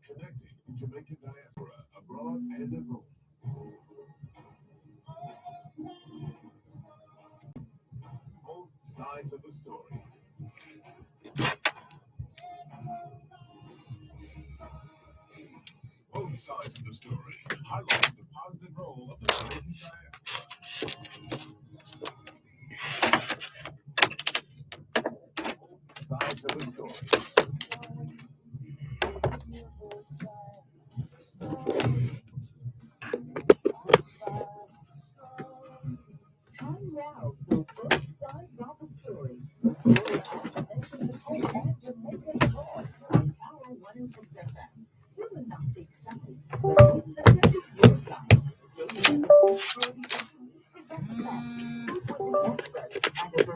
Connecting the Jamaican diaspora abroad and at home. Both sides of the story. Both sides of the story highlight the positive role of the Jamaican diaspora. Both sides of the story. Time now for both sides of the story. The story of Jamaica's home and Jamaica's abroad on Power 106 FM. We will not take sides, but we listen to your side. Stay with us as we explore the issues, present the facts, speak with the expert, and as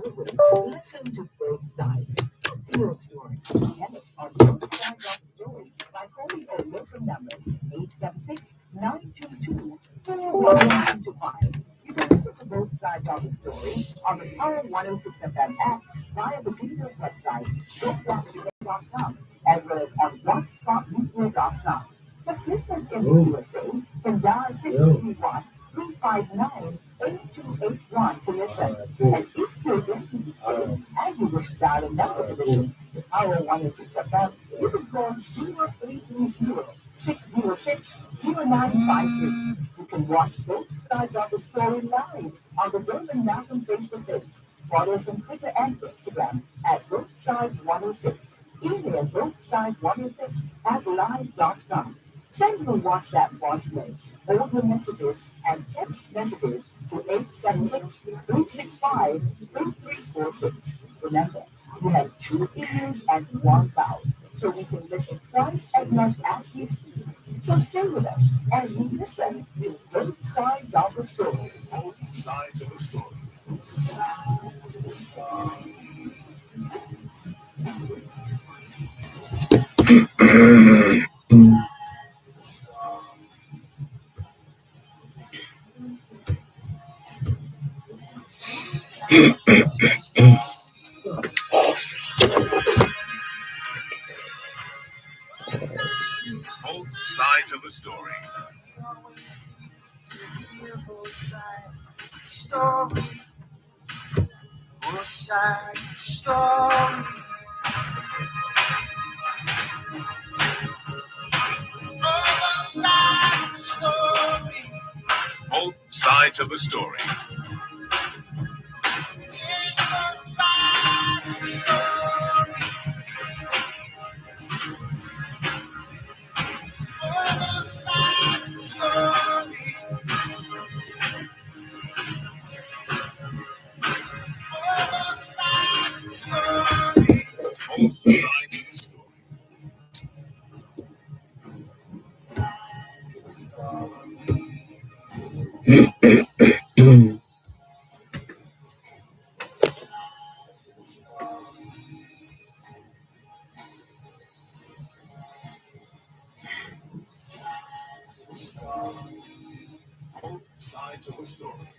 always, listen to both sides. What's your story? Tell us on both sides of the story by calling our local numbers 876-922-4125. You can listen to both sides of the story on the Power 106 FM app via the Beatles website, GoBlackDebate.com, as well as on BlockSpotMedia.com. Plus, listeners in the USA can dial 631-359-8281 to listen. And if you're in the UK and you wish to dial a number to listen to Power 106 FM, you can call 0330-606-0953. You can watch both sides of the story live on the Dervan Malcolm Facebook page. Follow us on Twitter and Instagram at Both Sides 106. Email bothsides106 at live.com. Send your WhatsApp voice notes, audio messages, and text messages to 876-365-3346. Remember, we have 2 ears and 1 mouth, so we can listen twice as much as we speak. So stay with us as we listen to both sides of the story. Both sides of the story. Both sides of the story. Both sides of the story. Both sides of the story. Both sides of the story. Both sides of the story. Yes, both sides of the story. Both sides of the story. Both sides of the story. Both sides of the story.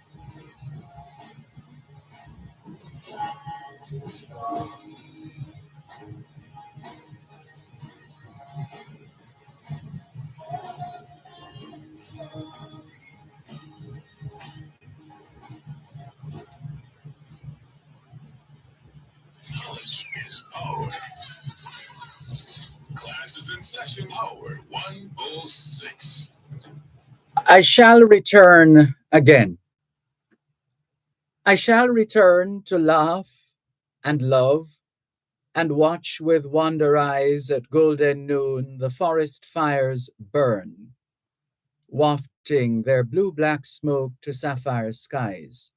Both sides of the story. Knowledge is power. Class is in session. Power 106. I shall return again. I shall return to laugh and love and watch with wonder eyes at golden noon the forest fires burn, wafting their blue-black smoke to sapphire skies.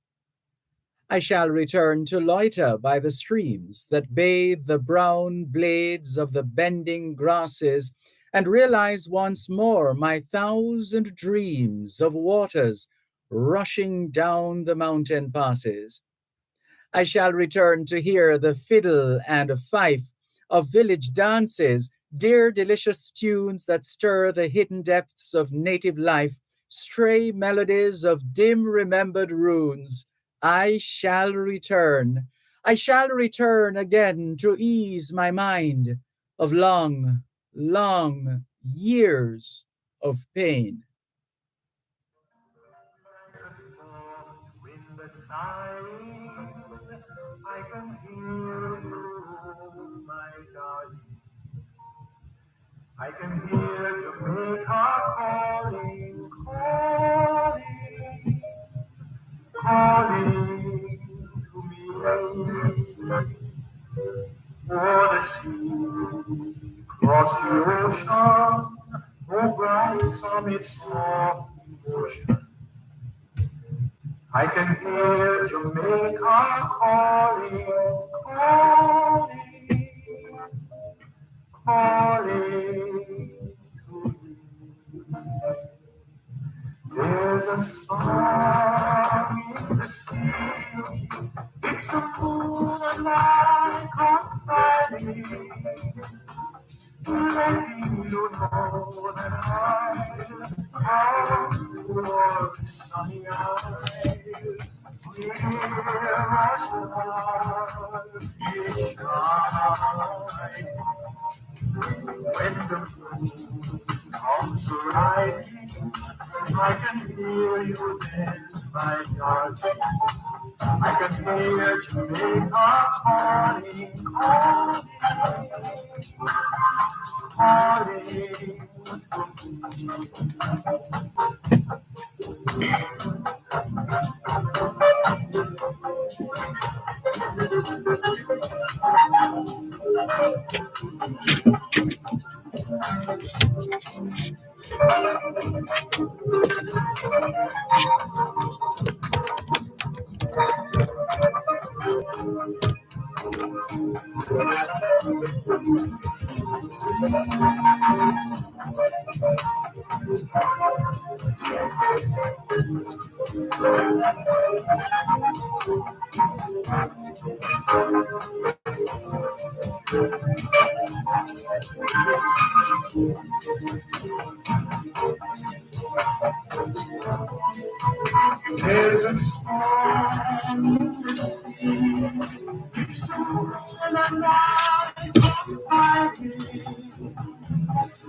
I shall return to loiter by the streams that bathe the brown blades of the bending grasses and realize once more my 1,000 dreams of waters rushing down the mountain passes. I shall return to hear the fiddle and fife of village dances, dear delicious tunes that stir the hidden depths of native life, stray melodies of dim remembered runes. I shall return. I shall return again to ease my mind, of long, long years of pain. Like a soft wind sighing, I can hear you, my darling. I can hear Jamaica calling, calling, calling to me. O'er the sea, across the ocean, oh bright summits of emotion. I can hear Jamaica calling, calling, calling to me. There's a song in the sea. It's the moon and light confiding, letting you know that I'm toward sunny eyes. Near a star is shining. When the moon comes riding, I can hear you then, my darling. I can hear Jamaica calling, calling, calling. There's a song in the sea, it's the moon and light fighting,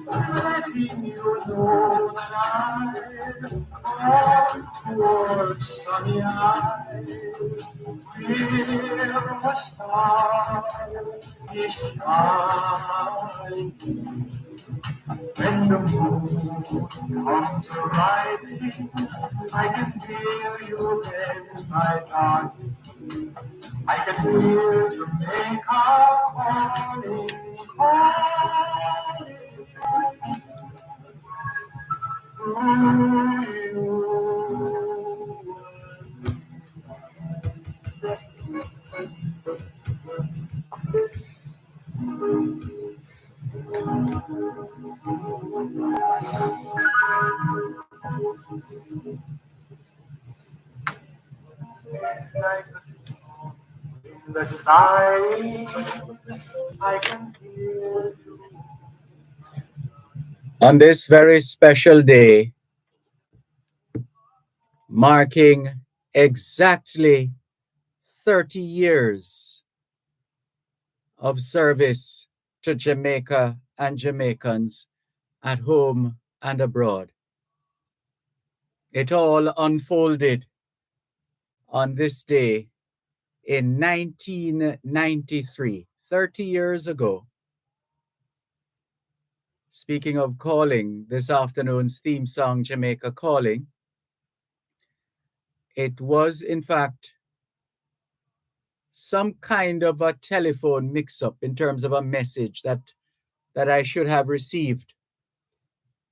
letting you know that I'm towards sunny eyes. Where a star is shining, when the moon comes riding, I can hear you then, my darling. I can hear Jamaica calling, calling to you. Like a song in the sighing, I can hear you. On this very special day, marking exactly 30 years of service to Jamaica and Jamaicans at home and abroad. It all unfolded on this day in 1993, 30 years ago. Speaking of calling, this afternoon's theme song, Jamaica Calling, it was in fact some kind of a telephone mix-up in terms of a message that I should have received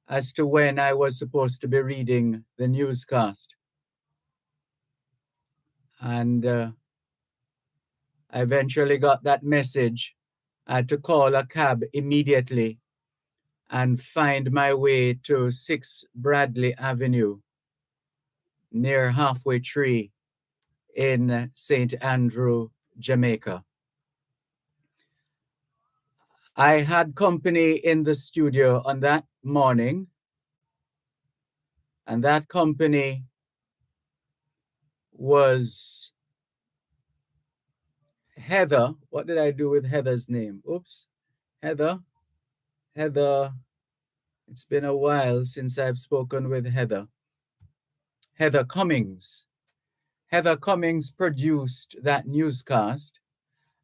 as to when I was supposed to be reading the newscast. And I eventually got that message. I had to call a cab immediately and find my way to 6 Bradley Avenue near Halfway Tree in St. Andrew, Jamaica. I had company in the studio on that morning, and that company was Heather. What did I do with Heather's name? Oops. Heather, Heather, it's been a while since I've spoken with Heather. Heather Cummings. Heather Cummings produced that newscast,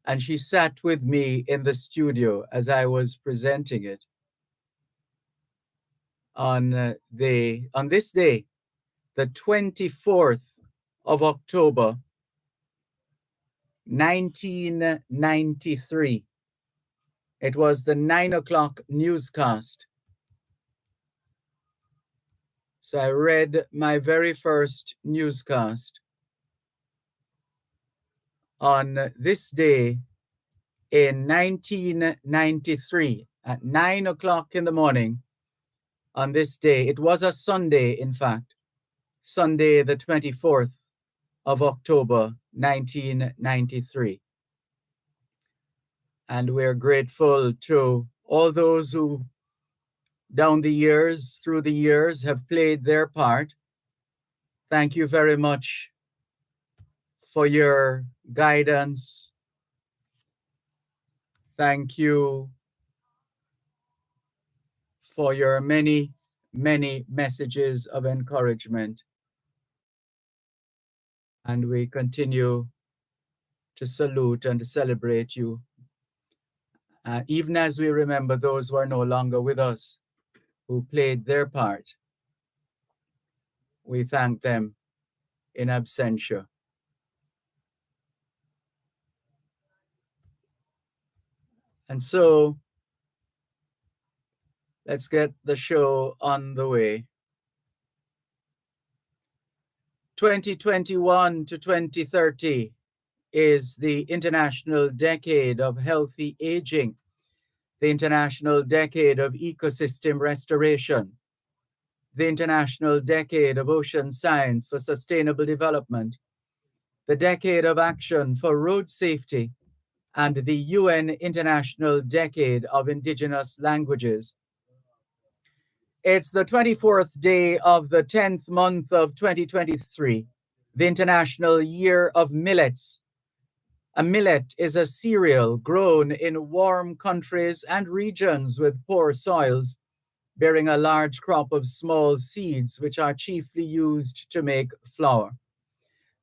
and she sat with me in the studio as I was presenting it on this day, the 24th of October, 1993. It was the 9 o'clock newscast. So I read my very first newscast on this day in 1993 at 9 o'clock in the morning on this day. It was a Sunday, in fact, Sunday, the 24th of October, 1993. And we're grateful to all those who, through the years, have played their part. Thank you very much for your guidance. Thank you for your many, many messages of encouragement. And we continue to salute and to celebrate you, even as we remember those who are no longer with us, who played their part. We thank them in absentia. And so let's get the show on the way. 2021 to 2030 is the International Decade of Healthy Aging, the International Decade of Ecosystem Restoration, the International Decade of Ocean Science for Sustainable Development, the Decade of Action for Road Safety, and the UN International Decade of Indigenous Languages. It's the 24th day of the 10th month of 2023, the International Year of Millets. A millet is a cereal grown in warm countries and regions with poor soils, bearing a large crop of small seeds, which are chiefly used to make flour.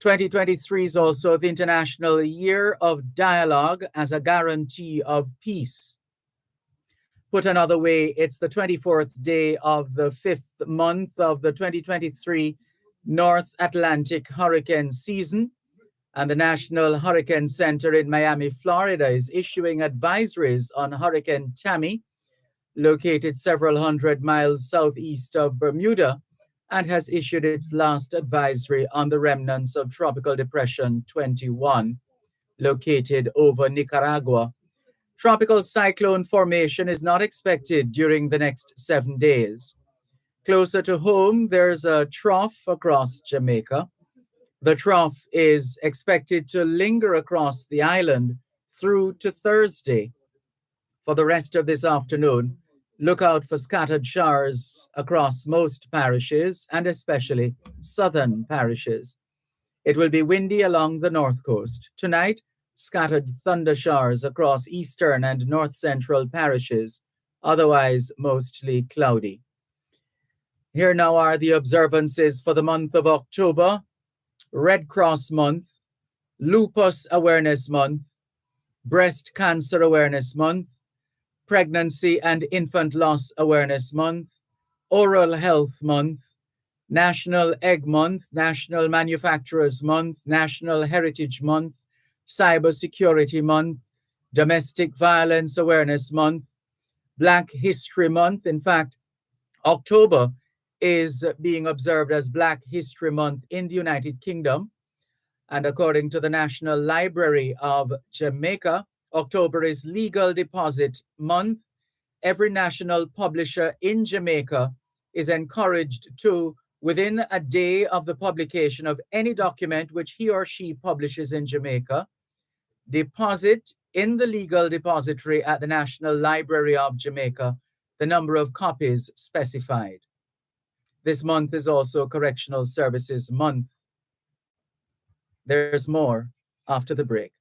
2023 is also the International Year of Dialogue as a guarantee of peace. Put another way, it's the 24th day of the 5th month of the 2023 North Atlantic hurricane season, and the National Hurricane Center in Miami, Florida, is issuing advisories on Hurricane Tammy, located several hundred miles southeast of Bermuda, and has issued its last advisory on the remnants of Tropical Depression 21, located over Nicaragua. Tropical cyclone formation is not expected during the next 7 days. Closer to home, there's a trough across Jamaica. The trough is expected to linger across the island through to Thursday. For the rest of this afternoon, look out for scattered showers across most parishes and especially southern parishes. It will be windy along the north coast. Tonight, scattered thunder showers across eastern and north central parishes, otherwise mostly cloudy. Here now are the observances for the month of October: Red Cross Month, Lupus Awareness Month, Breast Cancer Awareness Month, Pregnancy and Infant Loss Awareness Month, Oral Health Month, National Egg Month, National Manufacturers Month, National Heritage Month, Cybersecurity Month, Domestic Violence Awareness Month, Black History Month. In fact, October is being observed as Black History Month in the United Kingdom. And according to the National Library of Jamaica, October is Legal Deposit Month. Every national publisher in Jamaica is encouraged to, within a day of the publication of any document which he or she publishes in Jamaica, deposit in the legal depository at the National Library of Jamaica the number of copies specified. This month is also Correctional Services Month. There's more after the break.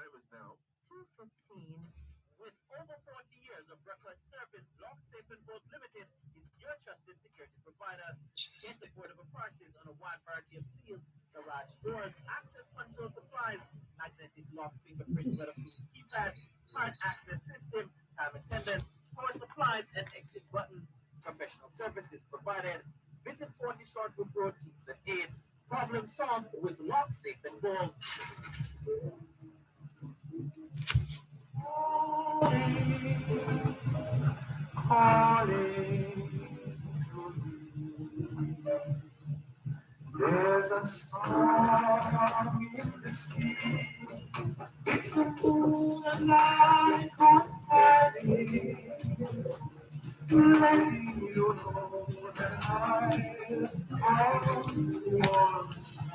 2:15. With over 40 years of record service, Lock Safe and Vault Limited is your trusted security provider. Get affordable prices on a wide variety of seals, garage doors, access control supplies, magnetic lock, fingerprint, weatherproof keypads, card access system, time attendance, power supplies, and exit buttons. Professional services provided. Visit 40 Shortwood Road, Kingston 8. Problem solved with Lock Safe and Vault. There's a song in the sea. It's the moon and light confetti. Letting you know that I want to see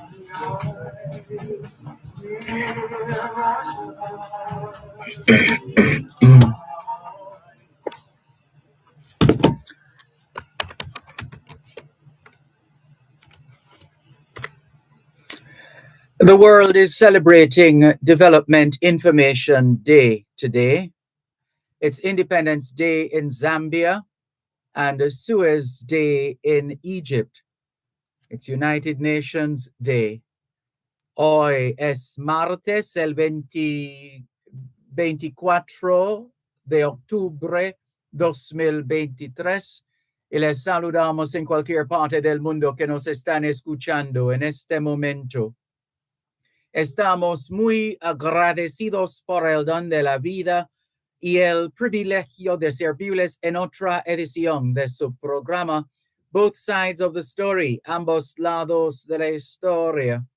The world is celebrating Development Information Day today. It's Independence Day in Zambia and Suez Day in Egypt. It's United Nations Day. Hoy es martes el 24 de octubre 2023 y les saludamos en cualquier parte del mundo que nos están escuchando en este momento. Estamos muy agradecidos por el don de la vida y el privilegio de servirles en otra edición de su programa Both Sides of the Story, ambos lados de la historia.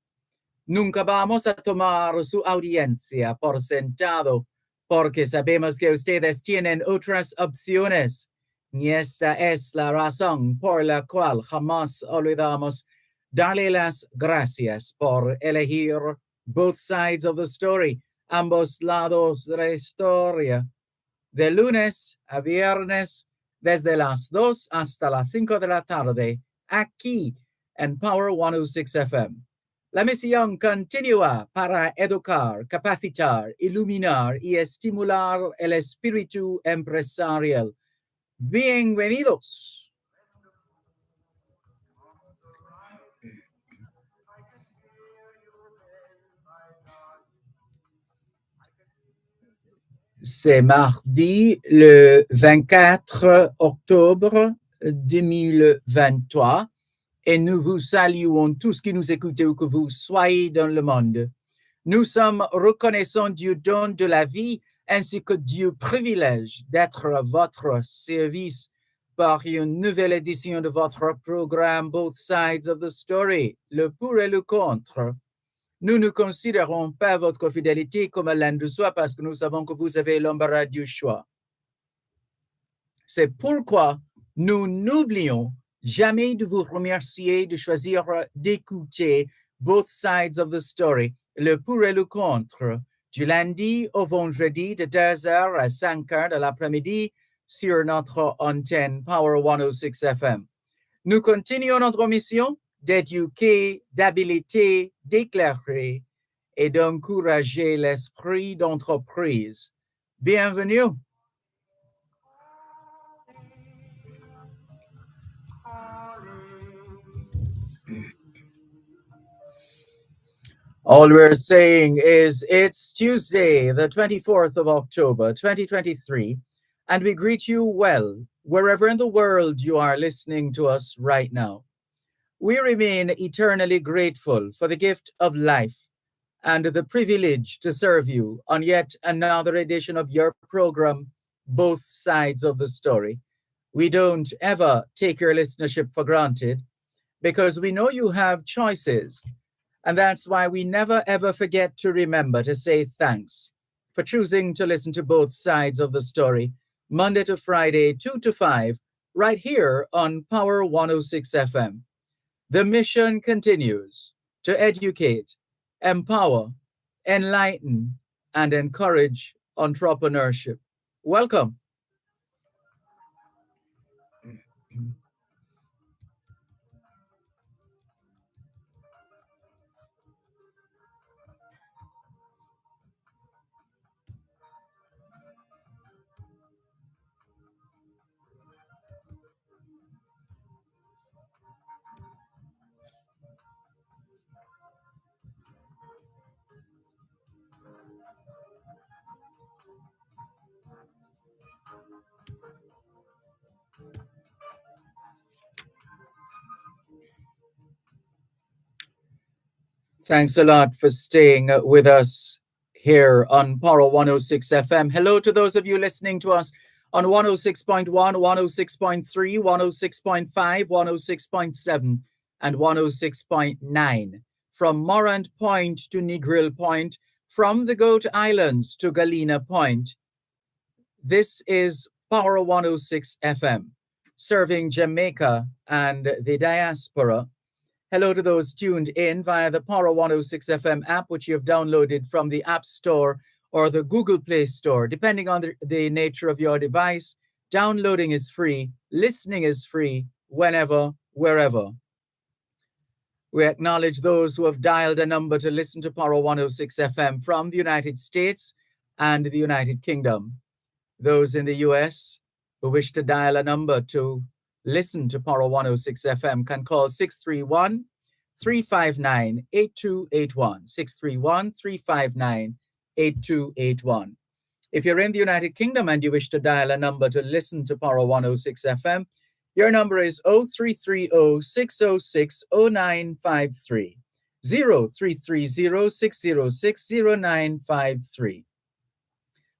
Nunca vamos a tomar su audiencia por sentado, porque sabemos que ustedes tienen otras opciones. Y esta es la razón por la cual jamás olvidamos darle las gracias por elegir Both Sides of the Story, ambos lados de la historia. De lunes a viernes, desde las 2 hasta las 5 de la tarde, aquí en Power 106 FM. La misión continúa para educar, capacitar, iluminar y estimular el espíritu empresarial. Bienvenidos. C'est mardi le 24 octobre 2023 et nous vous saluons tous qui nous écoutez où que vous soyez dans le monde. Nous sommes reconnaissants du don de la vie ainsi que du privilège d'être à votre service par une nouvelle édition de votre programme Both Sides of the Story, le pour et le contre. Nous ne considérons pas votre fidélité comme l'un de soi parce que nous savons que vous avez l'embarras du choix. C'est pourquoi nous n'oublions jamais de vous remercier de choisir d'écouter Both Sides of the Story, le pour et le contre, du lundi au vendredi de 2h à 5h de l'après-midi sur notre antenne Power 106 FM. Nous continuons notre mission d'éduquer, d'habiliter, d'éclairer et d'encourager l'esprit d'entreprise. Bienvenue. All we're saying is it's Tuesday, the 24th of October, 2023, and we greet you well, wherever in the world you are listening to us right now. We remain eternally grateful for the gift of life and the privilege to serve you on yet another edition of your program, Both Sides of the Story. We don't ever take your listenership for granted because we know you have choices. And that's why we never ever forget to remember to say thanks for choosing to listen to Both Sides of the Story, Monday to Friday, 2 to 5, right here on Power 106 FM. The mission continues to educate, empower, enlighten, and encourage entrepreneurship. Welcome. Thanks a lot for staying with us here on Paro 106 FM. Hello to those of you listening to us on 106.1, 106.3, 106.5, 106.7, and 106.9. From Morant Point to Negril Point, from the Goat Islands to Galena Point, this is Power 106 FM, serving Jamaica and the diaspora. Hello to those tuned in via the Power 106 FM app, which you have downloaded from the App Store or the Google Play Store, depending on the nature of your device. Downloading is free, listening is free, whenever, wherever. We acknowledge those who have dialed a number to listen to Power 106 FM from the United States and the United Kingdom. Those in the US who wish to dial a number to listen to Power 106 FM can call 631 359 8281. 631 359 8281. If you're in the United Kingdom and you wish to dial a number to listen to Power 106 FM, your number is 0330 606 0953. 0330 606 0953.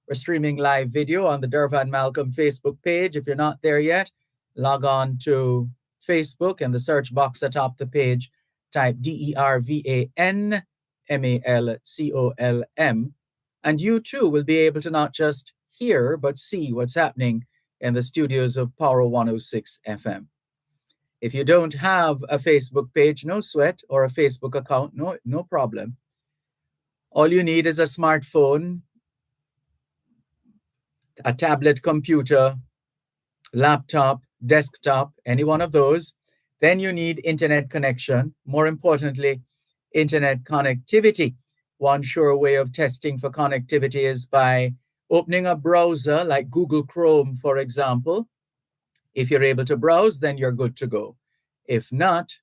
We're streaming live video on the Dervan Malcolm Facebook page. If you're not there yet, log on to Facebook in the search box atop the page. Type DERVAN MALCOLM. And you too will be able to not just hear, but see what's happening in the studios of Power 106 FM. If you don't have a Facebook page, no sweat, or a Facebook account, no problem. All you need is a smartphone, a tablet computer, laptop, desktop, any one of those. Then you need internet connection. More importantly, internet connectivity. One sure way of testing for connectivity is by opening a browser like Google Chrome, for example. If you're able to browse, then you're good to go. If not,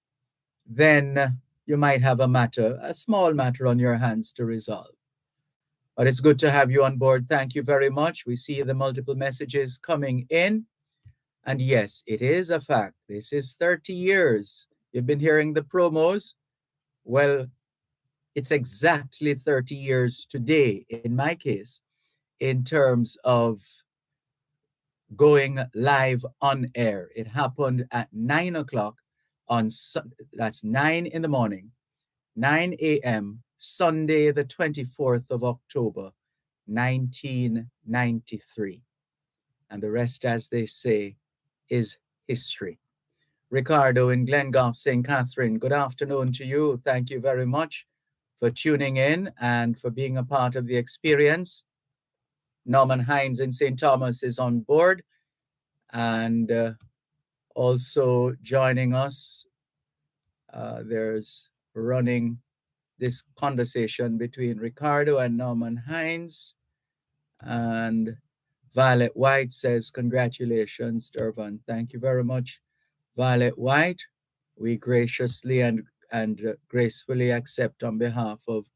then you might have a small matter on your hands to resolve. But it's good to have you on board. Thank you very much. We see the multiple messages coming in. And yes, it is a fact. This is 30 years. You've been hearing the promos. Well, it's exactly 30 years today, in my case, in terms of going live on air. It happened at 9 o'clock that's 9 in the morning, 9 a.m., Sunday, the 24th of October, 1993. And the rest, as they say, is history. Ricardo in Glengoff, St. Catherine, good afternoon to you. Thank you very much for tuning in and for being a part of the experience. Norman Hines in St. Thomas is on board and also joining us. There's running this conversation between Ricardo and Norman Hines. And Violet White says, congratulations, Dervan. Thank you very much, Violet White. We graciously and gracefully accept on behalf of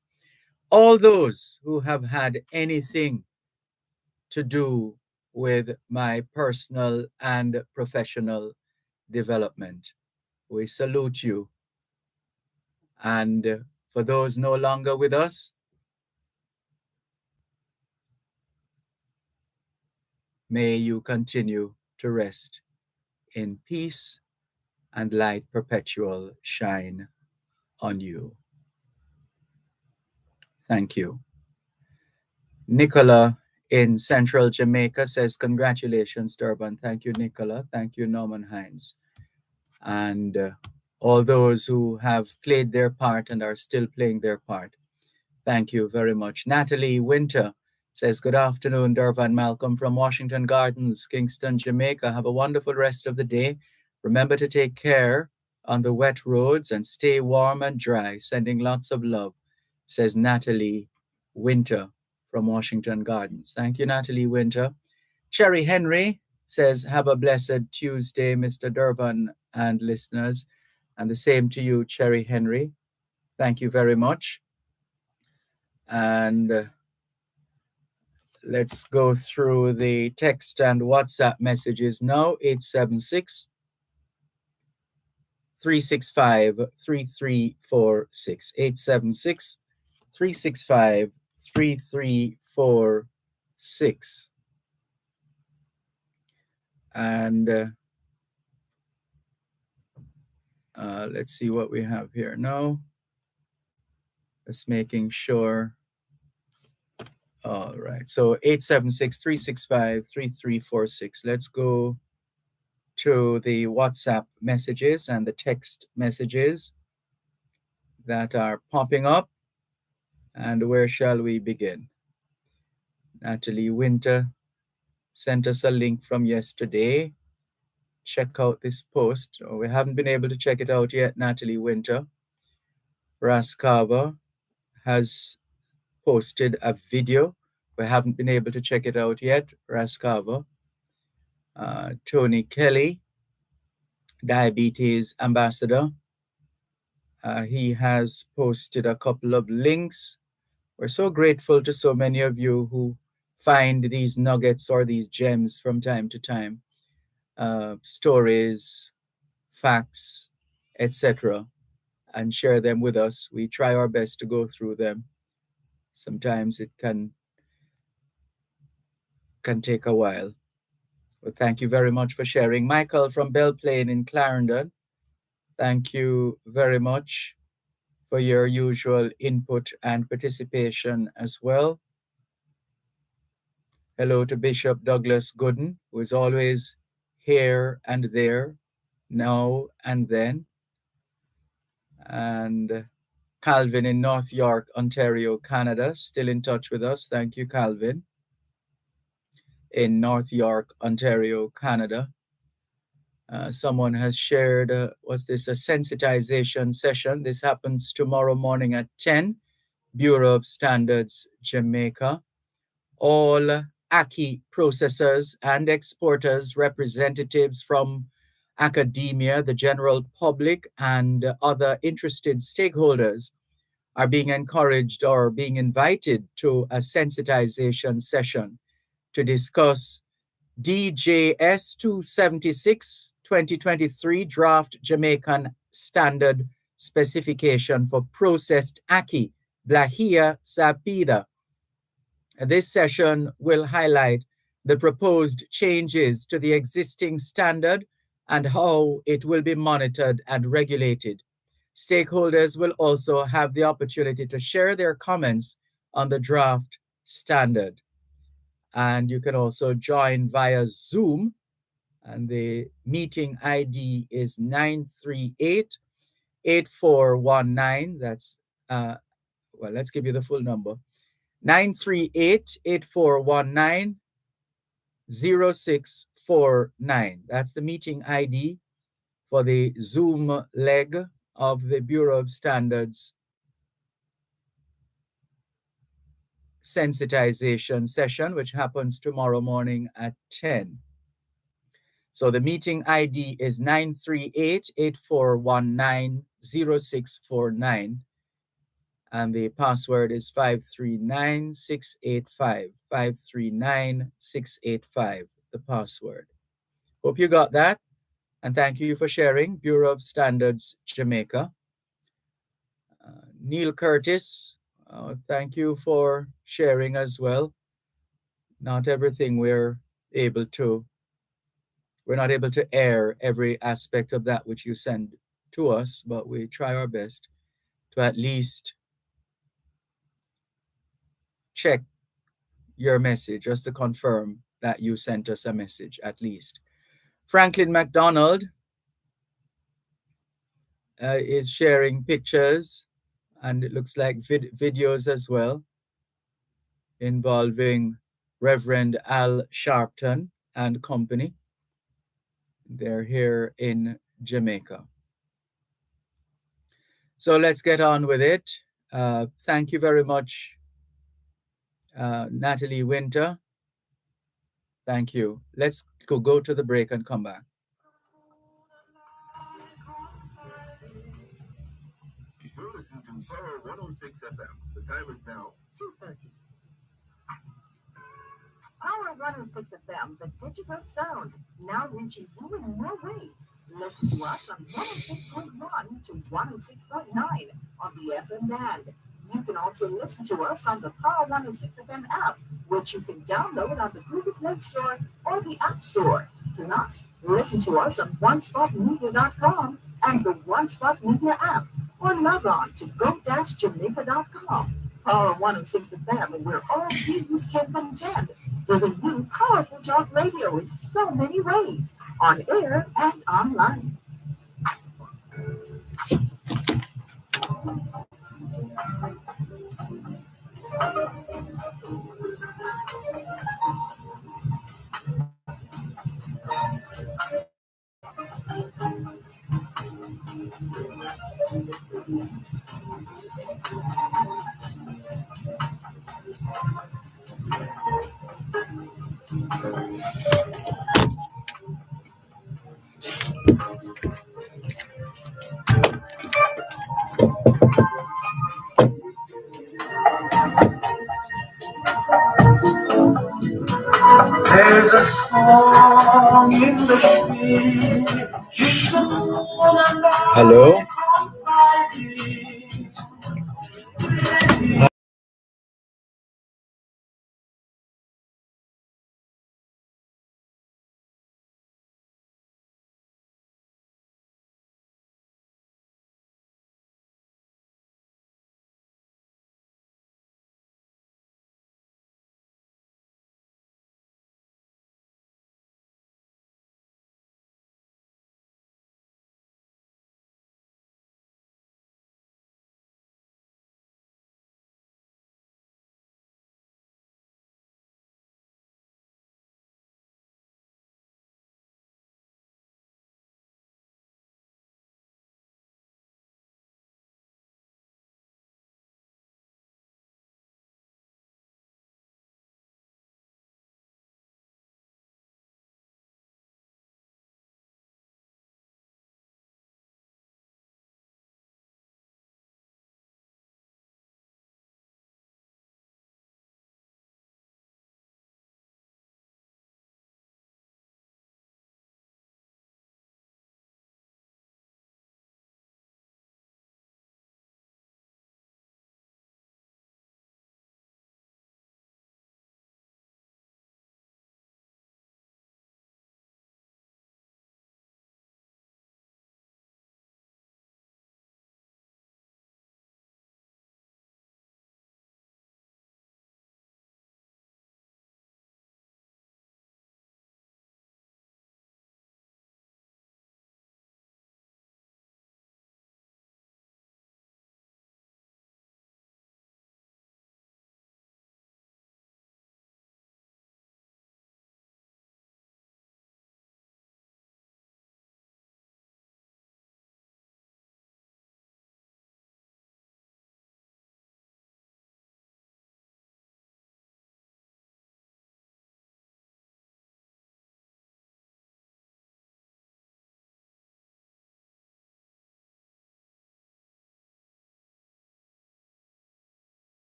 all those who have had anything to do with my personal and professional development. We salute you. And for those no longer with us, may you continue to rest in peace and light perpetual shine on you. Thank you. Nicola in Central Jamaica says, congratulations, Dervan. Thank you, Nicola. Thank you, Norman Hines. And all those who have played their part and are still playing their part. Thank you very much. Natalie Winter says, good afternoon, Dervan Malcolm from Washington Gardens, Kingston, Jamaica. Have a wonderful rest of the day. Remember to take care on the wet roads and stay warm and dry. Sending lots of love, says Natalie Winter from Washington Gardens. Thank you, Natalie Winter. Cherry Henry says, have a blessed Tuesday, Mr. Dervan and listeners. And the same to you, Cherry Henry. Thank you very much. And let's go through the text and WhatsApp messages now. 876 365 3346. 876 365 3346. And let's see what we have here now. Just making sure. All right. So 876 365 3346. Let's go to the WhatsApp messages and the text messages that are popping up. And where shall we begin? Natalie Winter sent us a link from yesterday. Check out this post. Oh, we haven't been able to check it out yet, Natalie Winter. Raskava has posted a video. We haven't been able to check it out yet, Raskava. Tony Kelly, diabetes ambassador. He has posted a couple of links. We're so grateful to so many of you who find these nuggets or these gems from time to time. Stories, facts, etc., and share them with us. We try our best to go through them. Sometimes it can take a while. But thank you very much for sharing. Michael from Belle Plaine in Clarendon, thank you very much for your usual input and participation as well. Hello to Bishop Douglas Gooden, who is always here and there, now and then. And Calvin in North York, Ontario, Canada, still in touch with us. Thank you, Calvin. In North York, Ontario, Canada. Someone has shared, what's this, a sensitization session. This happens tomorrow morning at 10, Bureau of Standards, Jamaica. All ackee processors and exporters, representatives from academia, the general public, and other interested stakeholders are being encouraged or being invited to a sensitization session to discuss DJS 276 2023 Draft Jamaican Standard Specification for Processed Ackee, Blahia sapida. This session will highlight the proposed changes to the existing standard and how it will be monitored and regulated. Stakeholders will also have the opportunity to share their comments on the draft standard. And you can also join via Zoom. And the meeting ID is 938-8419. That's, well, let's give you the full number. 938-8419-0649. That's the meeting ID for the Zoom leg of the Bureau of Standards sensitization session, which happens tomorrow morning at 10. So the meeting ID is 938-8419-0649. And the password is 539685. 539685, the password. Hope you got that. And thank you for sharing. Bureau of Standards, Jamaica. Neil Curtis, thank you for sharing as well. Not everything we're not able to air every aspect of that which you send to us, but we try our best to at least check your message just to confirm that you sent us a message at least. Franklin McDonald is sharing pictures, and it looks like videos as well, involving Reverend Al Sharpton and company. They're here in Jamaica. So let's get on with it. Thank you very much, Natalie Winter. Thank you. Let's go to the break and come back. You're listening to Power 106 FM. The time is now 2:30. Power 106 FM, the digital sound, now reaching you in more ways. Listen to us on 106.1 to 106.9 on the FM band. You can also listen to us on the Power 106 FM app, which you can download on the Google Play Store or the App Store. Plus, listen to us on onespotmedia.com and the One Spot Media app, or log on to go-jamaica.com. Power 106 FM, where all these can contend, giving you powerful talk radio in so many ways, on air and online. There's a song in the sea. It's the moon and Hello? I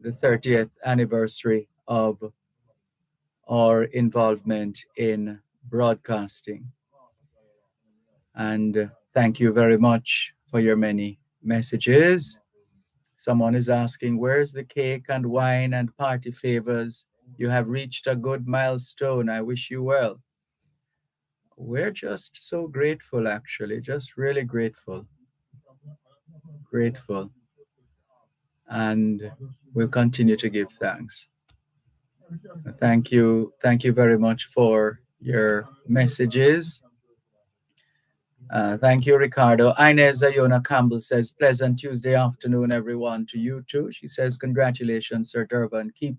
the 30th anniversary of our involvement in broadcasting. And thank you very much for your many messages. Someone is asking, where's the cake and wine and party favors? You have reached a good milestone. I wish you well. We're just so grateful, actually, just really grateful. Grateful. And we'll continue to give thanks. Thank you. Thank you very much for your messages. Thank you, Ricardo. Inez Ayona Campbell says, pleasant Tuesday afternoon, everyone, to you too. She says, congratulations, Sir Dervan. Keep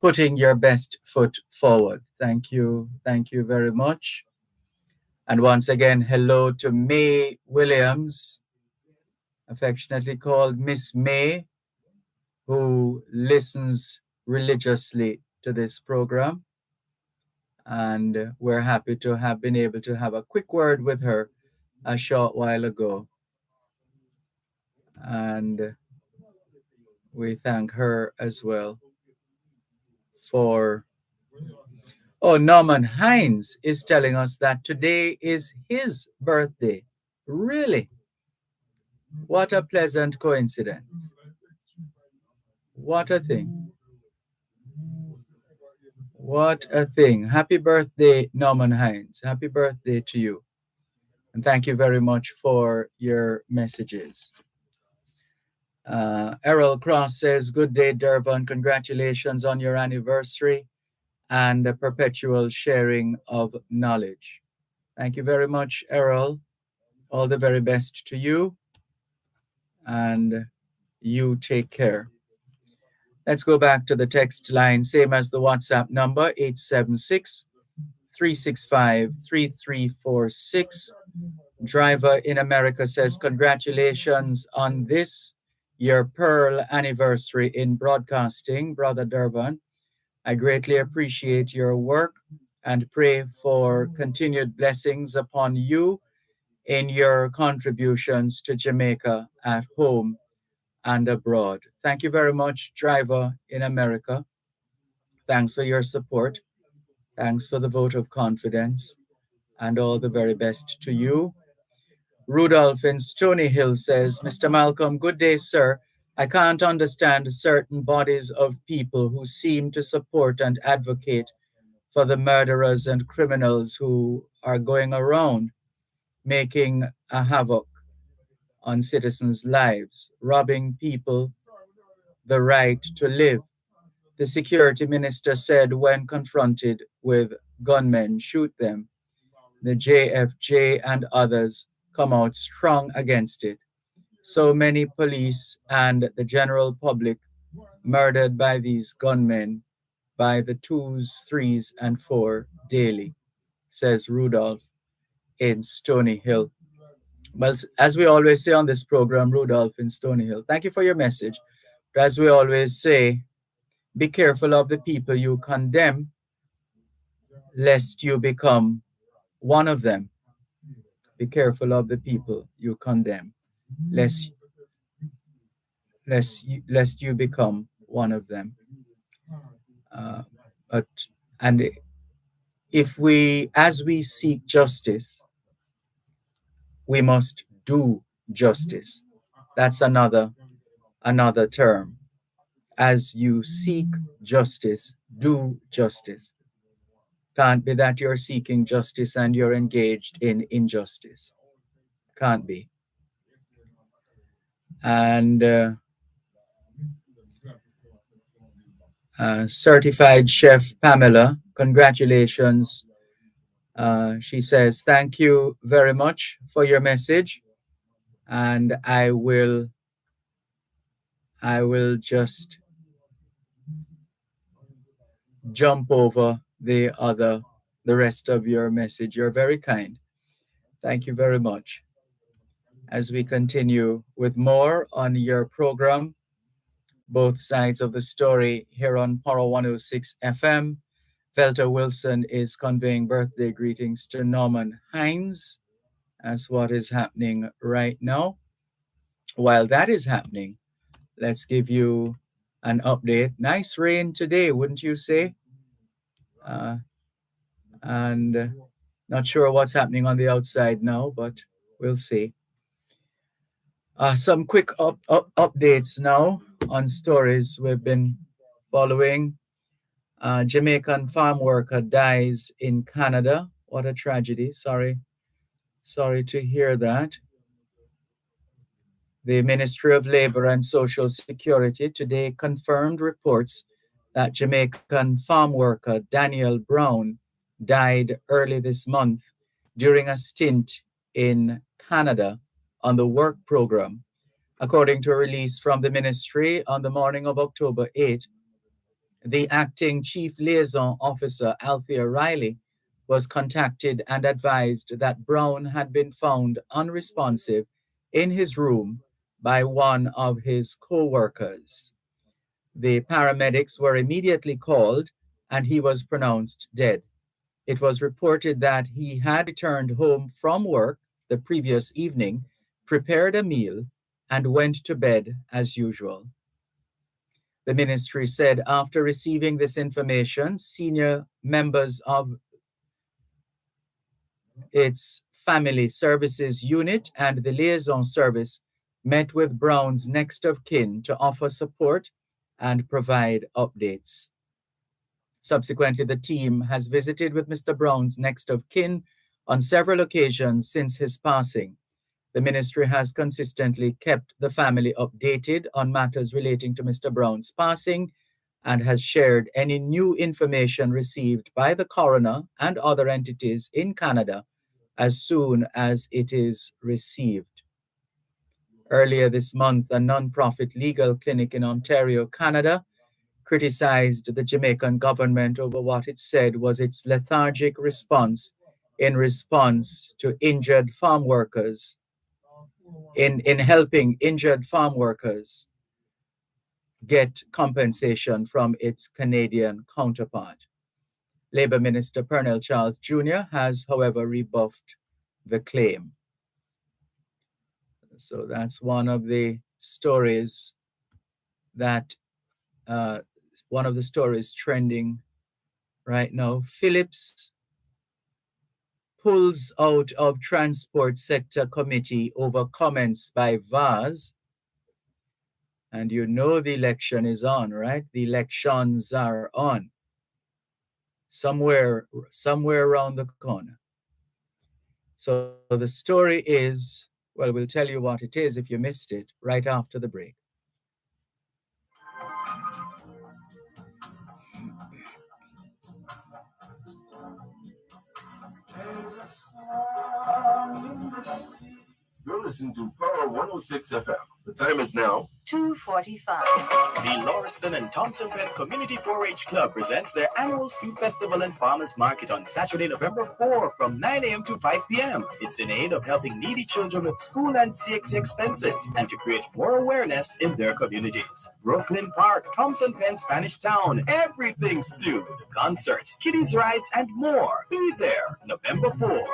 putting your best foot forward. Thank you. Thank you very much. And once again, hello to May Williams, affectionately called Miss May, who listens religiously to this program. And we're happy to have been able to have a quick word with her a short while ago. And we thank her as well for. Oh, Norman Hines is telling us that today is his birthday. Really? What a pleasant coincidence. What a thing. What a thing. Happy birthday, Norman Hines. Happy birthday to you. And thank you very much for your messages. Errol Cross says, good day, Dervan. Congratulations on your anniversary and a perpetual sharing of knowledge. Thank you very much, Errol. All the very best to you. And you take care. Let's go back to the text line, same as the WhatsApp number, 876 365 3346. Driver in America says, congratulations on this, your Pearl anniversary in broadcasting, Brother Dervan. I greatly appreciate your work and pray for continued blessings upon you in your contributions to Jamaica at home and abroad. Thank you very much, Driver in America. Thanks for your support. Thanks for the vote of confidence, and all the very best to you. Rudolph in Stony Hill says, Mr. Malcolm, good day, sir. I can't understand certain bodies of people who seem to support and advocate for the murderers and criminals who are going around making a havoc on citizens' lives, robbing people the right to live. The security minister said when confronted with gunmen, shoot them. The JFJ and others come out strong against it. So many police and the general public murdered by these gunmen by the twos, threes, and four daily, says Rudolph in Stony Hill. Well, as we always say on this program, Rudolph in Stony Hill, thank you for your message. But as we always say, be careful of the people you condemn, lest you become one of them. Be careful of the people you condemn, lest you become one of them. But and if we, as we seek justice, we must do justice. That's another term. As you seek justice, do justice. Can't be that you're seeking justice and you're engaged in injustice. Can't be. And certified chef Pamela, congratulations. She says, thank you very much for your message. And I will just jump over the rest of your message. You're very kind. Thank you very much. As we continue with more on your program, Both Sides of the Story, here on Power 106 FM, Velta Wilson is conveying birthday greetings to Norman Hines. That's what is happening right now. While that is happening, let's give you an update. Nice rain today, wouldn't you say? Uh, and not sure what's happening on the outside now, but we'll see. Some quick updates now on stories we've been following. Jamaican farm worker dies in Canada. What a tragedy. Sorry to hear that. The Ministry of Labor and Social Security today confirmed reports that Jamaican farm worker Daniel Brown died early this month during a stint in Canada on the work program. According to a release from the ministry on the morning of October 8, the acting chief liaison officer, Althea Riley, was contacted and advised that Brown had been found unresponsive in his room by one of his co-workers. The paramedics were immediately called and he was pronounced dead. It was reported that he had returned home from work the previous evening, prepared a meal, and went to bed as usual. The ministry said after receiving this information, senior members of its family services unit and the liaison service met with Brown's next of kin to offer support and provide updates. Subsequently, the team has visited with Mr. Brown's next of kin on several occasions since his passing. The ministry has consistently kept the family updated on matters relating to Mr. Brown's passing and has shared any new information received by the coroner and other entities in Canada as soon as it is received. Earlier this month, a non-profit legal clinic in Ontario, Canada, criticized the Jamaican government over what it said was its lethargic response to injured farm workers, in helping injured farm workers get compensation from its Canadian counterpart. Labour Minister Pernell Charles Jr. has, however, rebuffed the claim. So that's one of the stories trending right now. Phillips pulls out of Transport Sector Committee over comments by Vaz. And you know the election is on, right? The elections are on. Somewhere around the corner. So the story is, well, we'll tell you what it is if you missed it right after the break. You're listening to Power 106 FM. The time is now 2:45. The Lauriston and Thompson Pen Community 4-H Club presents their annual Street Festival and Farmers Market on Saturday, November 4 from 9 a.m. to 5 p.m. It's in aid of helping needy children with school and CXC expenses and to create more awareness in their communities. Brooklyn Park, Thompson Pen, Spanish Town, everything stewed. Concerts, kiddies rides, and more. Be there November 4.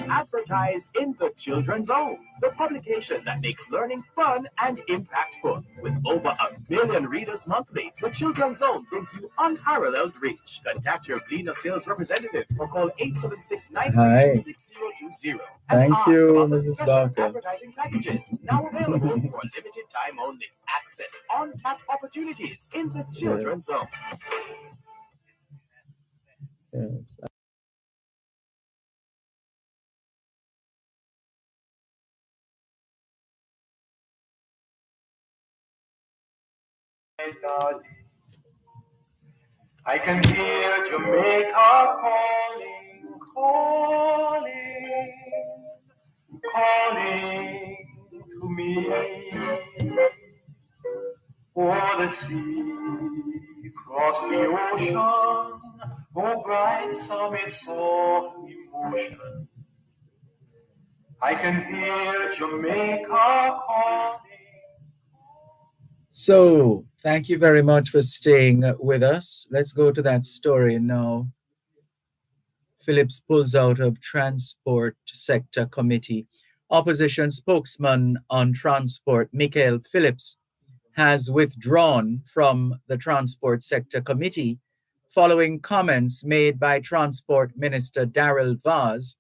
Advertise in the Children's Zone, the publication that makes learning fun and impactful. With over 1 million readers monthly, the Children's Zone brings you unparalleled reach. Contact your Gleaner sales representative or call 876-932-6020 and ask about the special advertising packages now available for limited time only. Access on-tap opportunities in the Children's Zone. Yes. I can hear Jamaica calling to me. O'er the sea, across the ocean, oh bright summits of emotion. I can hear Jamaica calling. So, thank you very much for staying with us. Let's go to that story now. Phillips pulls out of Transport Sector Committee. Opposition spokesman on transport, Michael Phillips, has withdrawn from the Transport Sector Committee following comments made by Transport Minister Darrell Vaz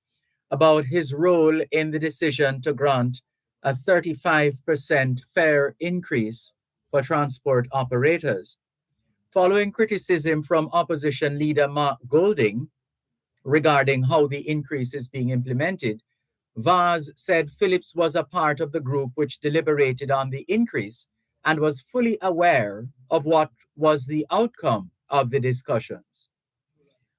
about his role in the decision to grant a 35% fare increase for transport operators. Following criticism from opposition leader Mark Golding regarding how the increase is being implemented, Vaz said Phillips was a part of the group which deliberated on the increase and was fully aware of what was the outcome of the discussions.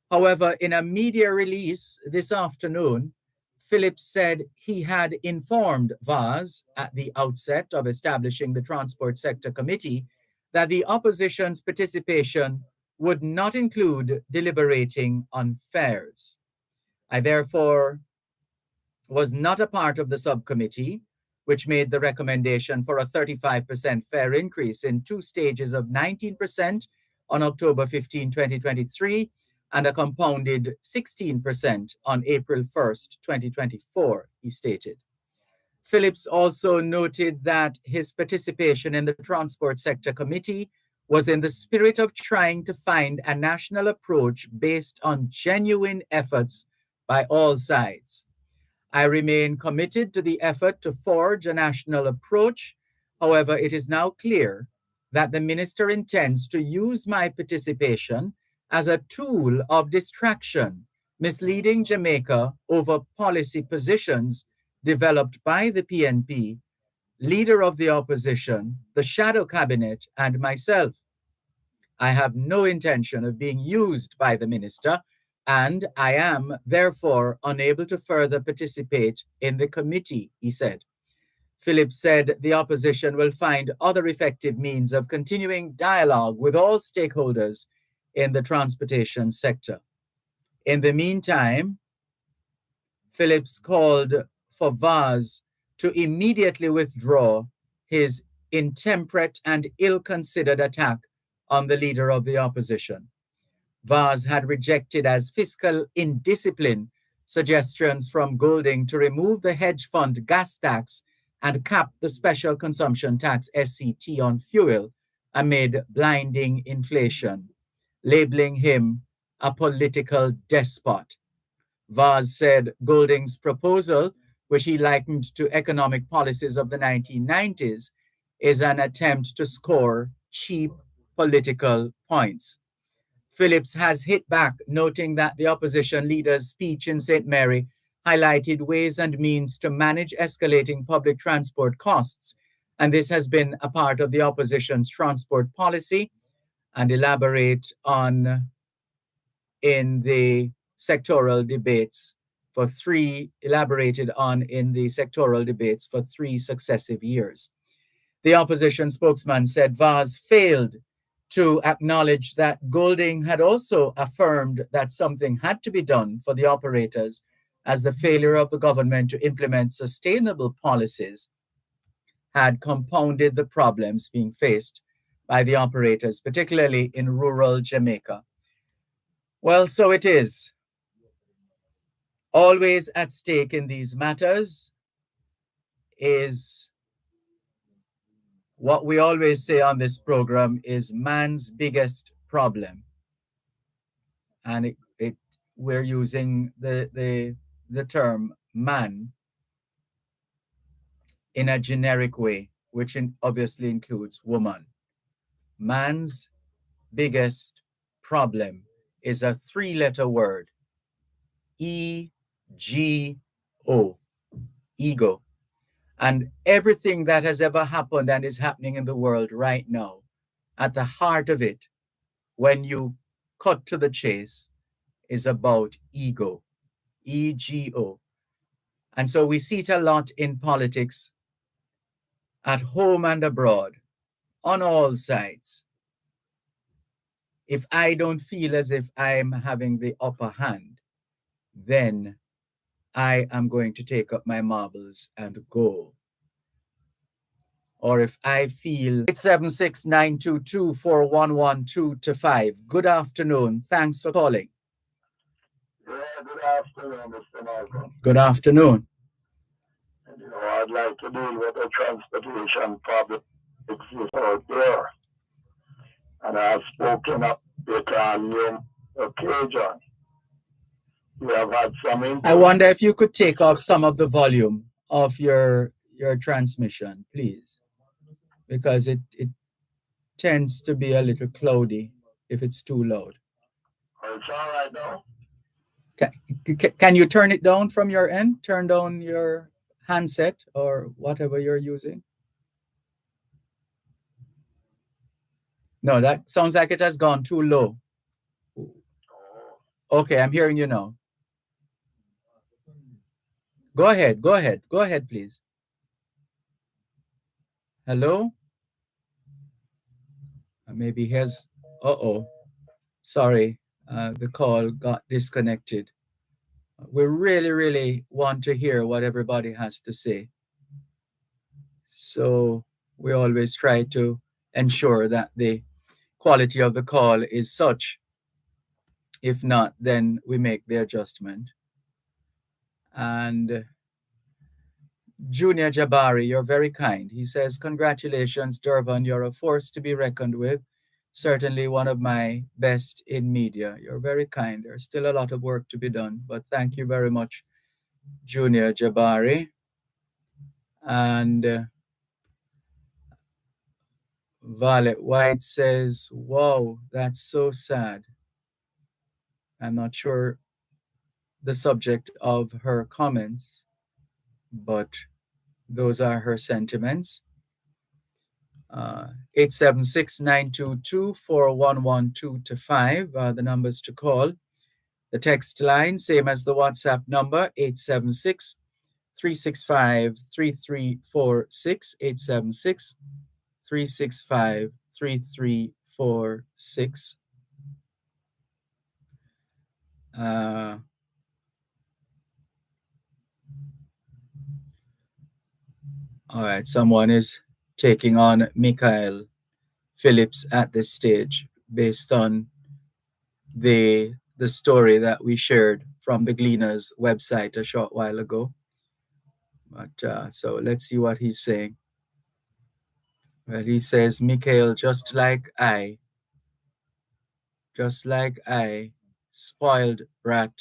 However, in a media release this afternoon, Phillips said he had informed Vaz at the outset of establishing the Transport Sector Committee that the opposition's participation would not include deliberating on fares. I therefore was not a part of the subcommittee, which made the recommendation for a 35% fare increase in two stages of 19% on October 15, 2023, and a compounded 16% on April 1st, 2024, he stated. Phillips also noted that his participation in the Transport Sector Committee was in the spirit of trying to find a national approach based on genuine efforts by all sides. I remain committed to the effort to forge a national approach. However, it is now clear that the minister intends to use my participation as a tool of distraction, misleading Jamaica over policy positions developed by the PNP, leader of the opposition, the shadow cabinet, and myself. I have no intention of being used by the minister, and I am therefore unable to further participate in the committee, he said. Phillips said the opposition will find other effective means of continuing dialogue with all stakeholders in the transportation sector. In the meantime, Phillips called for Vaz to immediately withdraw his intemperate and ill-considered attack on the leader of the opposition. Vaz had rejected as fiscal indiscipline suggestions from Golding to remove the hedge fund gas tax and cap the special consumption tax SCT on fuel amid blinding inflation, labeling him a political despot. Vaz said Golding's proposal, which he likened to economic policies of the 1990s, is an attempt to score cheap political points. Phillips has hit back, noting that the opposition leader's speech in St. Mary highlighted ways and means to manage escalating public transport costs, and this has been a part of the opposition's transport policy, and elaborated on in the sectoral debates for three successive years. The opposition spokesman said Vaz failed to acknowledge that Golding had also affirmed that something had to be done for the operators, as the failure of the government to implement sustainable policies had compounded the problems being faced by the operators, particularly in rural Jamaica. Well, so it is. Always at stake in these matters is what we always say on this program is man's biggest problem. And we're using the term man in a generic way, which obviously includes woman. Man's biggest problem is a three-letter word, E-G-O, ego. And everything that has ever happened and is happening in the world right now, at the heart of it, when you cut to the chase, is about ego, E-G-O. And so we see it a lot in politics, at home and abroad, on all sides. If I don't feel as if I'm having the upper hand, then I am going to take up my marbles and go. Or if I feel 876-922-4112-5. Good afternoon. Thanks for calling. Yeah, good afternoon, Mr. Malcolm. Good afternoon. And, I'd like to deal with the transportation problem. exist out there. And I have spoken up it on numerous occasions. We have had some I wonder if you could take off some of the volume of your transmission, please, because it tends to be a little cloudy if it's too loud. It's all right now. Can you turn it down from your end? Turn down your handset or whatever you're using. No, that sounds like it has gone too low. Okay, I'm hearing you now. Go ahead, please. Hello? Maybe here's, sorry, the call got disconnected. We really want to hear what everybody has to say. So we always try to ensure that the quality of the call is such. If not, then we make the adjustment. And Junior Jabari, you're very kind. He says, congratulations, Dervan. You're a force to be reckoned with. Certainly one of my best in media. You're very kind. There's still a lot of work to be done, but thank you very much, Junior Jabari. And Violet White says, wow, that's so sad. I'm not sure the subject of her comments, but those are her sentiments. 876-922-4112 are the numbers to call. The text line, same as the WhatsApp number, 876-365-3346, 876-365-3346. All right, someone is taking on Michael Phillips at this stage based on the story that we shared from the Gleaners website a short while ago. But so let's see what he's saying. Well, he says, Michael, just like I, spoiled brat,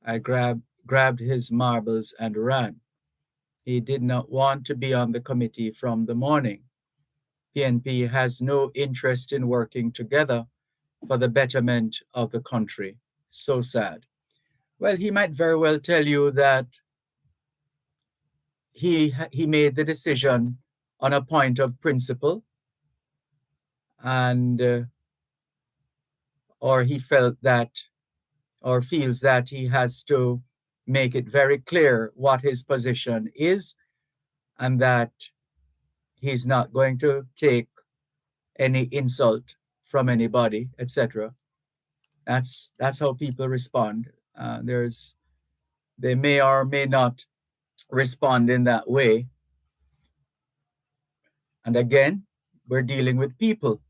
I grabbed his marbles and ran. He did not want to be on the committee from the morning. PNP has no interest in working together for the betterment of the country. So sad. Well, he might very well tell you that he made the decision on a point of principle, and or he felt that or feels that he has to make it very clear what his position is, and that he's not going to take any insult from anybody, etc. That's how people respond. They may or may not respond in that way. And again, we're dealing with people,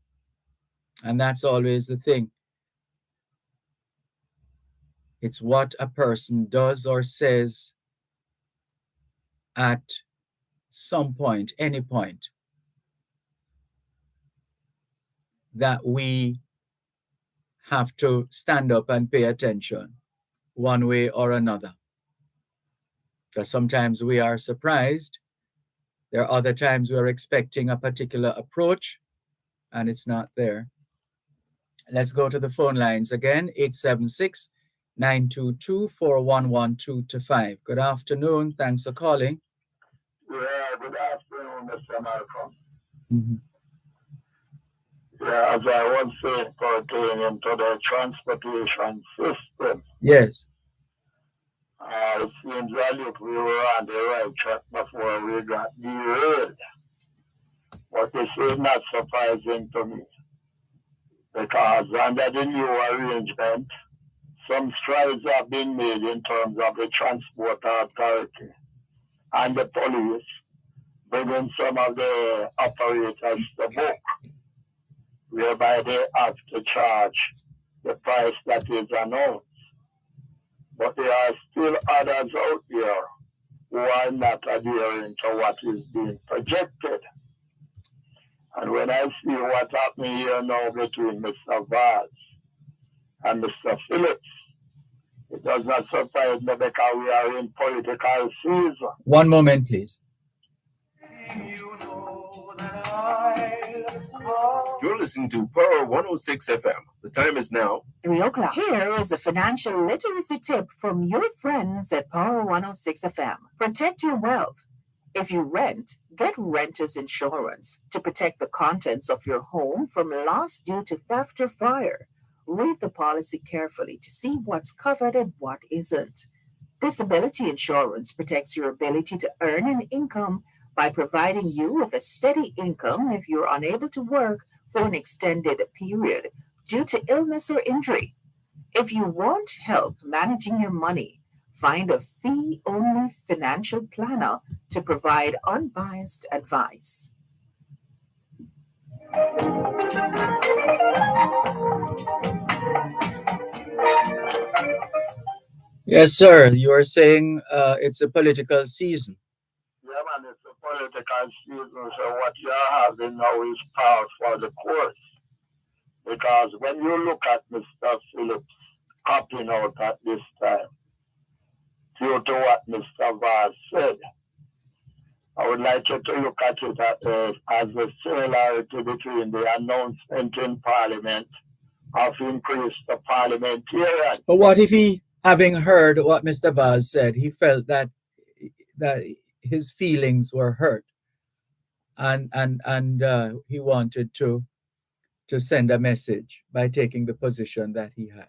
and that's always the thing. It's what a person does or says at some point, any point, that we have to stand up and pay attention one way or another. Because sometimes we are surprised. There are other times we're expecting a particular approach and it's not there. Let's go to the phone lines again, 876-922-4112 Good afternoon. Thanks for calling. Yeah, good afternoon, Mr. Malcolm. Mm-hmm. Yeah, as I was saying, pertaining to the transportation system. Yes. It seems as if we were on the right track before we got derailed. But this is not surprising to me, because under the new arrangement, some strides have been made in terms of the transport authority and the police, bringing some of the operators to book, whereby they have to charge the price that is announced. But there are still others out there who are not adhering to what is being projected. And when I see what's happening here now between Mr. Vaz and Mr. Phillips, it does not surprise me because we are in political season. One moment, please. You know that I'll call. You're listening to Pearl 106 FM. The time is now 3 o'clock. Here is a financial literacy tip from your friends at Power 106 FM. Protect your wealth. If you rent, get renter's insurance to protect the contents of your home from loss due to theft or fire. Read the policy carefully to see what's covered and what isn't. Disability insurance protects your ability to earn an income by providing you with a steady income if you're unable to work for an extended period due to illness or injury. If you want help managing your money, find a fee-only financial planner to provide unbiased advice. Yes, sir. You are saying it's a political season. Yeah, man, it's a political season, so what you're having now is par for the course. Because when you look at Mr. Phillips popping out at this time, due to what Mr. Vaz said, I would like you to look at it as a similarity between the announcement in Parliament of increase the parliamentarian. But what if he, having heard what Mr. Vaz said, he felt that his feelings were hurt, and he wanted to send a message by taking the position that he has?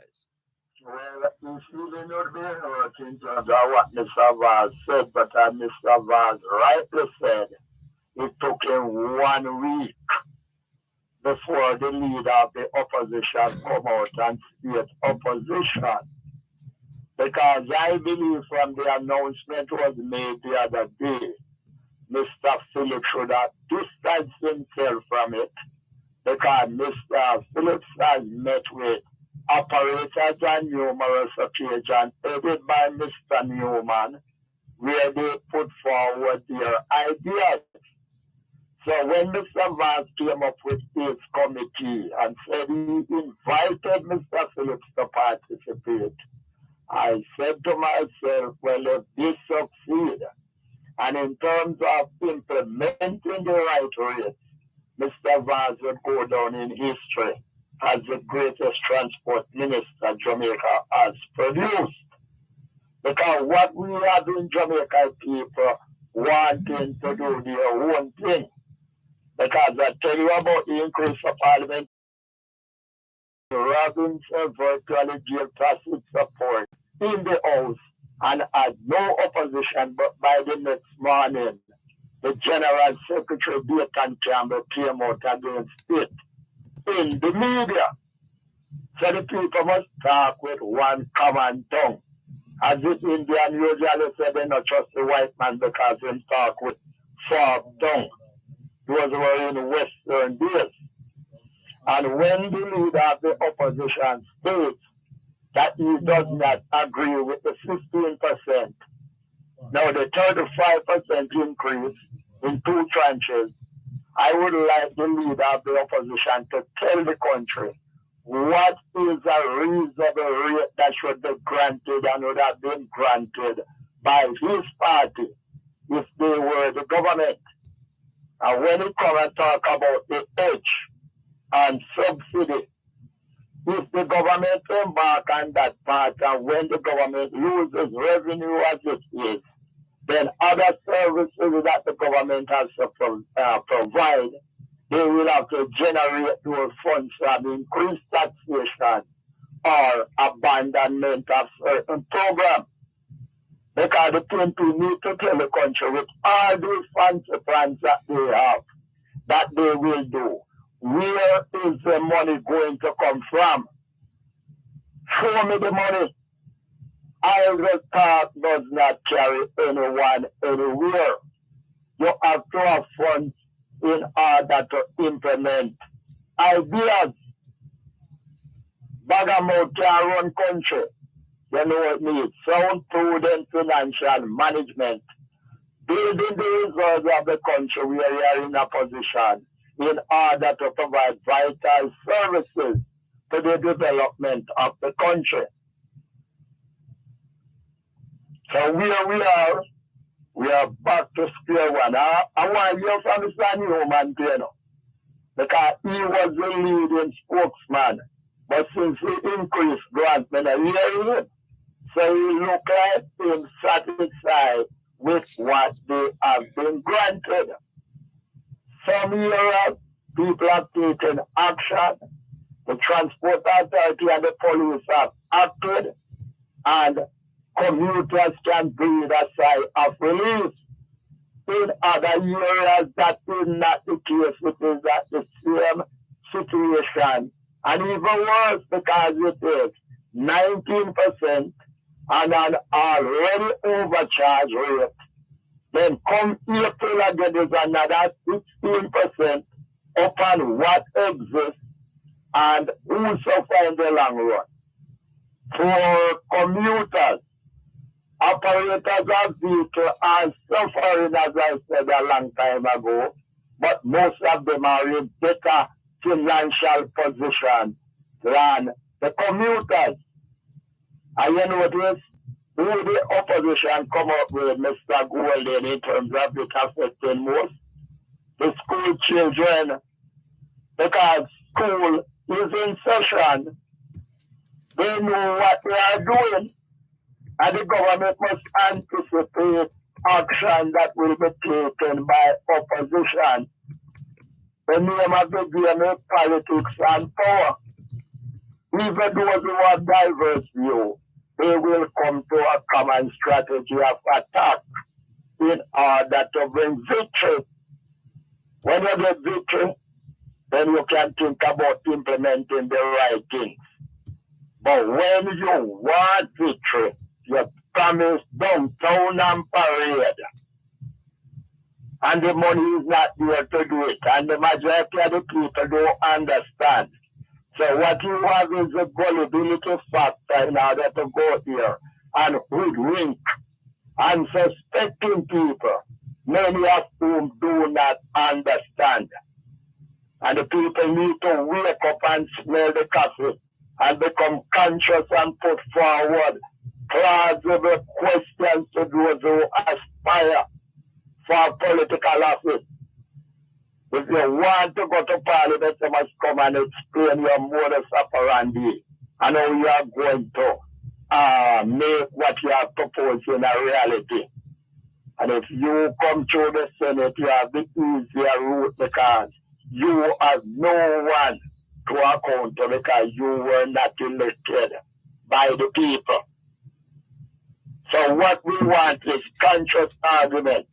Well, his feeling would be hurt in terms of what Mr. Vaz said, but as Mr. Vaz rightly said, it took him 1 week before the leader of the opposition come out and state opposition. Because I believe from the announcement was made the other day, Mr. Phillips should have distanced himself from it, because Mr. Phillips has met with operators on numerous occasions, headed by Mr. Newman, where they put forward their ideas. So when Mr. Vaz came up with his committee and said he invited Mr. Phillips to participate, I said to myself, well, if this succeeds, and in terms of implementing the right rates, Mr. Vaz would go down in history as the greatest transport minister Jamaica has produced. Because what we have in Jamaica, people wanting to do their own thing. Because I tell you about the increase of parliament, Robinson virtually gave tacit support in the House and had no opposition, but by the next morning, the General Secretary Bacon Campbell came out against it in the media. So the people must talk with one common tongue. As the Indian usually say, they not trust the white man because they talk with forked tongue. Those were in Western days. And when the leader of the opposition states that he does not agree with the 15%, now the 35% increase in 2 tranches, I would like the leader of the opposition to tell the country what is a reasonable rate that should be granted and would have been granted by his party if they were the government. And when he come and talk about the edge and subsidy, if the government embark on that part and when the government loses revenue as it is, then other services that the government has to provide, they will have to generate those funds from increased taxation or abandonment of certain programs. Because the people need to tell the country with all these fancy plans that they have, that they will do. Where is the money going to come from? Show me the money. Idle talk does not carry anyone anywhere. You have to have funds in order to implement ideas. Bagamouth can run country. You know it needs sound, prudent financial management. Building the reserves of the country where you are in a position in order to provide vital services to the development of the country. So we are back to square one. I want to hear from Mr. Newman, because he was the leading spokesman. But since he increased grant, I hear him. So he look like him satisfied with what they have been granted. Some areas, people have taken action. The transport authority and the police have acted, and commuters can breathe a sigh of relief. In other areas, that is not the case. It is at the same situation. And even worse, because it is 19% and an already overcharged rate. Then come April again, there's another 16% upon what exists and who suffer in the long run. For commuters, operators of vehicles are suffering, as I said a long time ago, but most of them are in better financial position than the commuters. And you notice who the opposition come up with, Mr. Golden, in terms of it affecting most? The school children, because school is in session. They know what they are doing, and the government must anticipate action that will be taken by opposition. The name of the game is politics and power. Even those who have diverse view, they will come to a common strategy of attack in order to bring victory. When you get victory, then you can think about implementing the right things. But when you want victory, you promise downtown and parade. And the money is not there to do it. And the majority of the people don't understand. So what you have is a gullibility factor in order to go here and hoodwink unsuspecting people, many of whom do not understand. And the people need to wake up and smell the coffee and become conscious and put forward plausible questions to those who aspire for political office. If you want to go to parliament, you must come and explain your modus operandi and how you are going to make what you are proposing a reality. And if you come through the Senate, you have the easier route because you have no one to account to because you were not elected by the people. So what we want is conscious argument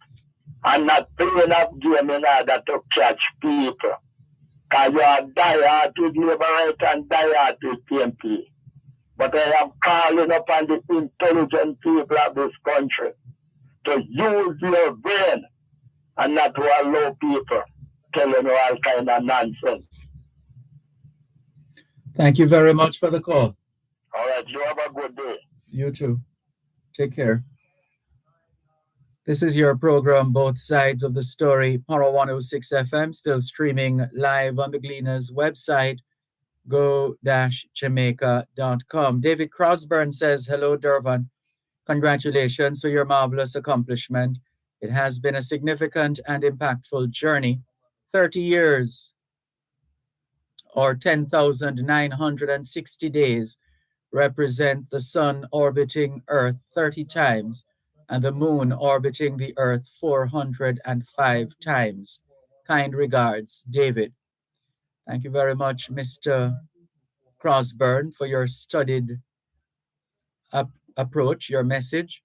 and not playing up game in order to catch people. Because you are die-hearted Labourite and die-hearted PMP. But I am calling upon the intelligent people of this country to use your brain and not to allow people telling you all kind of nonsense. Thank you very much for the call. All right, you have a good day. You too. Take care. This is your program, Both Sides of the Story, Power 106 FM, still streaming live on the Gleaners website, go-jamaica.com. David Crosburn says, hello, Dervan. Congratulations for your marvelous accomplishment. It has been a significant and impactful journey. 30 years or 10,960 days represent the sun orbiting Earth 30 times and the moon orbiting the Earth 405 times. Kind regards, David. Thank you very much, Mr. Crosburn, for your studied approach, your message.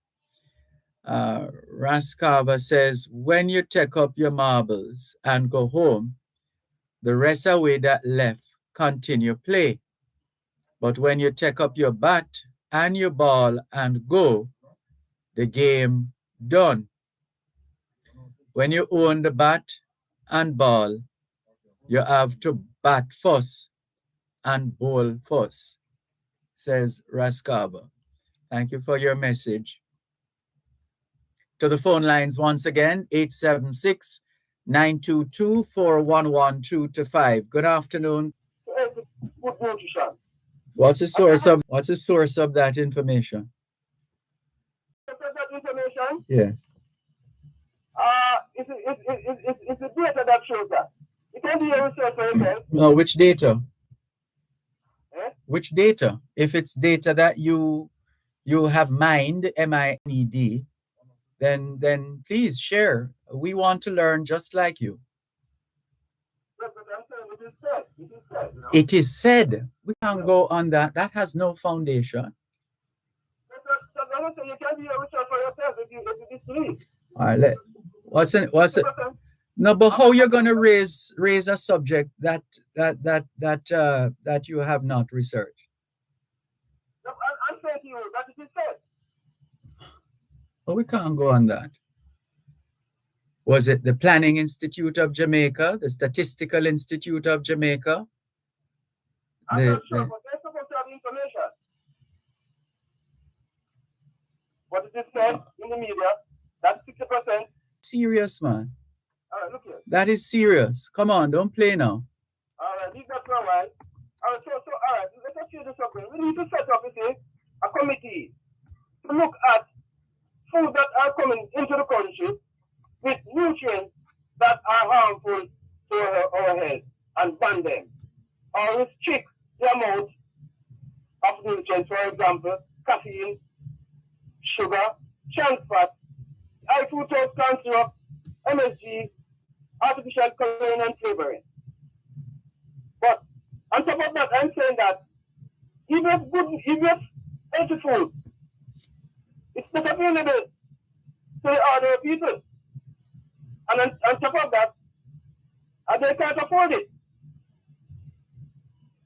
Raskava says, when you take up your marbles and go home, the rest away that left continue play. But when you take up your bat and your ball and go, the game done. When you own the bat and ball, you have to bat first and bowl first, says Raskava. Thank you for your message. To the phone lines once again, 876 922-411-225. Good afternoon. Good nutrition. What's the source of that information? That information, Yes. it's the data that shows that. You can do your research for yourself. No, which data? Eh? Which data? If it's data that you have mined, MINED, then please share. We want to learn just like you. But I'm saying it is said. It is said. You know? It is said. We can't go on that. That has no foundation. I'm saying you can do your research for yourself if you disbelieve. All right. What's it? No, but how you're gonna raise a subject that you have not researched? I'm saying to you that it is said. Well, we can't go on that. Was it the Planning Institute of Jamaica, the Statistical Institute of Jamaica? I'm not sure, but they're supposed to have information. What it is said in the media, that's 60%. Serious, man. All right, look here. That is serious. Come on, don't play now. All right, leave that for a while. All right, all right, let us hear this something. We need to set up, you see, a committee to look at food that are coming into the country with nutrients that are harmful to our health and ban them. Or restrict the amount of nutrients, for example, caffeine, sugar, trans fat, high fructose corn syrup, MSG, artificial coloring and flavoring. But on top of that, I'm saying that even if healthy food, it's not available to the ordinary people. And on top of that, and they can't afford it.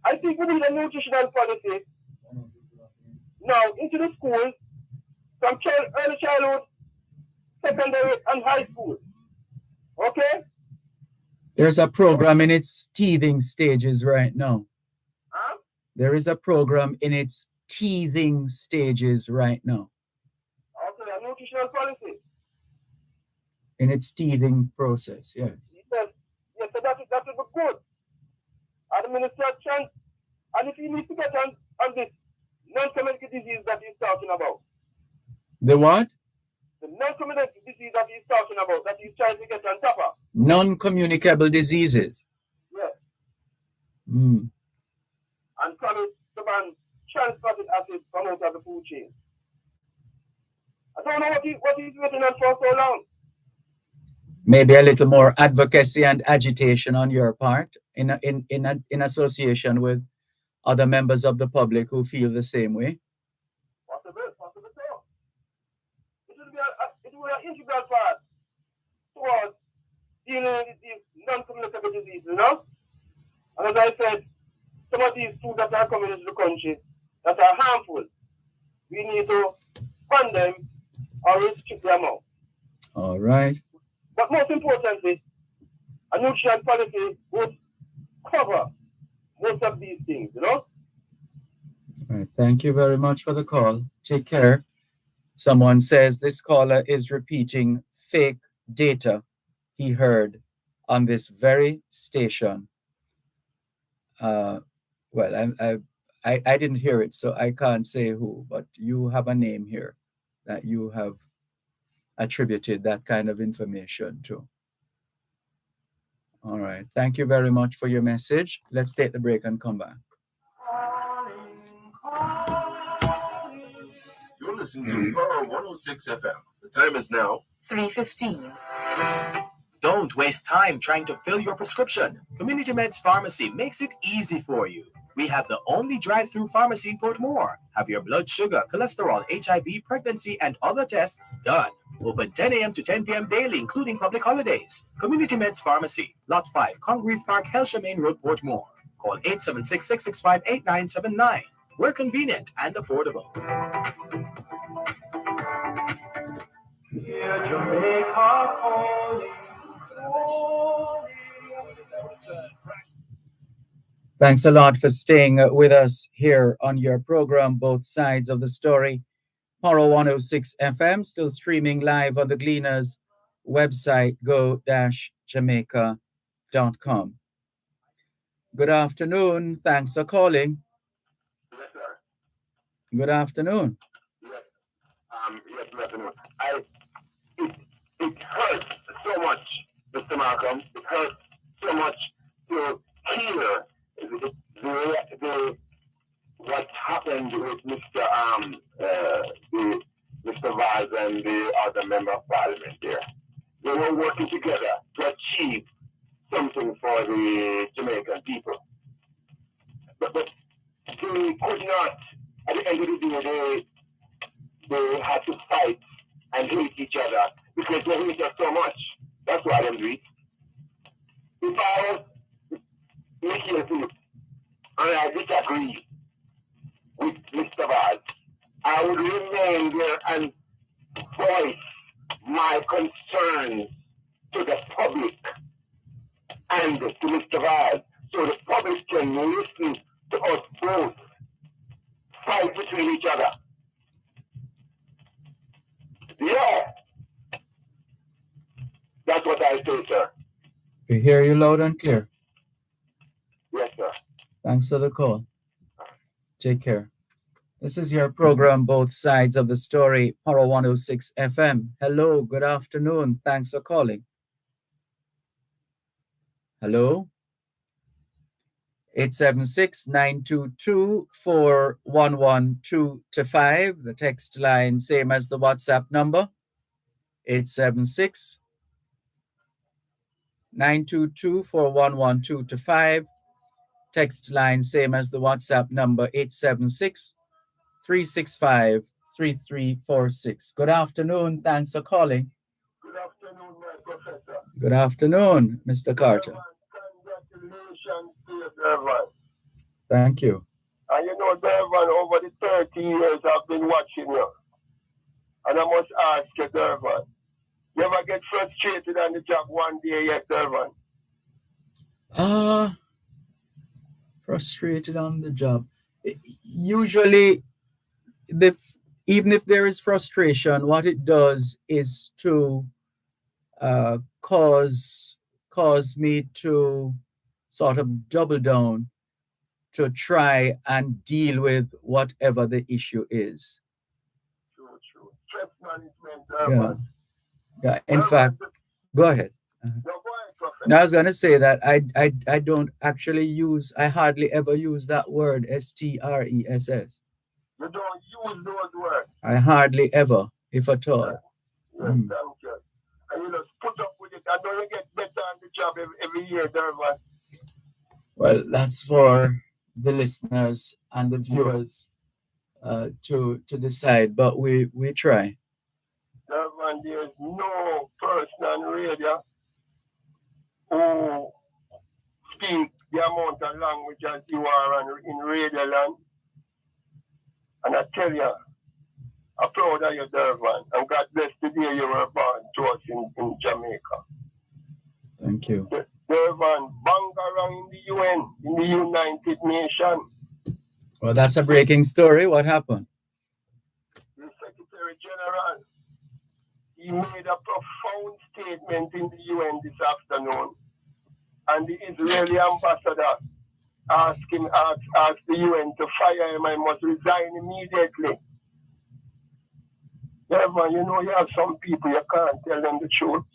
I think we need a nutritional policy now into the schools from early childhood, secondary, and high school. Okay? There's a program in its teething stages right now. Huh? There is a program in its teething stages right now. Okay, a nutritional policy. In its teething process, yes. Yes, so that would be good. Administration, and if you need to get on this non-communicable disease that he's talking about. The what? The non-communicable disease that he's talking about, that he's trying to get on top of. Non-communicable diseases. Yes. Mm. And promise to ban trans fatty acids from out of the food chain. I don't know what he's waiting on for so long. Maybe a little more advocacy and agitation on your part in association with other members of the public who feel the same way. Possible so. It will be an integral part towards dealing with these non-communicable diseases, you know? And as I said, some of these foods that are coming into the country that are harmful, we need to ban them or restrict them out. All right. But most importantly, a nutrition policy would cover most of these things, you know? All right. Thank you very much for the call. Take care. Someone says this caller is repeating fake data he heard on this very station. Well, I didn't hear it, so I can't say who, but you have a name here that you have attributed that kind of information to. All right. Thank you very much for your message. Let's take the break and come back. You're listening to Power 106 FM. The time is now 3:15. Don't waste time trying to fill your prescription. Community Meds Pharmacy makes it easy for you. We have the only drive-through pharmacy in Portmore. Have your blood sugar, cholesterol, HIV, pregnancy, and other tests done. Open 10 a.m. to 10 p.m. daily, including public holidays. Community Meds Pharmacy, Lot 5, Congreve Park, Helsha Main Road, Portmore. Call 876-665-8979. We're convenient and affordable. Here, Jamaica calling. Thanks a lot for staying with us here on your program, Both Sides of the Story. Power 106 FM, still streaming live on the Gleaners website. Go jamaica.com. Good afternoon. Thanks for calling. Yes, sir. Good afternoon. Yes. Yes, good afternoon. It hurts so much, Mr. Malcolm. It hurts so much to hear what happened with Mr. Vaz and the other member of parliament there. They were working together to achieve something for the Jamaican people. But they could not, at the end of the day, they had to fight and hate each other because they hate us so much. That's why they do it. If I was making a Philip and I disagree with Mr. Vaz, I would remain there and voice my concerns to the public and to Mr. Vaz so the public can listen to us both fight between each other. Yeah, that's what I say, sir. We hear you loud and clear. Yes, sir. Thanks for the call. Take care. This is your program, Both Sides of the Story, Power 106 FM. Hello, good afternoon. Thanks for calling. Hello? 876-922-4112-5. The text line, same as the WhatsApp number. 876-922-4112-5. Text line, same as the WhatsApp number. 876-365-3346. Good afternoon. Thanks for calling. Good afternoon, my professor. Good afternoon, Mr. Carter. Congratulations to you, Dervan. Thank you. And you know, Dervan, over the 30 years I've been watching you. And I must ask you, Dervan, you ever get frustrated on the job one day yet, Dervan? Frustrated on the job. Usually, even if there is frustration, what it does is to cause me to sort of double down to try and deal with whatever the issue is. True. Stress management, Dervan. Yeah. In fact, go ahead. No, go ahead, Professor. Now, I was going to say that I don't actually I hardly ever use that word, stress. You don't use those words. I hardly ever, if at all. Yes, thank you. And you just put up with it. I know you get better on the job every year, Dervan. Well, that's for the listeners and the viewers to decide, but we try. Dervan, there's no person on radio who speak the amount of language as you are in radio land. And I tell you, I'm proud of you, Dervan. And God bless the day you were born to us in Jamaica. Thank you. Dervan, bang around in the UN, in the United Nations. Well, that's a breaking story. What happened? The Secretary General, he made a profound statement in the UN this afternoon. And the Israeli ambassador asked the UN to fire him and must resign immediately. Dervan, you know you have some people you can't tell them the truth.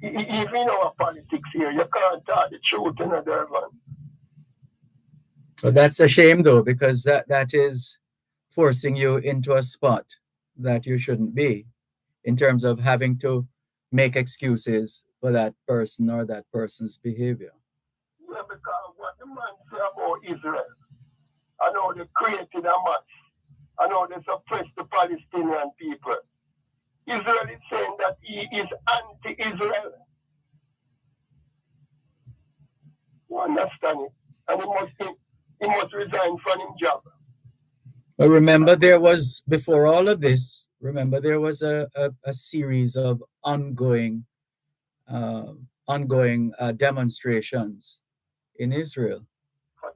Even in our politics here, you can't tell the truth, you know, Dervan. Well, that's a shame, though, because that is forcing you into a spot that you shouldn't be, in terms of having to make excuses for that person or that person's behavior. Yeah, because what the man say about Israel, I know they created Hamas, I know they suppressed the Palestinian people. Israel is saying that he is anti-Israel. You understand it? And he must resign from his job. But remember, before all of this, there was a series of ongoing demonstrations in Israel. For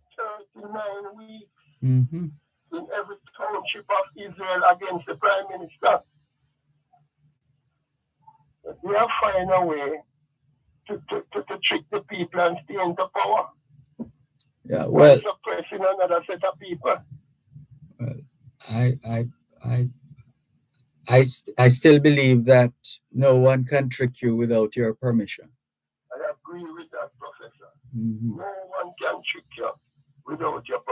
39 weeks Mm-hmm. in every township of Israel against the Prime Minister. They have find a way to trick the people and stay into power. Yeah, While well, suppressing another set of people. well, I, I, I, I still believe that no one can trick you without your permission. I agree with that, Professor. Mhm. No one can trick you without your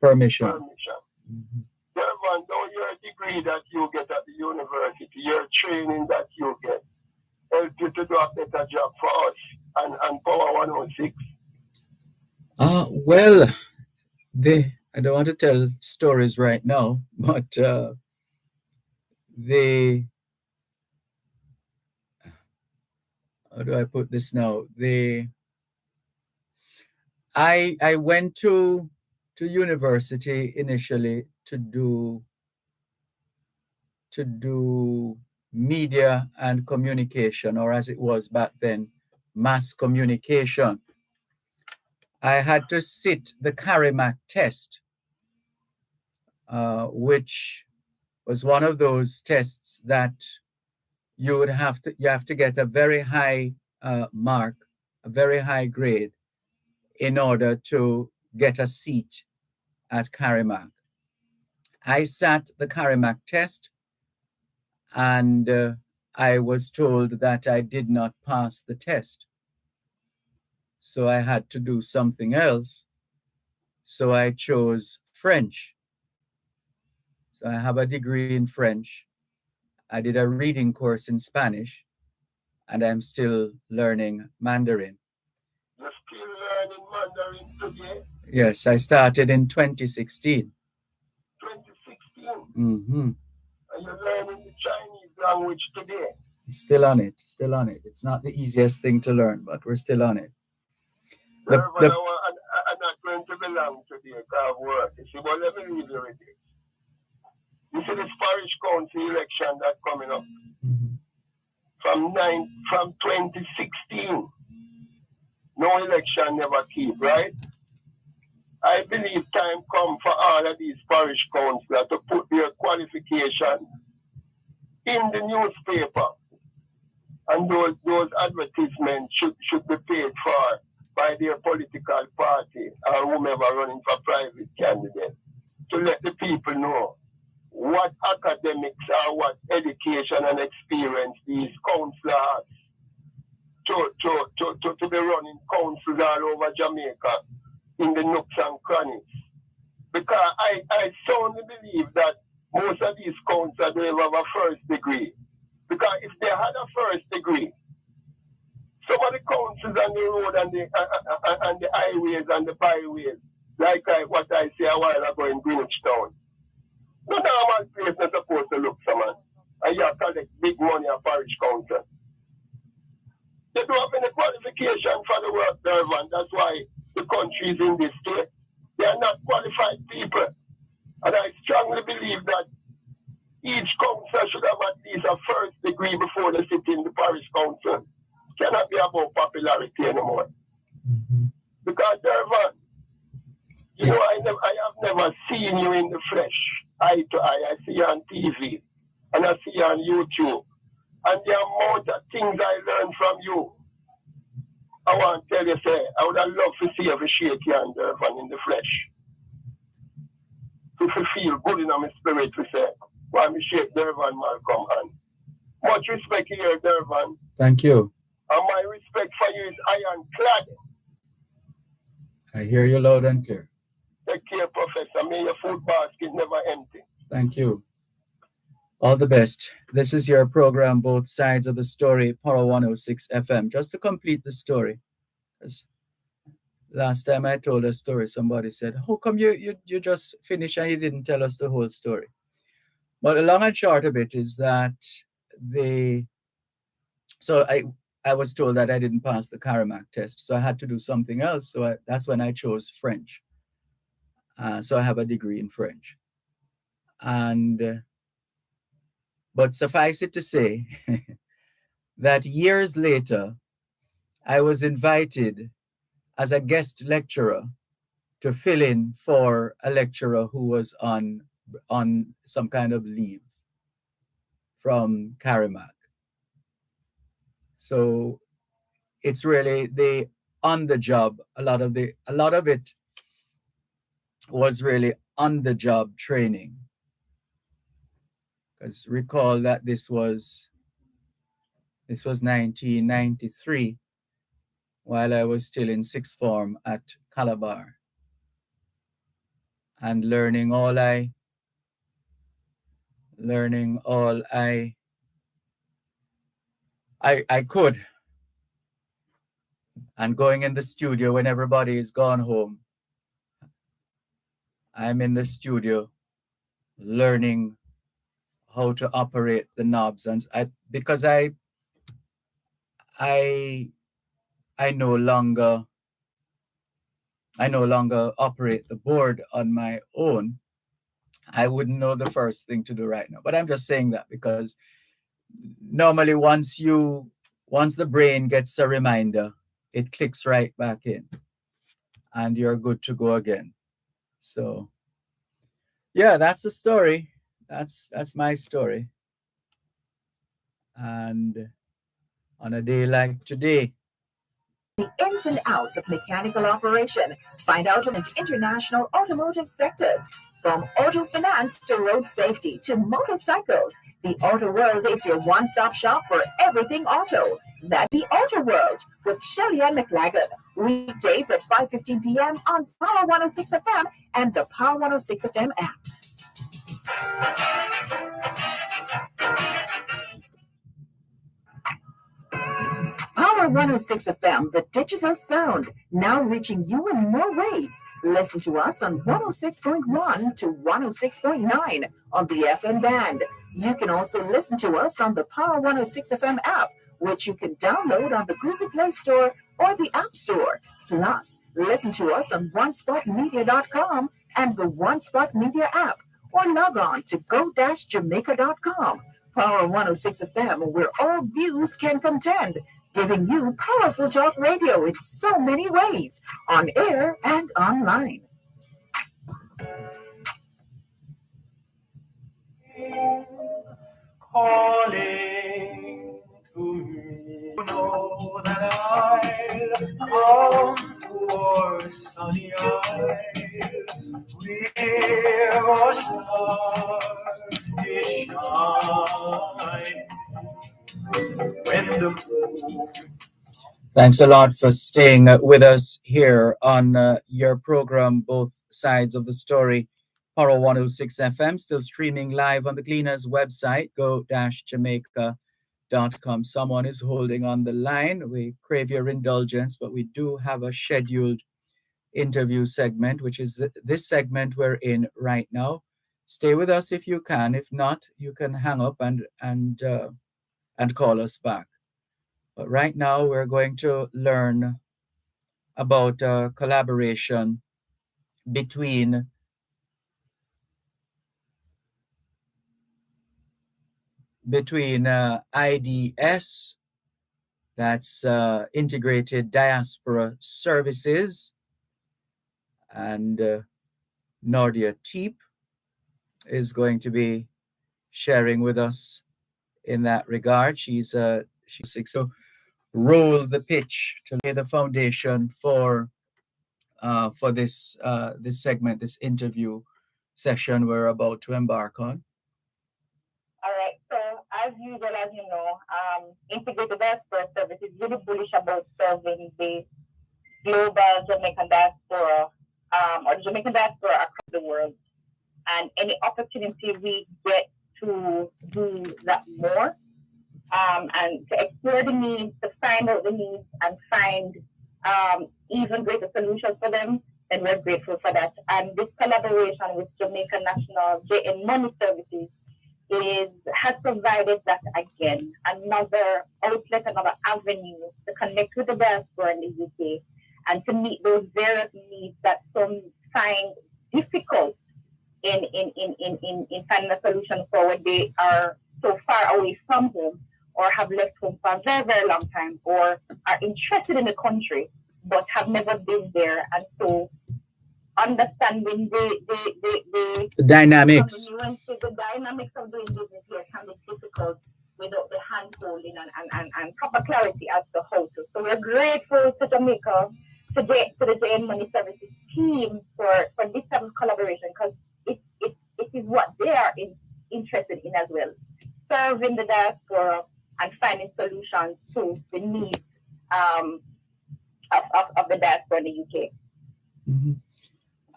Permission. permission. Mhm. Dervan, now your degree that you get at the university, your training that you get, help you to do a better job for us and Power 106. Well, I don't want to tell stories right now, but they, how do I put this now? I went to university initially to do media and communication, or as it was back then, mass communication. I had to sit the CARIMAC test, which was one of those tests that you have to get a very high mark, a very high grade, in order to get a seat at CARIMAC. I sat the CARIMAC test, and I was told that I did not pass the test. So I had to do something else. So I chose French. So I have a degree in French. I did a reading course in Spanish, and I'm still learning Mandarin. You're still learning Mandarin today, Yes, I started in 2016. 2016, Mm-hmm. and you're learning the Chinese language today. Still on it, still on it. It's not the easiest thing to learn, but we're still on it. Dervan, I'm not going to belong today because of work. You see, but let me leave you with this. You see this parish council election that's coming up Mhm. from 2016. No election never keep, right? I believe time come for all of these parish councillors to put their qualification in the newspaper, and those advertisements should be paid for by their political party or whomever running for private candidate, to let the people know what academics or what education and experience these councillors have to be running councils all over Jamaica in the nooks and crannies. Because I strongly believe that most of these councillors don't have a first degree. Because if they had a first degree, some of the councils on the road and the highways and the byways, like what I say a while ago in Greenwich Town, no normal place not supposed to look for, man. And you collect big money on parish council. They don't have any qualification for the work, Dervan. That's why the country is in this state. They are not qualified people. And I strongly believe that each council should have at least a first degree before they sit in the parish council. It cannot be about popularity anymore. Mm-hmm. Because, Dervan, you know, I have never seen you in the flesh, eye to eye. I see you on TV, and I see you on YouTube. And the amount of things I learned from you, I want to tell you, say, I would have loved to see you shake your hand, Dervan, in the flesh. To feel good in my spirit, to say, why me shake Dervan Malcolm hand. Much respect here, Dervan. Thank you. And my respect for you is ironclad. I hear you loud and clear. Take care, Professor. May your food basket never empty. Thank you. All the best. This is your program, Both Sides of the Story, Power 106 FM. Just to complete the story, because last time I told a story, somebody said, how come you just finished and you didn't tell us the whole story? But the long and short of it is that so I was told that I didn't pass the CARIMAC test, so I had to do something else. So that's when I chose French. So I have a degree in French. And but suffice it to say that years later, I was invited as a guest lecturer to fill in for a lecturer who was on some kind of leave from CARIMAC. So it's really the on the job. A lot of it was really on the job training. Because recall that this was 1993, while I was still in sixth form at Calabar, and learning all I could, and going in the studio when everybody is gone home. I'm in the studio learning how to operate the knobs, and because I no longer operate the board on my own. I wouldn't know the first thing to do right now. But I'm just saying that because normally once the brain gets a reminder, it clicks right back in and you're good to go again. So yeah, that's the story. That's my story. And on a day like today, the ins and outs of mechanical operation. Find out in international automotive sectors. From auto finance to road safety to motorcycles, the Auto World is your one-stop shop for everything auto. That's the Auto World with Shelly and McLagan. Weekdays at 5:15 p.m. on Power 106 FM and the Power 106 FM app. Power 106 FM, the digital sound, now reaching you in more ways. Listen to us on 106.1 to 106.9 on the FM band. You can also listen to us on the Power 106 FM app, which you can download on the Google Play Store or the App Store. Plus, listen to us on onespotmedia.com and the One Spot Media app, or log on to go-jamaica.com. Power 106 FM, where all views can contend, giving you powerful talk radio in so many ways, on air and online. Calling to me, you know that I'll come towards sunny isle, where a star is shining. When the moon. Thanks a lot for staying with us here on your program, Both Sides of the Story. Power 106 FM, still streaming live on the Gleaners website, go-jamaica.com. Someone is holding on the line. We crave your indulgence, but we do have a scheduled interview segment, which is this segment we're in right now. Stay with us if you can. If not, you can hang up and call us back. But right now, we're going to learn about collaboration between IDS, that's Integrated Diaspora Services, and Nordia Teep is going to be sharing with us in that regard. She's six. So roll the pitch to lay the foundation for this segment, this interview session we're about to embark on. All right. So as usual, as you know, Integrated Diaspora Service is really bullish about serving the global Jamaican diaspora, or the Jamaican diaspora across the world. And any opportunity we get to do that more, and to explore the needs, to find out the needs and find even greater solutions for them, then we're grateful for that. And this collaboration with Jamaica National JN Money Services has provided that again, another outlet, another avenue to connect with the diaspora in the UK and to meet those various needs that some find difficult in finding a solution for when they are so far away from home or have left home for a very, very long time, or are interested in the country but have never been there. And so understanding the dynamics. The dynamics of doing business here can be difficult without the hand holding understanding and proper clarity as to how to. So we're grateful to Jamaica, to the JN Money Services team for this type of collaboration, because it is what they are interested in as well, serving the diaspora and finding solutions to the needs of the diaspora in the UK. Mhm.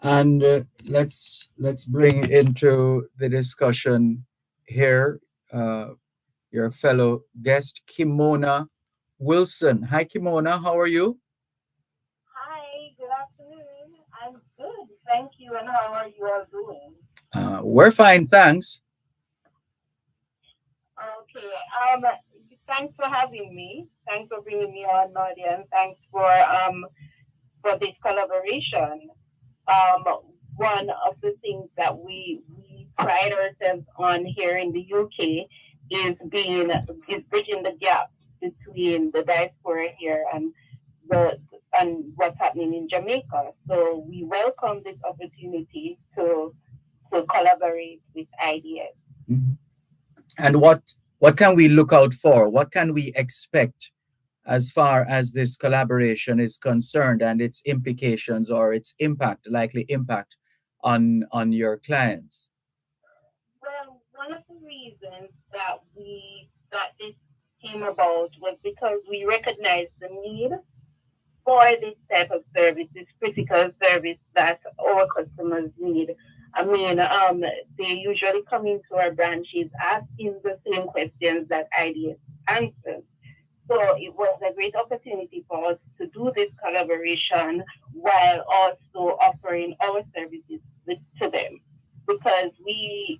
And let's bring into the discussion here your fellow guest, Kimona Wilson. Hi, Kimona. How are you? Hi, good afternoon. I'm good, thank you. And how are you all doing? We're fine, thanks. Okay. Thanks for having me. Thanks for bringing me on, Nadia, and thanks for this collaboration. Um, One of the things that we pride ourselves on here in the UK is bridging the gap between the diaspora here and what's happening in Jamaica. So we welcome this opportunity to collaborate with ideas. Mhm. And what can we look out for? What can we expect as far as this collaboration is concerned and its implications or its impact, likely impact on your clients? Well, one of the reasons that this came about was because we recognized the need for this type of service, this critical service that our customers need. I mean, they usually come into our branches asking the same questions that IDS answers. So it was a great opportunity for us to do this collaboration while also offering our services to them, because we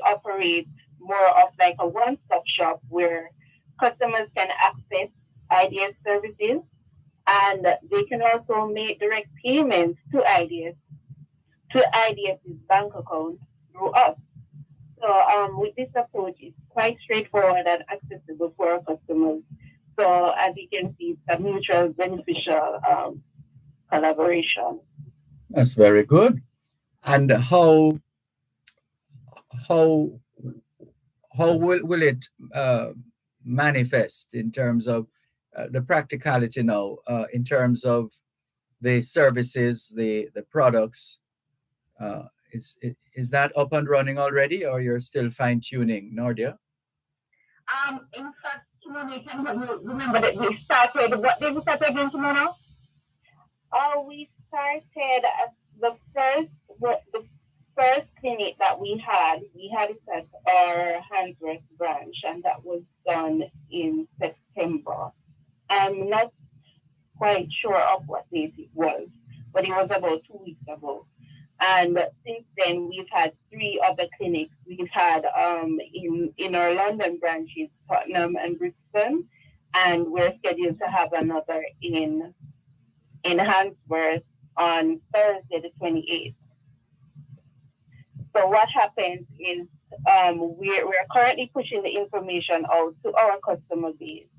operate more of like a one-stop shop where customers can access IDS services, and they can also make direct payments to IDS's bank account through us. So with this approach, it's quite straightforward and accessible for our customers. So as you can see, it's a mutual beneficial collaboration. That's very good. And how will it manifest in terms of the practicality now, in terms of the services, the products? Is that up and running already, or you're still fine tuning, Nordia? In fact, Kimono, can you remember that we started, what did we start again, Kimono? We started at the first clinic that we had it at our Handsworth branch, and that was done in September. I'm not quite sure of what date it was, but it was about 2 weeks ago. And since then, we've had 3 other clinics. We've had in our London branches, Tottenham and Brixton, and we're scheduled to have another in Handsworth on Thursday, the 28th. So what happens is we're currently pushing the information out to our customer base.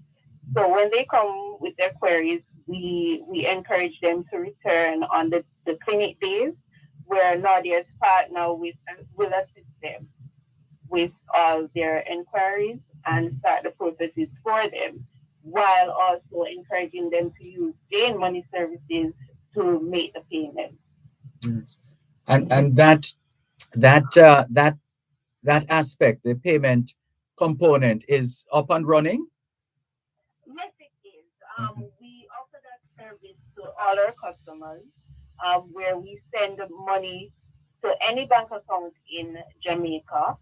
So when they come with their queries, we encourage them to return on the clinic days, where Nadia's partner will assist them with all their inquiries and start the processes for them, while also encouraging them to use Jane Money Services to make the payment. Yes. And that aspect, the payment component, is up and running? Yes, it is. We offer that service to all our customers, where we send money to any bank account in Jamaica,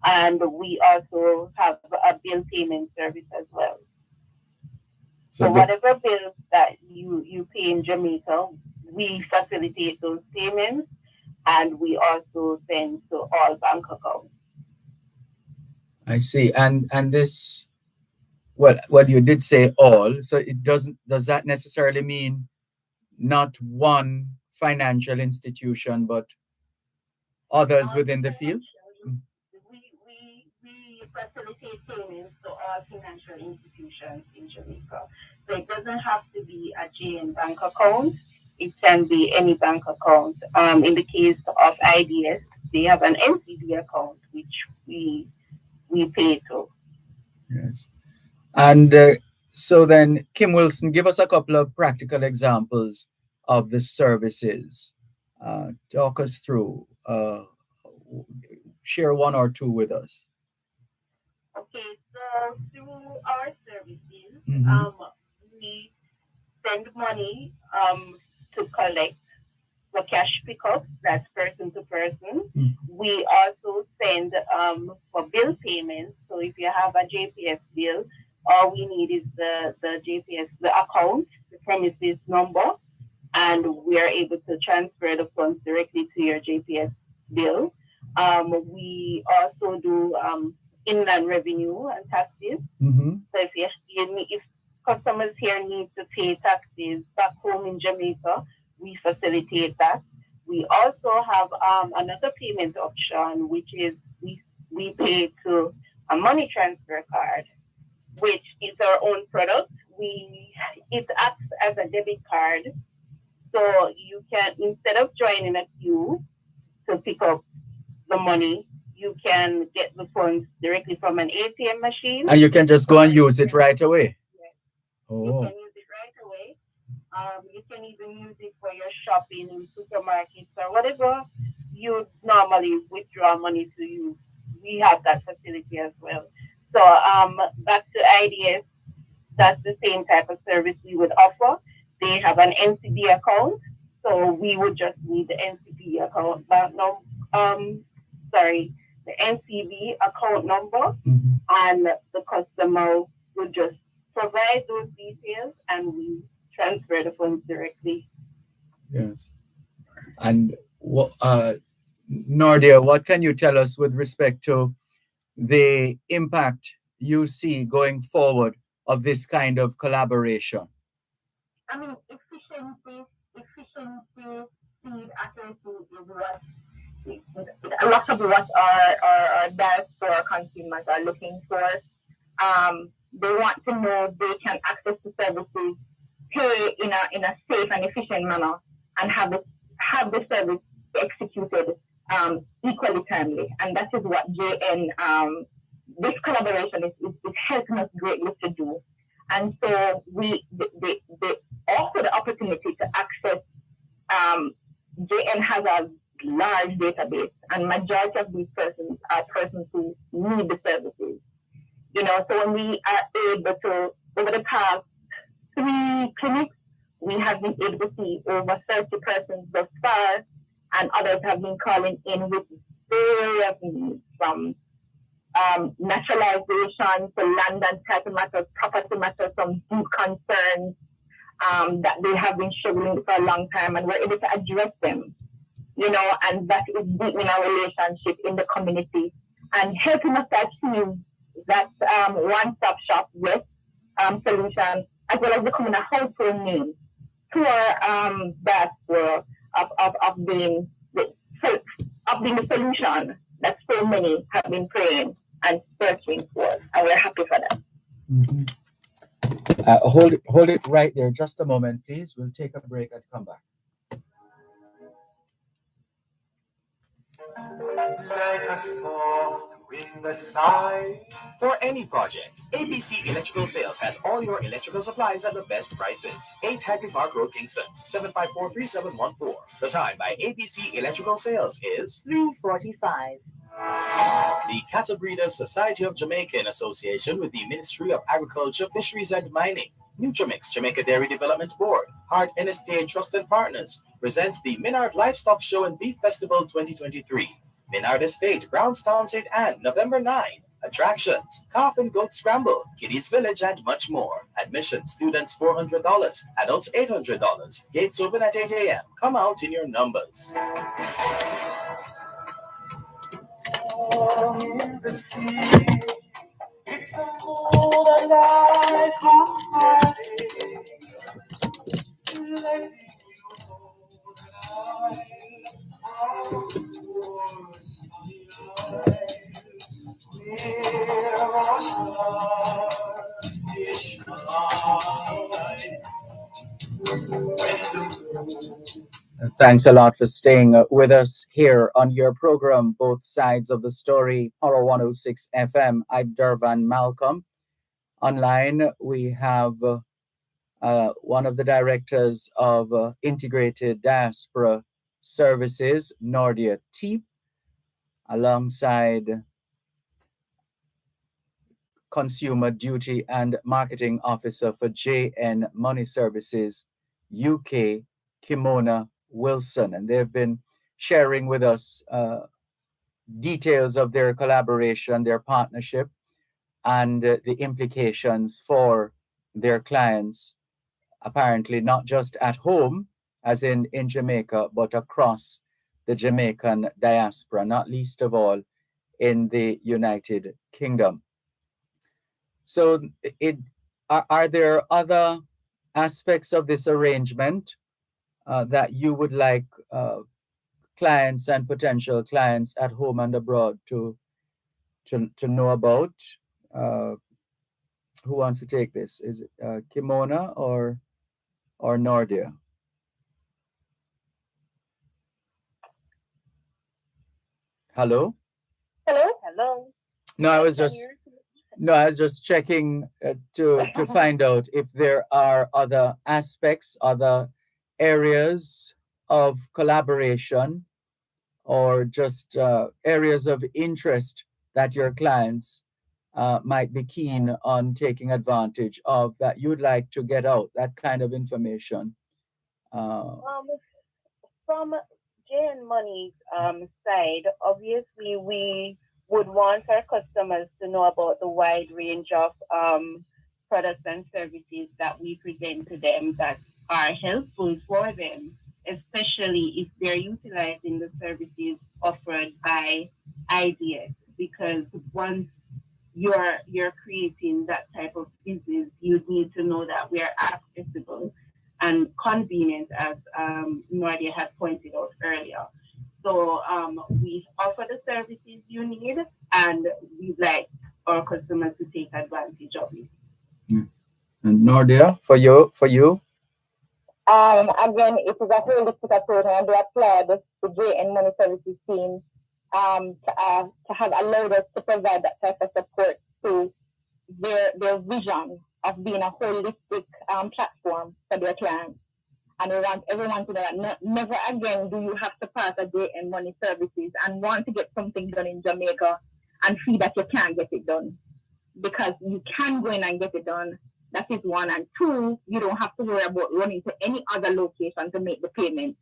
and we also have a bill payment service as well. So whatever bills that you pay in Jamaica, we facilitate those payments, and we also send to all bank accounts. I see. And this, what you did say all, so it does that necessarily mean not one financial institution, but others within the field? We facilitate payments to all financial institutions in Jamaica. So it doesn't have to be a JN bank account. It can be any bank account. In the case of IDS, they have an NCD account, which we pay to. Yes. And so then, Kim Wilson, give us a couple of practical examples of the services. Talk us through, share one or two with us. Okay, so through our services, Mhm. we send money to collect for cash pickup, that's person to person. Mm. We also send for bill payments. So if you have a JPS bill, all we need is the JPS, the account, the premises number, and we are able to transfer the funds directly to your JPS bill. We also do inland revenue and taxes. Mhm. So if customers here need to pay taxes back home in Jamaica, we facilitate that. We also have another payment option, which is we pay to a money transfer card, which is our own product. It acts as a debit card, so you can, instead of joining a queue to pick up the money, you can get the funds directly from an ATM machine. And you can just go and use it right away. Yes. You Oh. can use it right away. You can even use it for your shopping in supermarkets or whatever you normally withdraw money to use. We have that facility as well. So back to IDS, that's the same type of service we would offer. They have an NCB account, so we would just need the NCB account. But no, sorry, the NCB account number, Mhm. and the customer would just provide those details, and we transfer the funds directly. Yes. And Nordia, what can you tell us with respect to the impact you see going forward of this kind of collaboration? I mean, efficiency, speed, accuracy is what a lot of what our diaspora consumers are looking for. They want to know they can access the services, pay in a safe and efficient manner, and have the service executed equally timely. And that is what JN this collaboration is helping us greatly to do. And so they offer the opportunity to access. JN has a large database, and majority of these persons are persons who need the services. So when we are able to, over the past 3 clinics, we have been able to see over 30 persons thus far, and others have been calling in with various needs, from naturalization to land and title matters, property matters, some deep concerns that they have been struggling with for a long time, and we're able to address them, and that is deepening our relationship in the community and helping us to achieve that one-stop shop with solution, as well as becoming a household name to our diaspora of being the solution that so many have been praying and searching for, and we're happy for that. Mhm. Hold it right there, just a moment, please. We'll take a break and come back. Like a soft wind aside. For any project, ABC Electrical Sales has all your electrical supplies at the best prices. 8 Hagley Park Road, Kingston, 754-3714. The time by ABC Electrical Sales is 3:45. the Cattle Breeders Society of Jamaica in association with the Ministry of Agriculture, Fisheries and Mining. Nutramix Jamaica Dairy Development Board, Hart NSTA and Trusted Partners presents the Minard Livestock Show and Beef Festival 2023. Minard Estate, Brownstown, St. Anne, November 9. Attractions, calf and goat scramble, kiddies village, and much more. Admission, students $400, adults $800. Gates open at 8 a.m. Come out in your numbers. In the sea, it's the moon and light Friday. Letting you know that I am your sunlight. We're a star, it shine. When the moon Thanks a lot for staying with us here on your program, Both Sides of the Story, Power 106 FM. I'm Dervan Malcolm. online, we have one of the directors of Integrated Diaspora Services, Nordia Teep, alongside Consumer Duty and Marketing Officer for JN Money Services UK, Kimona Wilson. And they've been sharing with us details of their collaboration, their partnership, and the implications for their clients, apparently not just at home, as in Jamaica, but across the Jamaican diaspora, not least of all in the United Kingdom. So are there other aspects of this arrangement that you would like clients and potential clients at home and abroad to know about? Who wants to take this? Is it Kimona or Nordia? Hello? Hello. No, I was just checking to find out if there are other aspects, other areas of collaboration, or just areas of interest that your clients might be keen on taking advantage of, that you'd like to get out, that kind of information. From J&M Money's side, obviously we would want our customers to know about the wide range of products and services that we present to them that are helpful for them, especially if they're utilizing the services offered by IDS. Because once you're creating that type of business, you need to know that we are accessible and convenient, as Nordia had pointed out earlier. So we offer the services you need, and we'd like our customers to take advantage of it. Yes. And Nordia, for you? Again, it is a holistic approach, and they applaud the J&M Money Services team to have allowed us to provide that type of support to their vision of being a holistic platform for their clients. And we want everyone to know that never again do you have to pass a J&M Money Services and want to get something done in Jamaica and feel that you can't get it done. Because you can go in and get it done. That is one. And two, you don't have to worry about running to any other location to make the payment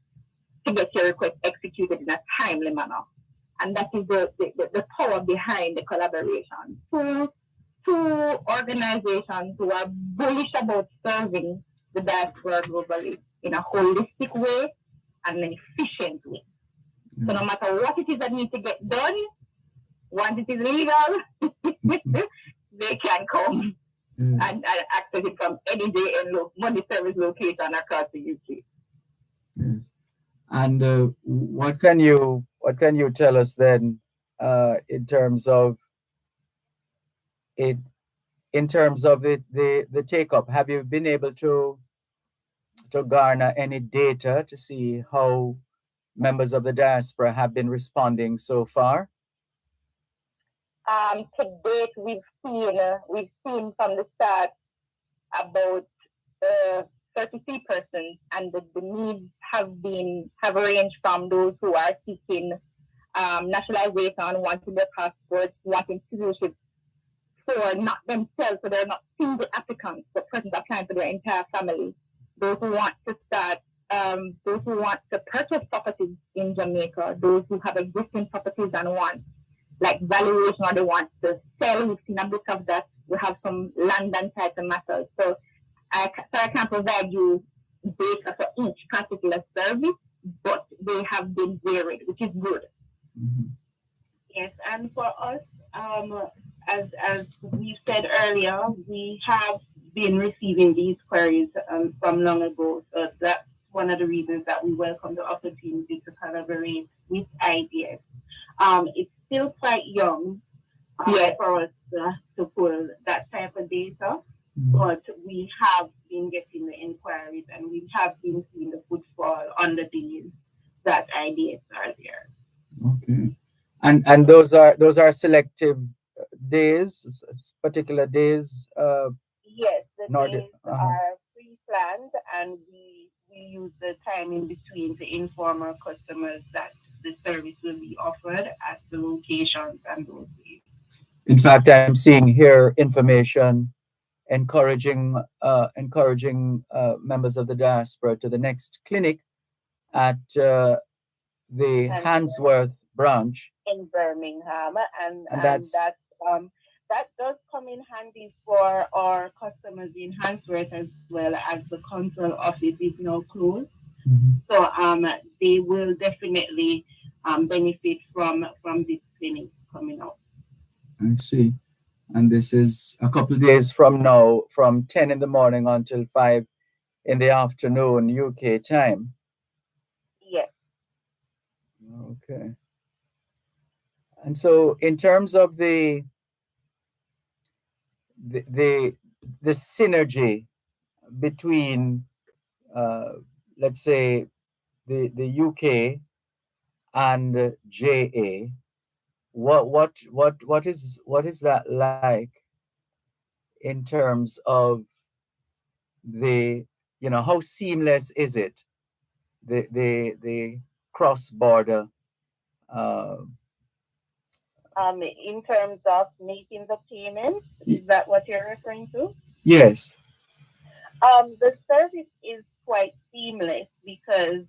to get your request executed in a timely manner. And that is the power behind the collaboration. Two organizations who are bullish about serving the diaspora globally in a holistic way and an efficient way. Mm-hmm. So no matter what it is that needs to get done, once it is legal, they can come and access it from any J&M Money Service location across the UK. Yes. And what can you tell us then in terms of it? In terms of the take up, have you been able to garner any data to see how members of the diaspora have been responding so far? To date, we've seen from the start about 33 persons, and the needs have ranged from those who are seeking nationalization, wanting their passports, wanting citizenship for not themselves, so they're not single applicants, but persons applying for their entire family. Those who want to start, those who want to purchase properties in Jamaica, those who have existing properties and want like valuation, or they want to sell. We've seen a bit of that. We have some land and title matters. So I can't provide you data for each particular service, but they have been varied, which is good. Mm-hmm. Yes, and for us, as we said earlier, we have been receiving these queries from long ago. So that's one of the reasons that we welcome the opportunity to collaborate with IDS. It's still quite young for us to pull that type of data, but we have been getting the inquiries, and we have been seeing the footfall on the days that IDS are there. Okay, and those are selective days, particular days? Yes, the Nord. days are pre-planned, and we use the time in between to inform our customers that the service will be offered at the locations and those days. In fact, I'm seeing here information encouraging members of the diaspora to the next clinic at the And Handsworth branch, in Birmingham, and and that's that does come in handy for our customers in Handsworth as well, as the consul office is now closed. Mhm. So they will definitely benefit from this clinic coming up. I see. And this is a couple of days from now, from 10 in the morning until 5 in the afternoon, UK time. Yes. Okay. And so, in terms of the the, the synergy between, uh, let's say, the UK and JA, what is that like in terms of the, how seamless is it, the cross border? uh, In terms of making the payments, is that what you're referring to? yes. The service is quite seamless because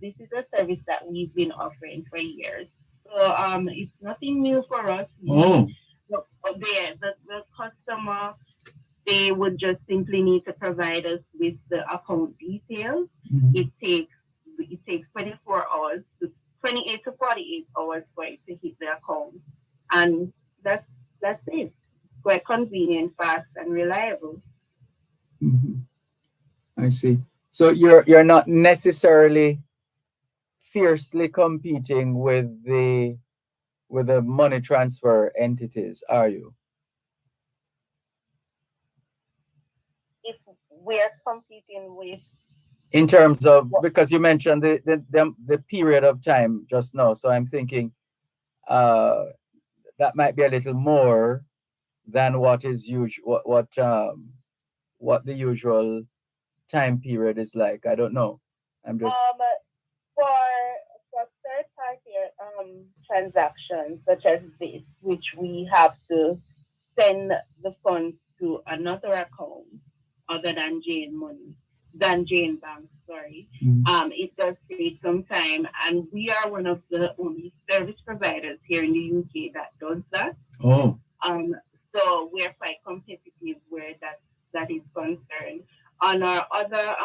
this is a service that we've been offering for years. So it's nothing new for us. Oh. The customer, they would just simply need to provide us with the account details. Mhm. It takes 24 hours, 28 to 48 hours for it to hit the account, and that's it. Quite convenient, fast, and reliable. Mhm. I see. So you're not necessarily fiercely competing with the money transfer entities, are you? If we're competing with In terms of, because you mentioned the period of time just now, so I'm thinking uh, that might be a little more than what is usual, what the usual time period is like. I don't know. I'm just. for third party transactions such as this, which we have to send the funds to another account other than Jane Bank, sorry. Mhm. It does take some time, and we are one of the only service providers here in the UK that does that. Oh. Um, so we're quite competitive where that is concerned. On our other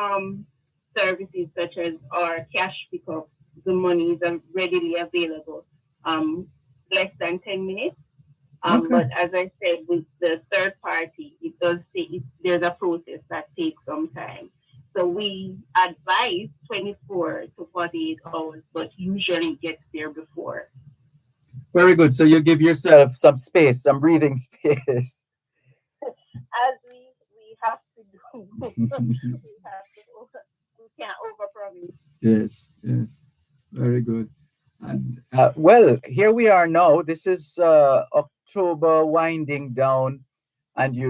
services, such as our cash pickup, the money is readily available. Um, Less than 10 minutes. Okay. But as I said, with the third party, it does take, there's a process that takes some time. So we advise 24 to 48 hours, but usually it gets there before. Very good. So you give yourself some space, some breathing space. As we have to do, we can't overpromise. Yes, yes. Very good. And well, here we are now. This is October winding down, and I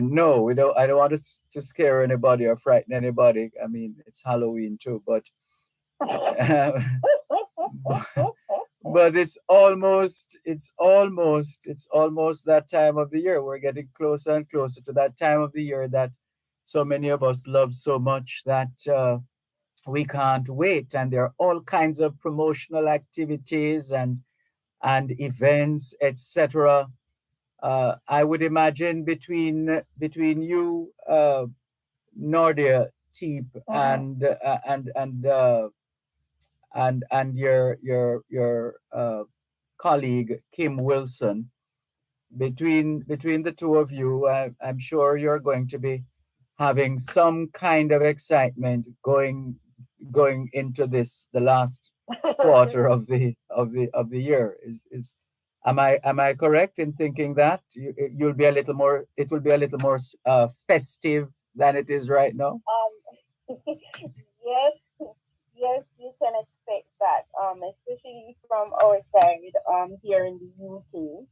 don't want to scare anybody or frighten anybody. I mean, it's Halloween too, but but it's almost that time of the year. We're getting closer and closer to that time of the year that so many of us love so much that we can't wait. And there are all kinds of promotional activities and events, etc. I would imagine between you, Nordia Teep, and your colleague Kim Wilson, between the two of you, I'm sure you're going to be having some kind of excitement going into the last quarter of the year. Is Am I correct in thinking that you'll be a little more it will be a little more festive than it is right now? Yes, yes, you can expect that. Especially from our side, here in the UK,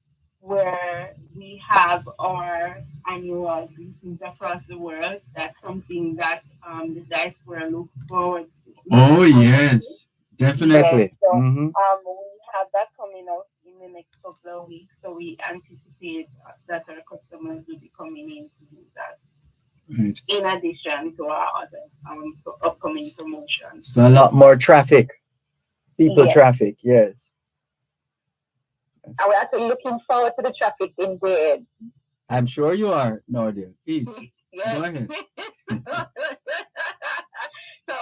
where we have our annual greetings across the world. That's something that the diaspora look forward to. Oh, yes, definitely. So Mm-hmm. we have that coming up in the next couple of weeks. So we anticipate that our customers will be coming in to do that. Right. In addition to our other upcoming promotions. So a lot more traffic, people Yes. traffic, yes. And we're actually looking forward to the traffic in bed. I'm sure you are, Nordia. Please, Yes. go ahead. So,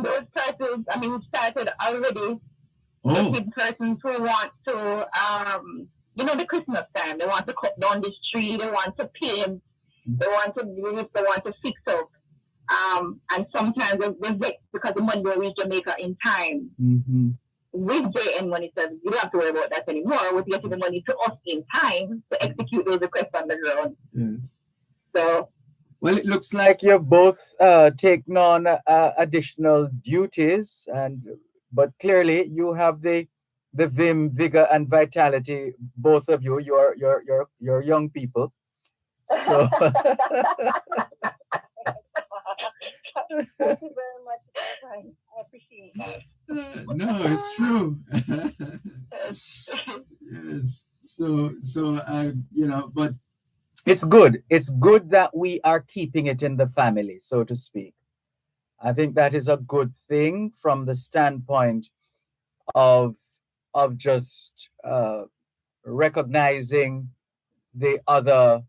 those persons, started already. Oh, Getting persons who want to, the Christmas time, they want to cut down this tree, they want to paint, they want to do it, they want to fix up. And sometimes they vex because the money will reach Jamaica in time. mm-hmm. With JN money service, you don't have to worry about that anymore. We're getting the money to us in time to execute those requests on the ground. Yes. So, Well, it looks like you've both taken on additional duties, but clearly you have the vim, vigor, and vitality. Both of you, you're young people. So thank you very much. I appreciate that. no, it's true. Yes. So but it's good. It's good that we are keeping it in the family, so to speak. I think that is a good thing from the standpoint of just recognizing the other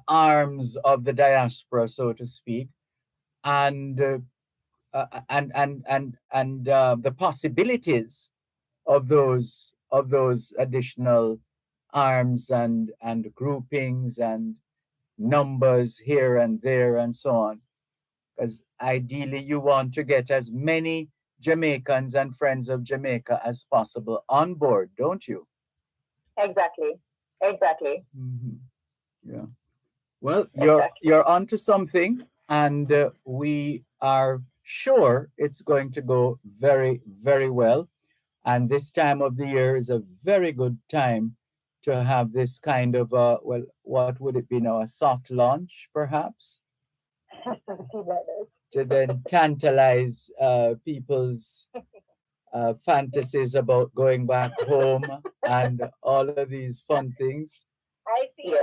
arms of the diaspora, so to speak, and the possibilities of those additional arms and groupings and numbers here and there and so on, because ideally you want to get as many Jamaicans and friends of Jamaica as possible on board, don't you? Exactly. Mm-hmm. Yeah. Well, you're onto something, and we are sure it's going to go very, very well. And this time of the year is a very good time to have this kind of what would it be now? A soft launch, perhaps, to then tantalize people's fantasies about going back home and all of these fun things. I think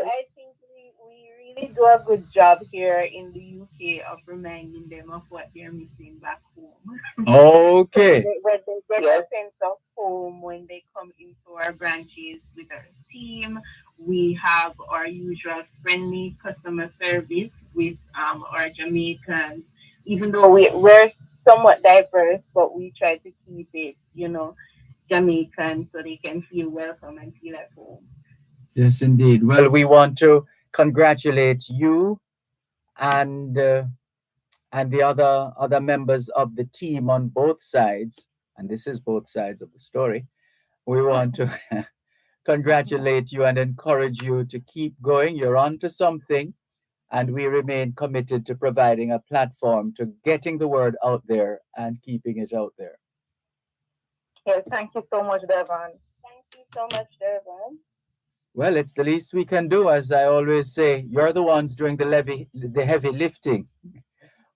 we really do a good job here in the UK of reminding them of what they're missing back home. Okay. When they get a sense of home when they come into our branches with our team, we have our usual friendly customer service with our Jamaicans. Even though we're somewhat diverse, but we try to keep it, Jamaican so they can feel welcome and feel at home. Yes, indeed. Well, we want to congratulate you and the other members of the team on both sides, and this is both sides of the story. We want to congratulate you and encourage you to keep going. You're onto something, and we remain committed to providing a platform to getting the word out there and keeping it out there. Yes, thank you so much, Dervan. Thank you so much, Dervan. Well, it's the least we can do, as I always say. You're the ones doing the heavy lifting.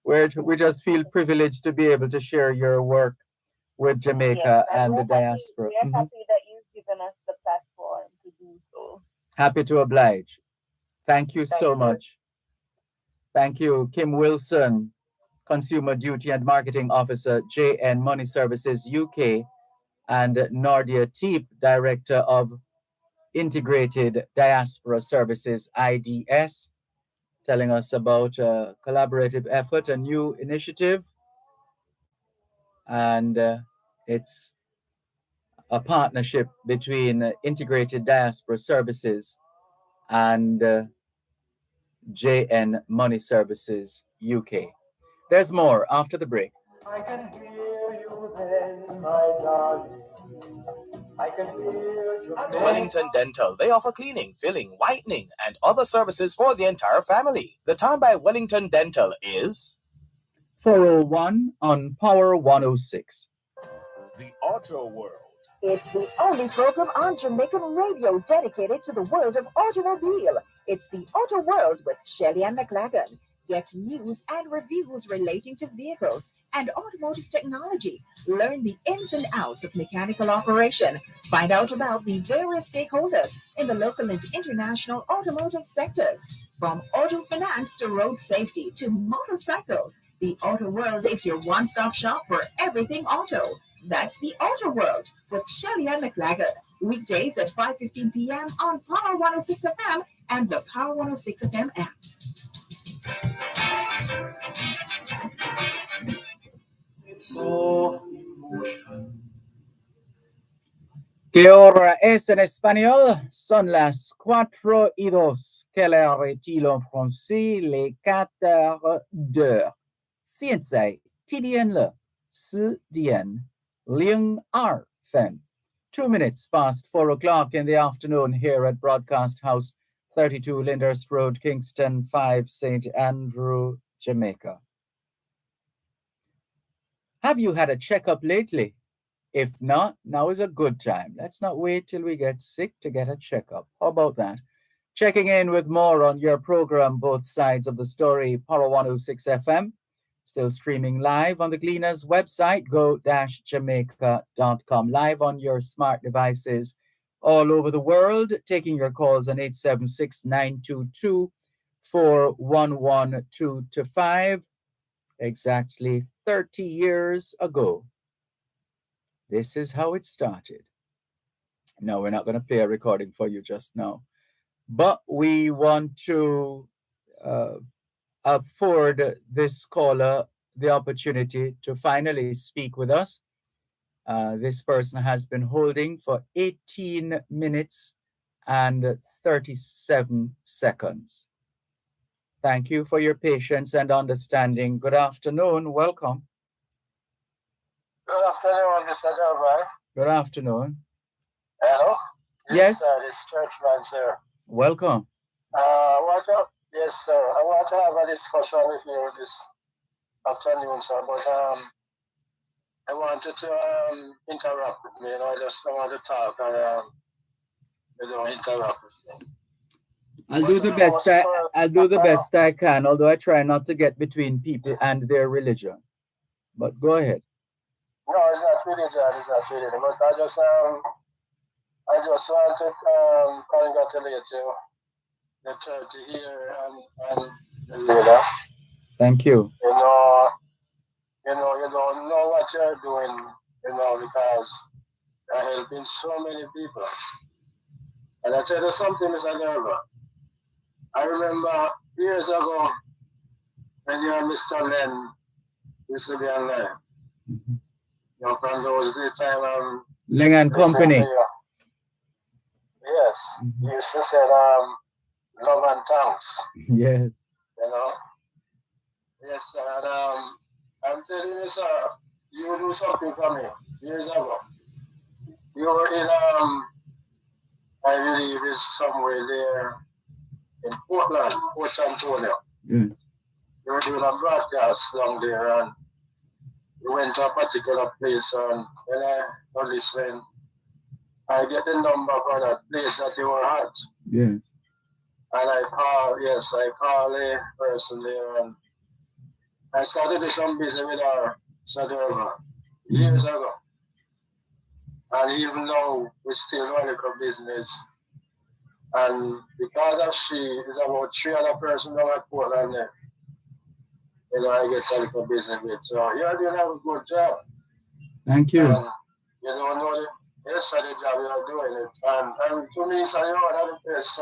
We just feel privileged to be able to share your work with Jamaica and the diaspora. We are happy that you've given us the platform to do so. Happy to oblige. Thank you so much. Thank you, Kim Wilson, Consumer Duty and Marketing Officer, JN Money Services UK, and Nordia Teep, Director of Integrated Diaspora Services, IDS, telling us about a collaborative effort, a new initiative, and it's a partnership between Integrated Diaspora Services and JN Money Services UK. There's more after the break. I can hear you then, my darling. I can hear you. At Wellington Dental, they offer cleaning, filling, whitening, and other services for the entire family. The time by Wellington Dental is 401 on Power 106. The auto world It's the only program on Jamaican radio dedicated to the world of automobile. It's the Auto World with Shelley Ann McLagan. Get news and reviews relating to vehicles and automotive technology. Learn the ins and outs of mechanical operation. Find out about the various stakeholders in the local and international automotive sectors. From auto finance to road safety to motorcycles, the Auto World is your one-stop shop for everything auto. That's the Auto World with Shelley Ann McLagan. Weekdays at 5:15 p.m. on Power 106 FM and the Power 106 FM app. ¿Qué hora es en español? Son las 4:02. Quelle heure est-il en français? Les 4:02. 现在几点了？4点02分。2 minutes past 4 o'clock in the afternoon here at Broadcast House, 32 Lyndhurst Road, Kingston 5, St. Andrew, Jamaica. Have you had a checkup lately? If not, now is a good time. Let's not wait till we get sick to get a checkup. How about that? Checking in with more on your program, Both Sides of the Story, Power 106 FM. Still streaming live on the Gleaners website, go-jamaica.com. Live on your smart devices all over the world. Taking your calls on 876-922-4112-5. Exactly 30 years ago. This is how it started. No, we're not going to play a recording for you just now. But we want to afford this caller the opportunity to finally speak with us. This person has been holding for 18 minutes and 37 seconds. Thank you for your patience and understanding. Good afternoon. Welcome. Good afternoon, Mr. Dervan. Good afternoon. Hello? Yes. This churchman, sir. Welcome. Yes, sir. I want to have a discussion with you this afternoon, sir, but I wanted to interrupt with me. I just don't want to talk and interrupt with me. I'll do the best I can, although I try not to get between people and their religion. But go ahead. No, it's not religion, but I just want to congratulate you, the 30 year and the leader. Thank you. You don't know what you're doing, because you're helping so many people. And I tell you something, Mr. Dervan. I remember years ago when you and Mr. Len used to be on there. Mm-hmm. From those time Ling and Company. Yes. Mm-hmm. You used to say love and thanks. Yes. Yes, and I'm telling you, sir, you do something for me years ago. You were in I believe it's somewhere there in Portland, Port Antonio. Yes. You were doing a broadcast down there, and we went to a particular place, and when I was listening, I get the number for that place that you were at. Yes. And I call the person there, and I started to do some business with her, years ago. And even now, we still running a business. And because of she, is about 3 other persons down at Portland there. I get a little business with. So you're doing a good job. Thank you. And you don't know the job you're doing it. And to me, so you're one of the best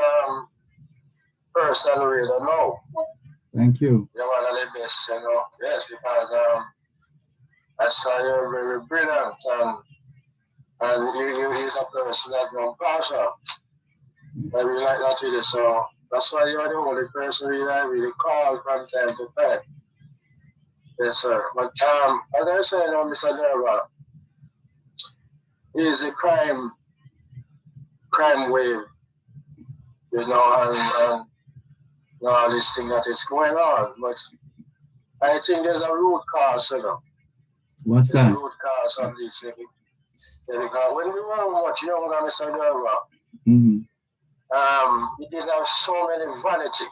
person really know. Thank you. You're one of the best, Yes, because I saw you're very brilliant, and you're a person that knows partial. I really like that with you, so that's why you're the only person I really call from time to time. Yes, sir. But as I say, Mr. Dervan, is a crime wave, and all this thing that is going on. But I think there's a root cause, What's there's that? a root cause of this thing. Because when we were much younger, Mr. Dervan, Mm-hmm. we didn't have so many vanity.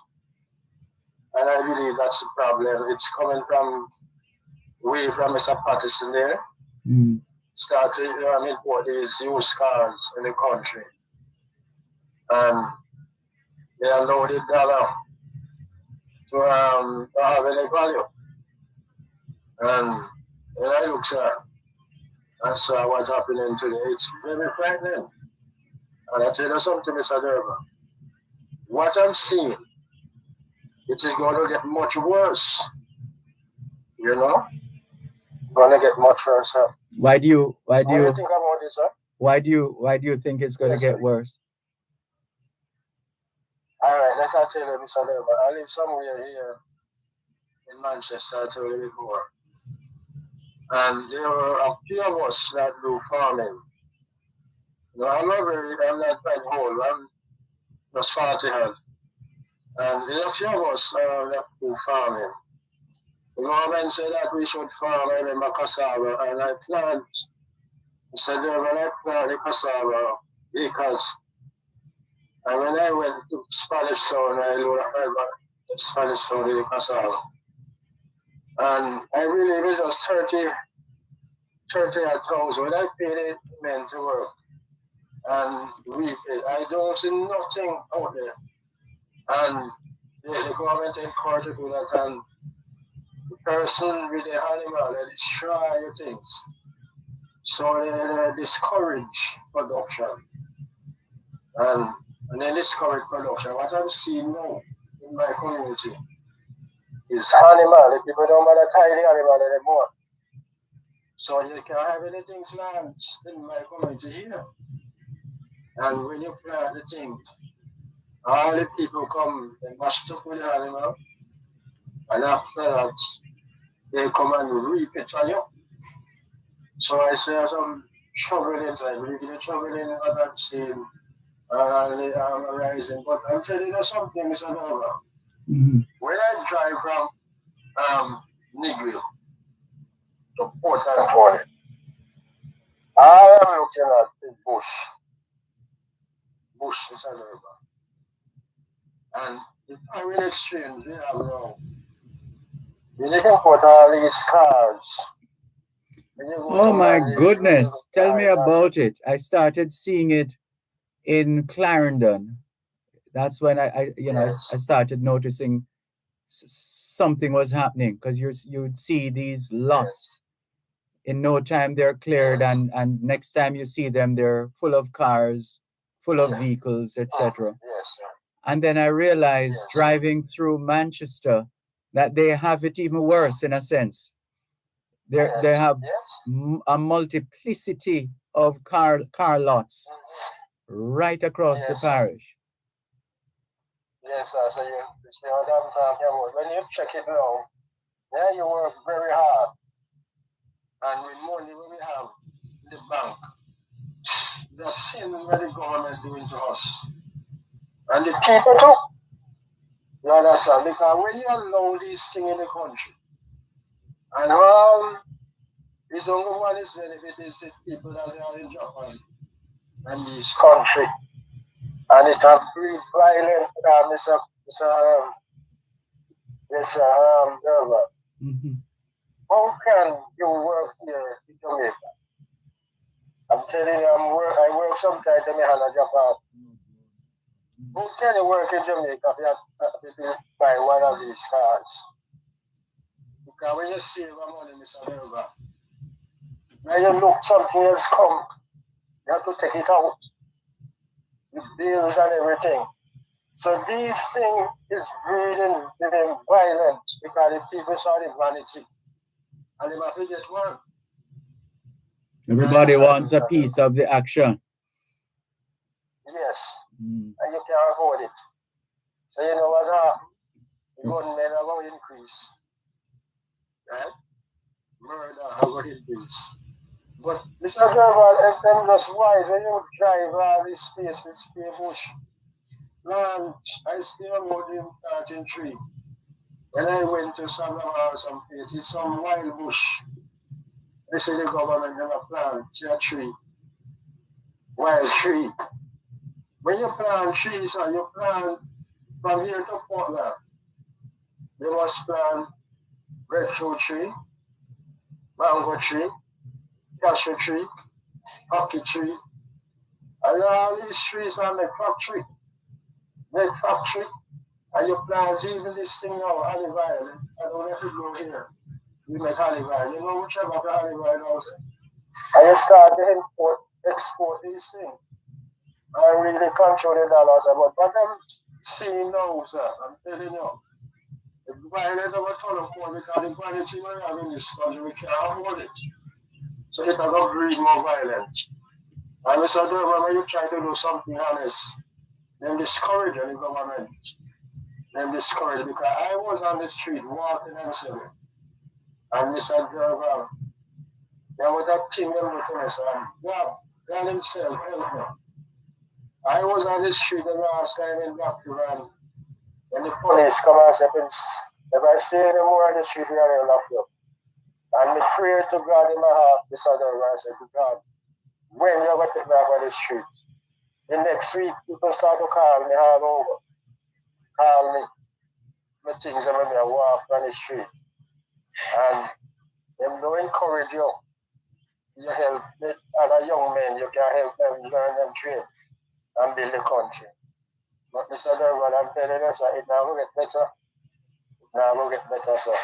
And I believe that's the problem. It's coming from way from Mr. Patterson there. Mm-hmm. Started import these used cars in the country. And they allow the dollar to have any value. And when I look, sir, and saw what's happening today, it's very frightening. And I tell you something, Mr. Dervan. What I'm seeing, it is going to get much worse. You know? Going to get much worse, sir. Why do you What do you think about it, sir? why do you think it's going to Yes, get sir. worse? All right, let's tell you, Mr. Dervan. I live somewhere here in Manchester, I told you before. And there were a few of us that do farming. No, I'm not quite old. I'm just 40 head. And there are a few of us that do farming. The government said that we should farm in cassava, and I plant. I said, when I plant the cassava acres, and when I went to Spanish Town, I heard about Spanish Town in the cassava. And I really, it was just 30,000. When I paid the men to work, and I don't see nothing out there. And the government encouraged to do that, and the person with the animal, they destroy the things. So they discourage production. And they discourage production. What I'm seeing now in my community is animal. The people don't want to tie the animal anymore. So you can't have anything planted in my community here. And when you plant the thing, all the people come and mash up with the animal, and after that, they come and reap it on you. So I say some trouble inside, really trouble in what I'm seeing, rising. But I'm telling you something, Mr. Dervan. Mm-hmm. When I drive from Negril to Port California, all I'm looking at is bush. Bush, Mr. Dervan. And the foreign exchange we have now, when you can put all these cars. Oh my goodness. Tell me about it. I started seeing it in Clarendon. That's when I started noticing something was happening, because you'd see these lots. In no time they're cleared, and next time you see them, they're full of cars, full of vehicles, etc. Yes, sir. And then I realized, driving through Manchester, that they have it even worse in a sense. They have a multiplicity of car lots right across the parish. Yes, sir. So you see what I'm talking about. When you check it now, yeah, you work very hard. And with money we have in the bank, it's a sin what the government doing to us. And the people too. You understand? Because when you allow these things in the country, and it's only one is benefit is the people that are in Japan and this country. And it has breed violent, Mr. Dervan. Mm-hmm. How can you work here in Jamaica? I'm telling you, I work sometimes in Japan. How can you work in Jamaica if you buy one of these cars? Because when you save money, Mr. Dervan, when you look something else come, you have to take it out. The bills and everything. So this thing is really violent because the people saw the vanity. And they must get one. Everybody wants a piece of the action. Yes. And you can't afford it. So you know what happened? The gunmen are going to increase. Right? Murder are going to increase. But Mr. Dervan, if them just wise, when you drive all this space, this spear bush, man, I still about the 13 When I went to some place, it's some wild bush. they say the government never plant a tree, wild tree. When you plant trees and you plant from here to Portland, you must plant breadfruit tree, mango tree, cashew tree, hockey tree, and all these trees are make factory. Make factory. And you plant even this thing now, olive oil. I don't let it go here. You make olive oil. You know whichever the olive oil now. And you start to export these things. I really control the dollars about what I'm seeing now, sir. I'm telling you. The violence of a ton of more because the quality we have in this country, we can't afford it. So it will breed more violence. And Mr. Dervan, when you try to do something honest, then discourage the government. Then discourage because I was on the street walking and selling. And Mr. Dervan, there was that thing that looked at us and God himself helped me. I was on the street the last time in Blackburn when the police come and say, if I see any more on the street, they're lock you up. And I pray to God in my heart, Mr. Dervan, I said to God, when you're going to take me off on the street? The next week, people start to call me all over. Call me. My things are when I walk on the street. And them don't encourage you. You help other young men, you can help them learn and train and build the country. But Mr. Dervan, I'm telling you, sir, it now will get better. It now will get better, sir.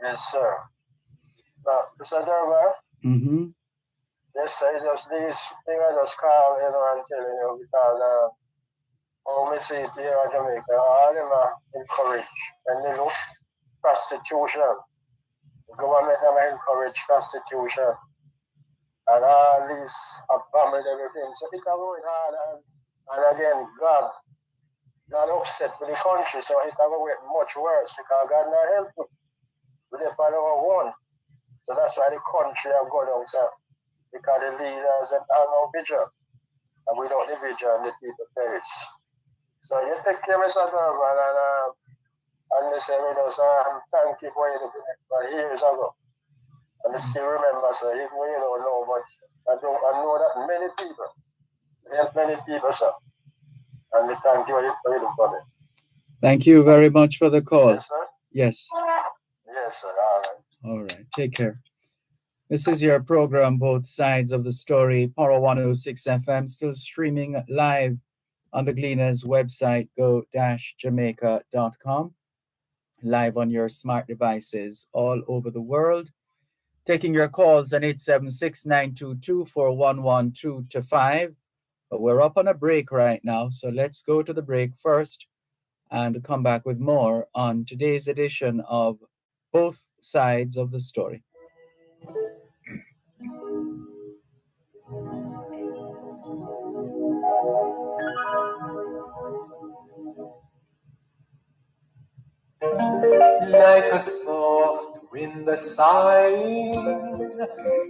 Yes, sir. Now, Mr. Dervan, yes, sir, it's just these things I just call, and telling you because how we see it here in Jamaica, all of them are encouraged. And prostitution. The government never encourage prostitution. And all these abominable everything. So it's going hard. And again, God upset with the country. So it's going to get much worse because God not helping. We didn't find our one. So that's why the country have gone down, sir. Because the leaders are no vision. And without the vision, the people perish. So you take care of Mr. Dervan and they say, thank you for it years ago. And I still remember, sir, even when you don't know, but I know that many people, help many people, sir. And we thank you for it for it. Thank you very much for the call. Yes, sir? Yes. Yes, sir. All right. All right. Take care. This is your program, Both Sides of the Story, Power 106 FM, still streaming live on the Gleaners website, go-jamaica.com, live on your smart devices all over the world. Taking your calls on 876-922-4112-5. But we're up on a break right now, so let's go to the break first and come back with more on today's edition of Both Sides of the Story. Like a soft wind sighing,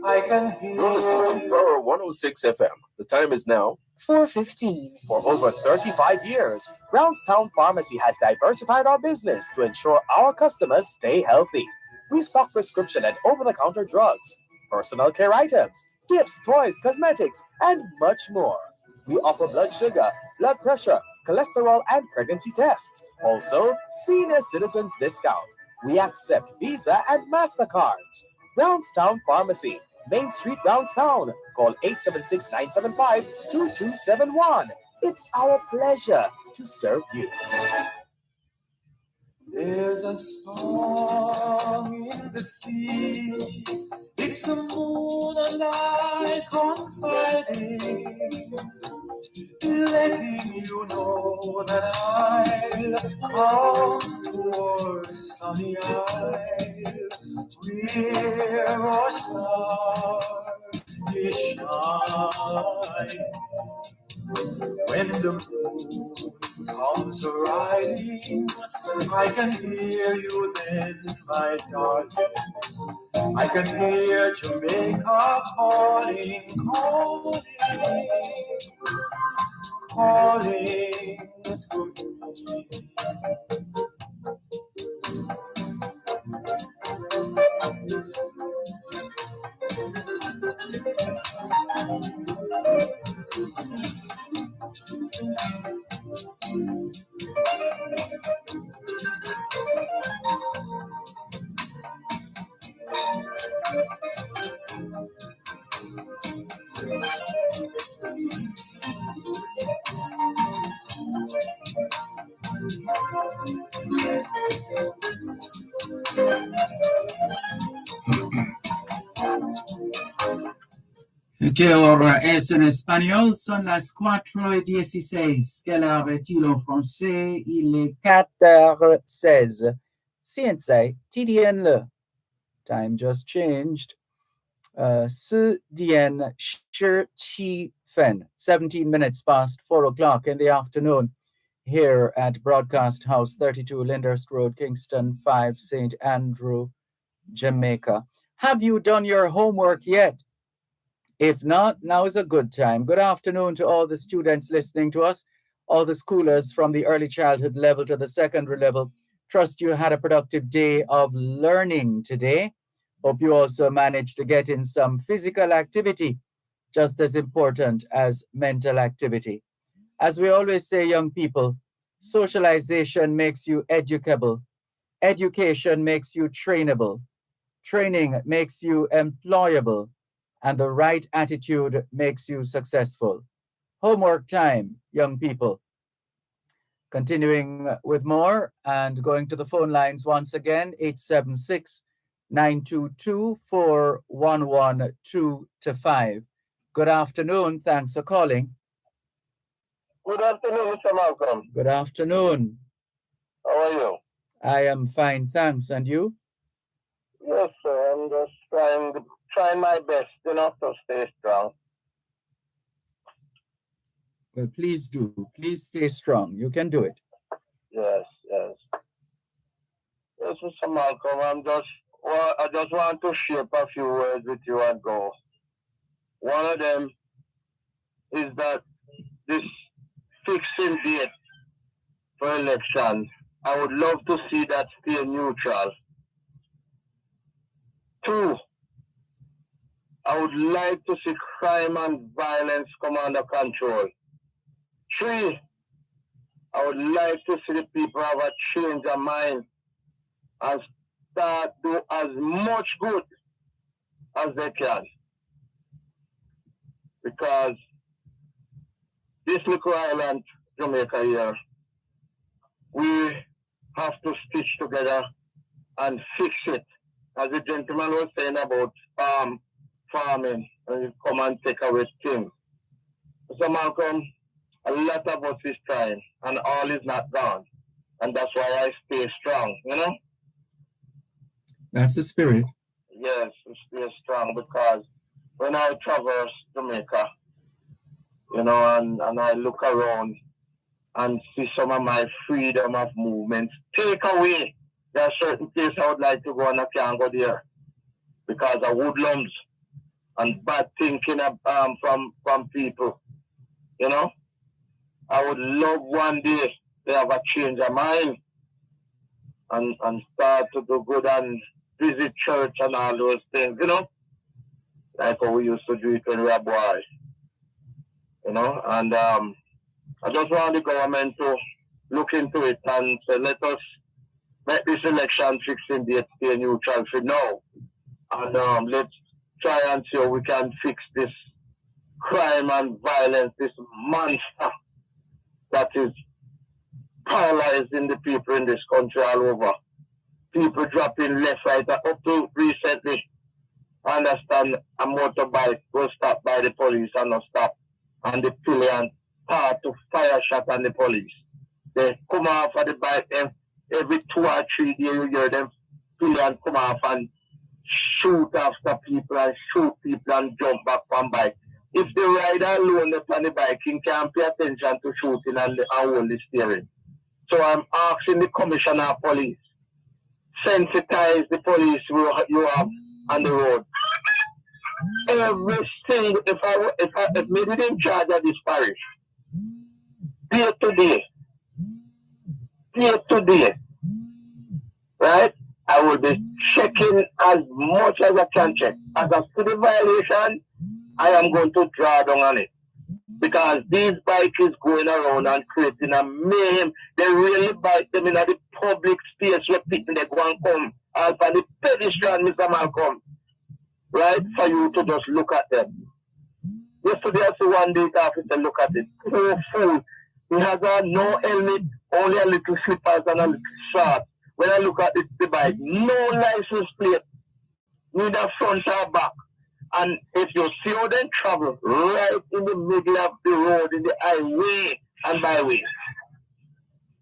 I can hear. You're listening to Power 106 FM. The time is now 4:15. For over 35 years, Brownstown Pharmacy has diversified our business to ensure our customers stay healthy. We stock prescription and over-the-counter drugs, personal care items, gifts, toys, cosmetics, and much more. We offer blood sugar, blood pressure, cholesterol, and pregnancy tests. Also, senior citizens discount. We accept Visa and MasterCards. Brownstown Pharmacy, Main Street, Brownstown. Call 876-975-2271. It's our pleasure to serve you. There's a song in the sea. It's the moon and I confiding, letting you know that I'll come towards sunny isle, where a star is shining. When the moon comes riding, I can hear you then, my darling. I can hear Jamaica calling, calling to me. Que ahora es en español, son las 4:16. Quelle heure est-il en français? Il est 4:16. Scienze, TDN. Time just changed. 17 minutes past 4 o'clock in the afternoon here at Broadcast House 32 Lyndhurst Road, Kingston 5, St. Andrew, Jamaica. Have you done your homework yet? If not, now is a good time. Good afternoon to all the students listening to us, all the schoolers from the early childhood level to the secondary level. Trust you had a productive day of learning today. Hope you also managed to get in some physical activity, just as important as mental activity. As we always say, young people, socialization makes you educable. Education makes you trainable. Training makes you employable. And the right attitude makes you successful. Homework time, young people. Continuing with more and going to the phone lines once again, 876-922-4112-5. Good afternoon. Thanks for calling. Good afternoon, Mr. Malcolm. Good afternoon. How are you? I am fine, thanks. And you? Yes, sir. I'm just trying my best, to stay strong. Well, please do. Please stay strong. You can do it. Yes. Yes, Mr. Malcolm, I just want to share a few words with you and go. One of them is that this fixing date for election, I would love to see that stay neutral. 2, I would like to see crime and violence come under control. 3, I would like to see the people have a change of mind and start do as much good as they can. Because this little island, Jamaica here, we have to stitch together and fix it. As the gentleman was saying about farming, and you come and take away things. So Malcolm, a lot of us is trying, and all is not gone. And that's why I stay strong, That's the spirit. Yes, I stay strong because when I traverse Jamaica, and I look around and see some of my freedom of movement take away. There are certain places I would like to go and I can't go there because of woodlands and bad thinking from people. I would love one day to have a change of mind and start to do good and visit church and all those things, like how we used to do it when we were boys. And I just want the government to look into it and say, let us make this election fixing date stay neutral for now. And let's try and see how we can fix this crime and violence, this monster that is paralyzing the people in this country all over. People dropping left, right, up to recently. I understand a motorbike was stopped by the police and not stopped. And the pillion start to fire shot on the police. They come off of the bike and every 2 or 3 days you hear them pillion come off and shoot after people and shoot people and jump back on bike. If the rider alone up on the bike, he can't pay attention to shooting and hold the steering. So I'm asking the commissioner of police, sensitize the police you have on the road. Every single, if me in charge of this parish, day to day, right? I will be checking as much as I can check. As I see the violation, I am going to draw down on it. Because these bikes is going around and creating a mayhem. They really bite them in the public space where people they go and come. As for the pedestrian, Mr. Malcolm, right? For you to just look at them. Yesterday I saw one data officer look at it. Poor fool. He has no helmet, only a little slippers and a little short. When I look at the bike, no license plate, neither front or back. And if you see how they travel, right in the middle of the road, in the highway and byway,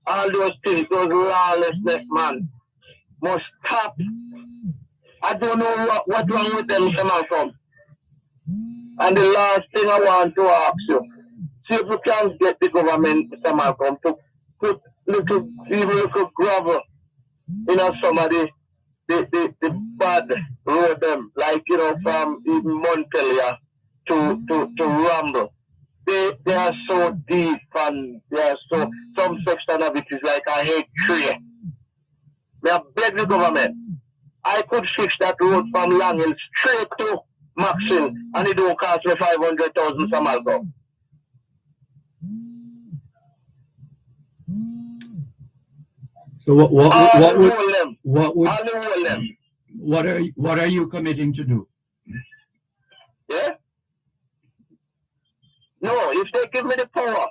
all those things, those lawlessness, man, must stop. I don't know what's wrong with them, Mr. Malcolm. And the last thing I want to ask you, see if you can get the government, Mr. Malcolm, to put little gravel in some of the bad road them, like, you know, from even Montpellier to Rumble. They are so deep and they are so, some section of it is like a hate tree. May I beg the government, I could fix that road from Long Hill straight to Maxwell and it don't cost me 500,000 some Malcolm. So what are you committing to do? Yeah? No, if they give me the power,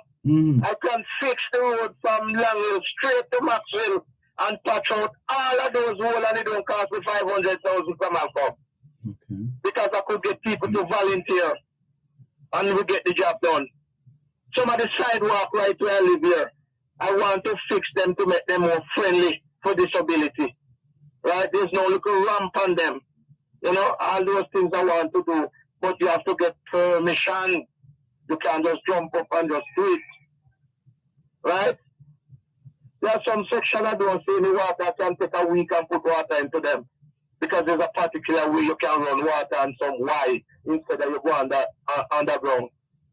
I can fix the road from Long Hill straight to Maxwell and patch out all of those holes and it don't cost me 500,000 from Malcolm. Okay. Because I could get people to volunteer and we get the job done. Some of the sidewalk right where I live here, I want to fix them to make them more friendly for disability. Right? There's no little ramp on them. You know, all those things I want to do. But you have to get permission. You can't just jump up and just do it. Right? There are some sections I don't see any water. I can take a week and put water into them. Because there's a particular way you can run water and some wide instead of you go underground.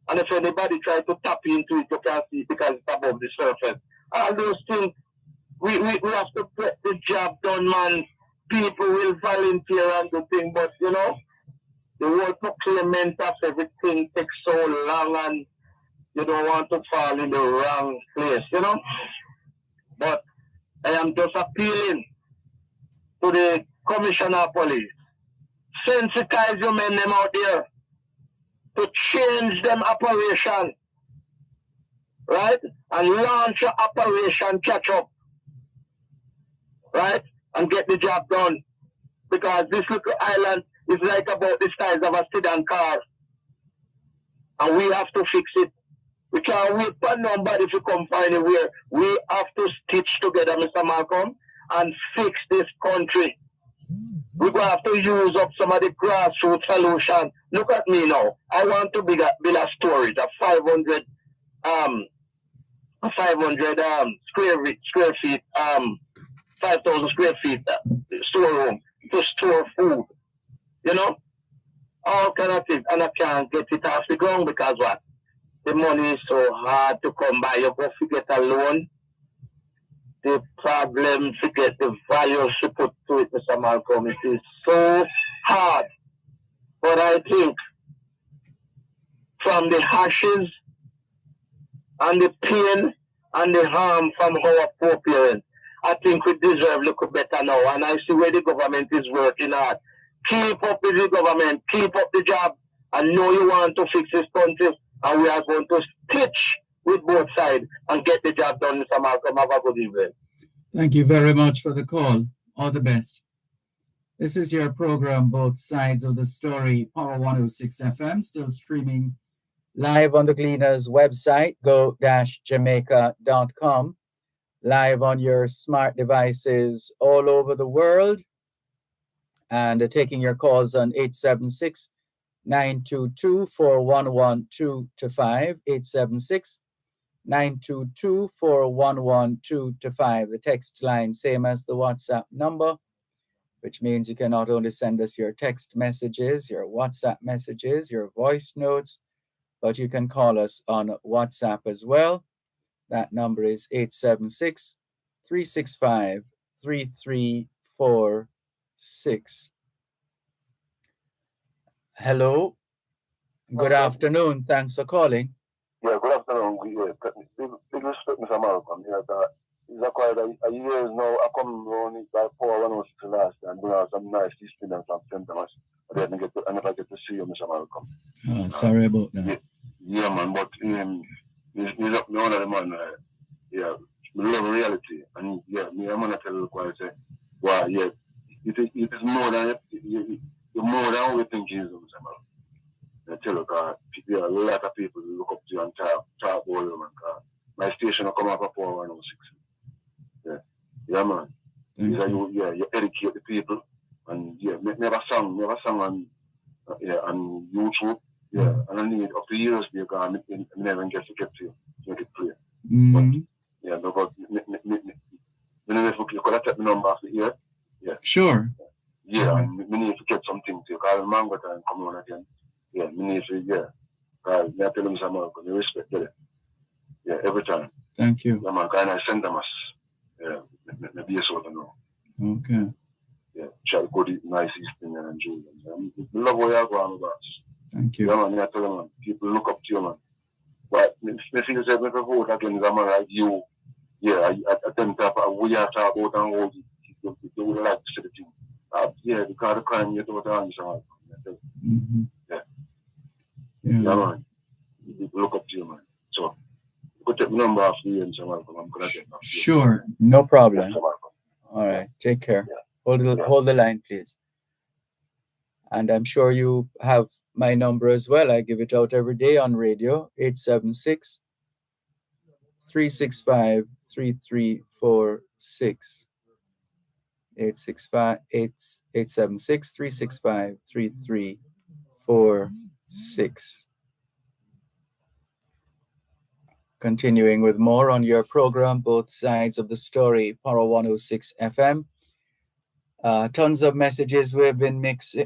And if anybody tries to tap into it, you can't see it because it's above the surface. All those things, we have to get the job done, man. People will volunteer and do things, but you know, the whole procurement of everything takes so long and you don't want to fall in the wrong place, you know. But I am just appealing to the Commissioner of Police. Sensitize your men them out there to change them operation, right? And launch your operation catch up, right? And get the job done. Because this little island is like about the size of a sedan car. And we have to fix it. We can't wait for nobody to come from anywhere. We have to stitch together, Mr. Malcolm, and fix this country. We're going to have to use up some of the grassroots solution. Look at me now. I want to build a storage, a 500 square feet, 5,000 square feet storeroom to store food. You know? All kind of things. And I can't get it off the ground because what? The money is so hard to come by. You go to get a loan. The problem to get the values to put to it, Mr. Malcolm, it is so hard. But I think from the ashes and the pain and the harm from our poor parents, I think we deserve a little better now. And I see where the government is working hard. Keep up with the government, keep up the job. I know you want to fix this country, and we are going to stitch with both sides and get the job done, Mr. Malcolm. Have a good evening. Thank you very much for the call. All the best. This is your program, Both Sides of the Story, Power 106 FM, still streaming live on the Gleaners website, go-jamaica.com, live on your smart devices all over the world, and taking your calls on 876-922-4112-5, 876-922-4112-5. The text line, same as the WhatsApp number, which means you can not only send us your text messages, your WhatsApp messages, your voice notes, but you can call us on WhatsApp as well. That number is 876-365-3346. Hello. Good afternoon. Thanks for calling. Yeah, good afternoon. Big respect, Mr. Malcolm. Yeah, it's quite a years now. I come around it by 416 last and do some nice history and some symptoms. I never get to see you, Mr. Malcolm. Oh, sorry about that. Yeah, man, but Me look me one of the man. Yeah, me love reality, and yeah, me I'm gonna tell you what I say. Well, yeah, it is more than you're more than what you think Jesus is about. I tell you, there are a lot of people who look up to you and talk all over, man. My station will come up at 4106. Yeah, yeah, man. You educate the people, and yeah, never sung on YouTube. Yeah, and I need up to years because I never get to make it clear. Mm-hmm. But yeah, no, but you could take the number of the year. Yeah. Sure. Yeah, and we need to get something to call Mango and come on again. Yeah, we need to, yeah. I tell them some more, because they respect it. Yeah, every time. Thank you. Yeah, man, and I send them us. Yeah, maybe so to know. Okay. Yeah, try to go to nice Eastern and Julian. We love what you're going about. Thank you. Yeah, man, I tell them, man, people look up to you, man. But if you say, if I vote against a man like you, yeah, I tend to we have to talk about and hold you would like to see the thing. Yeah, because the crime you don't answer. Mm-hmm. Yeah. Yeah. Yeah, man. People look up to you, man. So, put the number off you and so on. I'm going to get that. Sure. No problem. Yeah, All right. Take care. Yeah. Hold the line, please. And I'm sure you have my number as well. I give it out every day on radio, 876 365 3346. 876 365 3346. Continuing with more on your program, Both Sides of the Story, Power 106 FM. Tons of messages we've been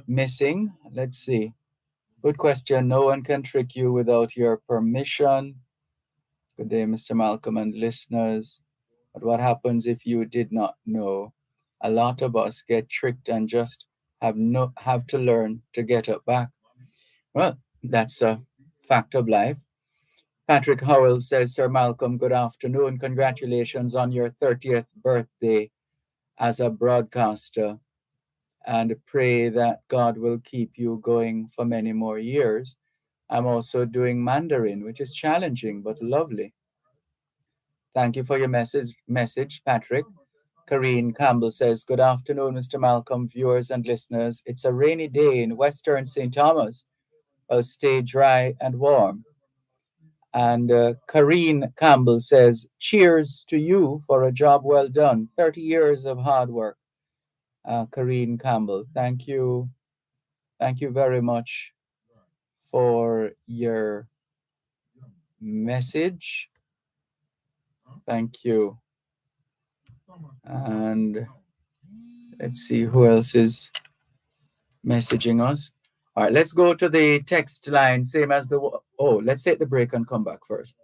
missing. Let's see. Good question. No one can trick you without your permission. Good day, Mr. Malcolm and listeners. But what happens if you did not know? A lot of us get tricked and just have to learn to get up back. Well, that's a fact of life. Patrick Howell says, Sir Malcolm, good afternoon. Congratulations on your 30th birthday as a broadcaster, and pray that God will keep you going for many more years. I'm also doing Mandarin, which is challenging but lovely. Thank you for your message, Patrick. Karine Campbell says, good afternoon, Mr. Malcolm, viewers and listeners. It's a rainy day in Western St. Thomas. Well, stay dry and warm. And Karine Campbell says, cheers to you for a job well done. 30 years of hard work. Karine Campbell, thank you. Thank you very much for your message. Thank you. And let's see who else is messaging us. All right, let's go to the text line, same as let's take the break and come back first.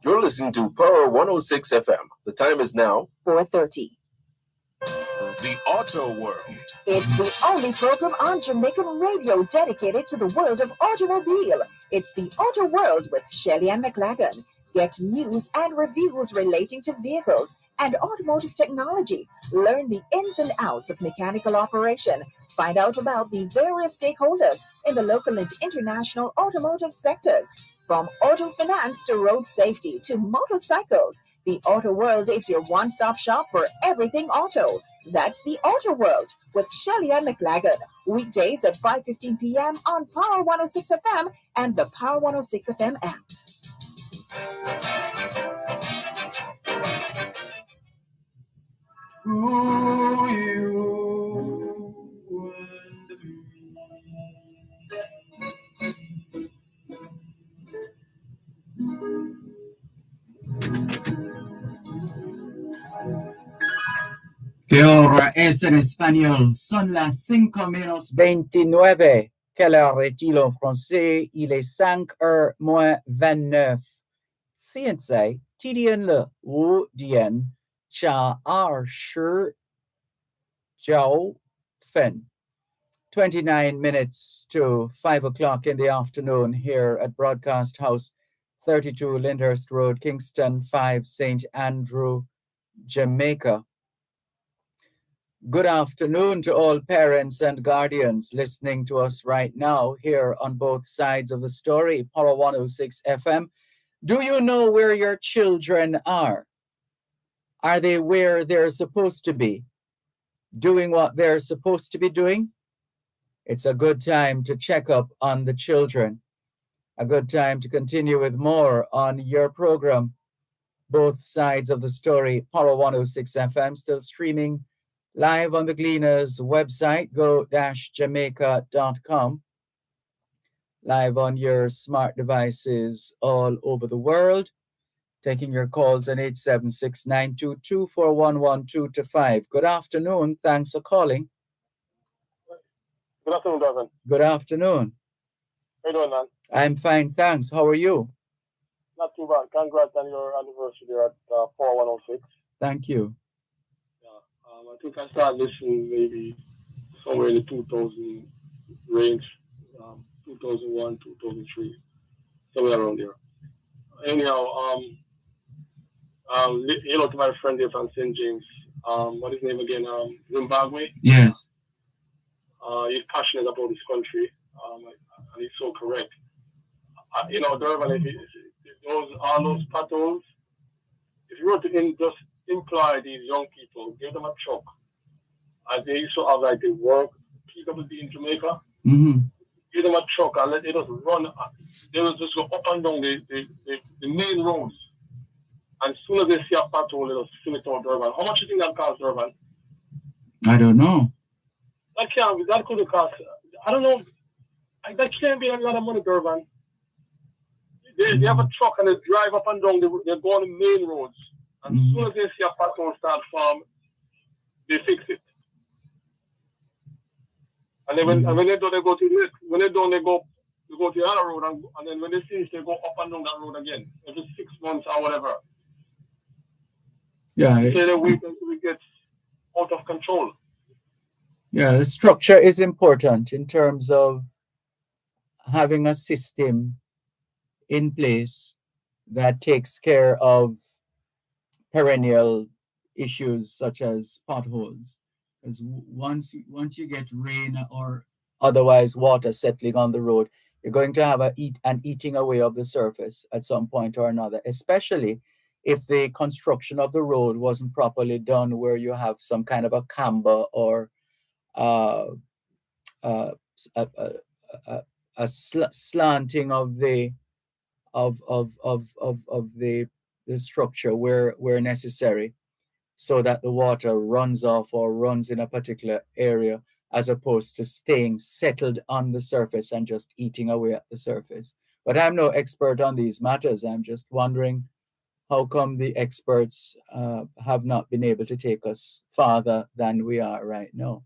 You're listening to Power 106 FM. The time is now 4:30. The Auto World. It's the only program on Jamaican radio dedicated to the world of automobile. It's the Auto World with Shelly Ann McLagan. Get news and reviews relating to vehicles and automotive technology. Learn the ins and outs of mechanical operation. Find out about the various stakeholders in the local and international automotive sectors. From auto finance to road safety to motorcycles, the Auto World is your one-stop shop for everything auto. That's the Auto World with Shelly Ann McLagan. Weekdays at 5:15 p.m. on Power 106 FM and the Power 106 FM app. Who you and me. ¿Qué hora es en español? Son las 5:29. Quelle heure est-il en français? Il est 5h moins 29. Science, TDN le Wu Dian Cha R Shi Jiao Fen. 29 minutes to 5 o'clock in the afternoon here at Broadcast House, 32 Lyndhurst Road, Kingston 5, St. Andrew, Jamaica. Good afternoon to all parents and guardians listening to us right now here on both sides of the story, Power 106 FM. Do you know where your children are? Are they where they're supposed to be? Doing what they're supposed to be doing? It's a good time to check up on the children. A good time to continue with more on your program, Both Sides of the Story, Power 106 FM, still streaming live on the Gleaners website, go-jamaica.com. Live on your smart devices all over the world. Taking your calls on 876-922-4112 to 5. Good afternoon. Thanks for calling. Good afternoon, Dervan. Good afternoon. How you doing, man? I'm fine, thanks. How are you? Not too bad. Congrats on your anniversary there at 4106. Thank you. I think I started listening maybe somewhere in the 2000 range, 2001, 2003, somewhere around there. Anyhow, hello to my friend there from St. James. What is his name again? Zimbabwe. Yes. He's passionate about his country, and he's so correct. Durban, all those potholes, if you were to just employ these young people, give them a truck, as they used to have like the work, PWD in Jamaica, give them a truck and let they just run, they will just go up and down the main roads. And as soon as they see a pothole, they'll fill it out Durban. How much do you think that costs, Durban? I don't know. That could have cost, I don't know, that can't be a lot of money, Durban. They have a truck and they drive up and down, they go on the main roads. And as soon as they see a pothole start form, they fix it. And then when they do, they go to this. When they do, they go to the other road, and then when they finish, they go up and down that road again every 6 months or whatever. Yeah. So we get out of control. Yeah, the structure is important in terms of having a system in place that takes care of perennial issues such as potholes. Because once you get rain or otherwise water settling on the road, you're going to have an eating away of the surface at some point or another, especially if the construction of the road wasn't properly done, where you have some kind of a camber or a slanting of the structure where necessary, so that the water runs off or runs in a particular area, as opposed to staying settled on the surface and just eating away at the surface. But I'm no expert on these matters. I'm just wondering how come the experts have not been able to take us farther than we are right now.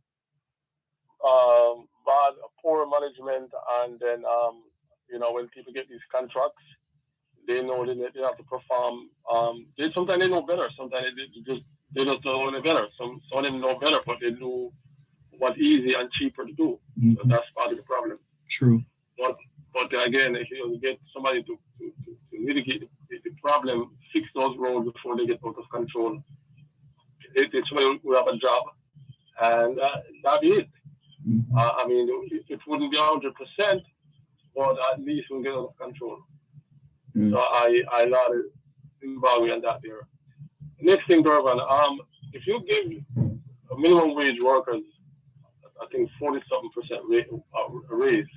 Bad, poor management, and then when people get these contracts, they know they have to perform. Sometimes they know better. Sometimes they just don't know better. Some of them know better, but they do what's easy and cheaper to do. So that's part of the problem. True. But again, if you get somebody to mitigate the problem, fix those roads before they get out of control, it's somebody who have a job, and that'd be it. I mean, it wouldn't be 100%, but at least we'll get out of control. So I lauded Zimbabwe and that there. Next thing, Dervan, if you give minimum wage workers, I think 40-something% raise,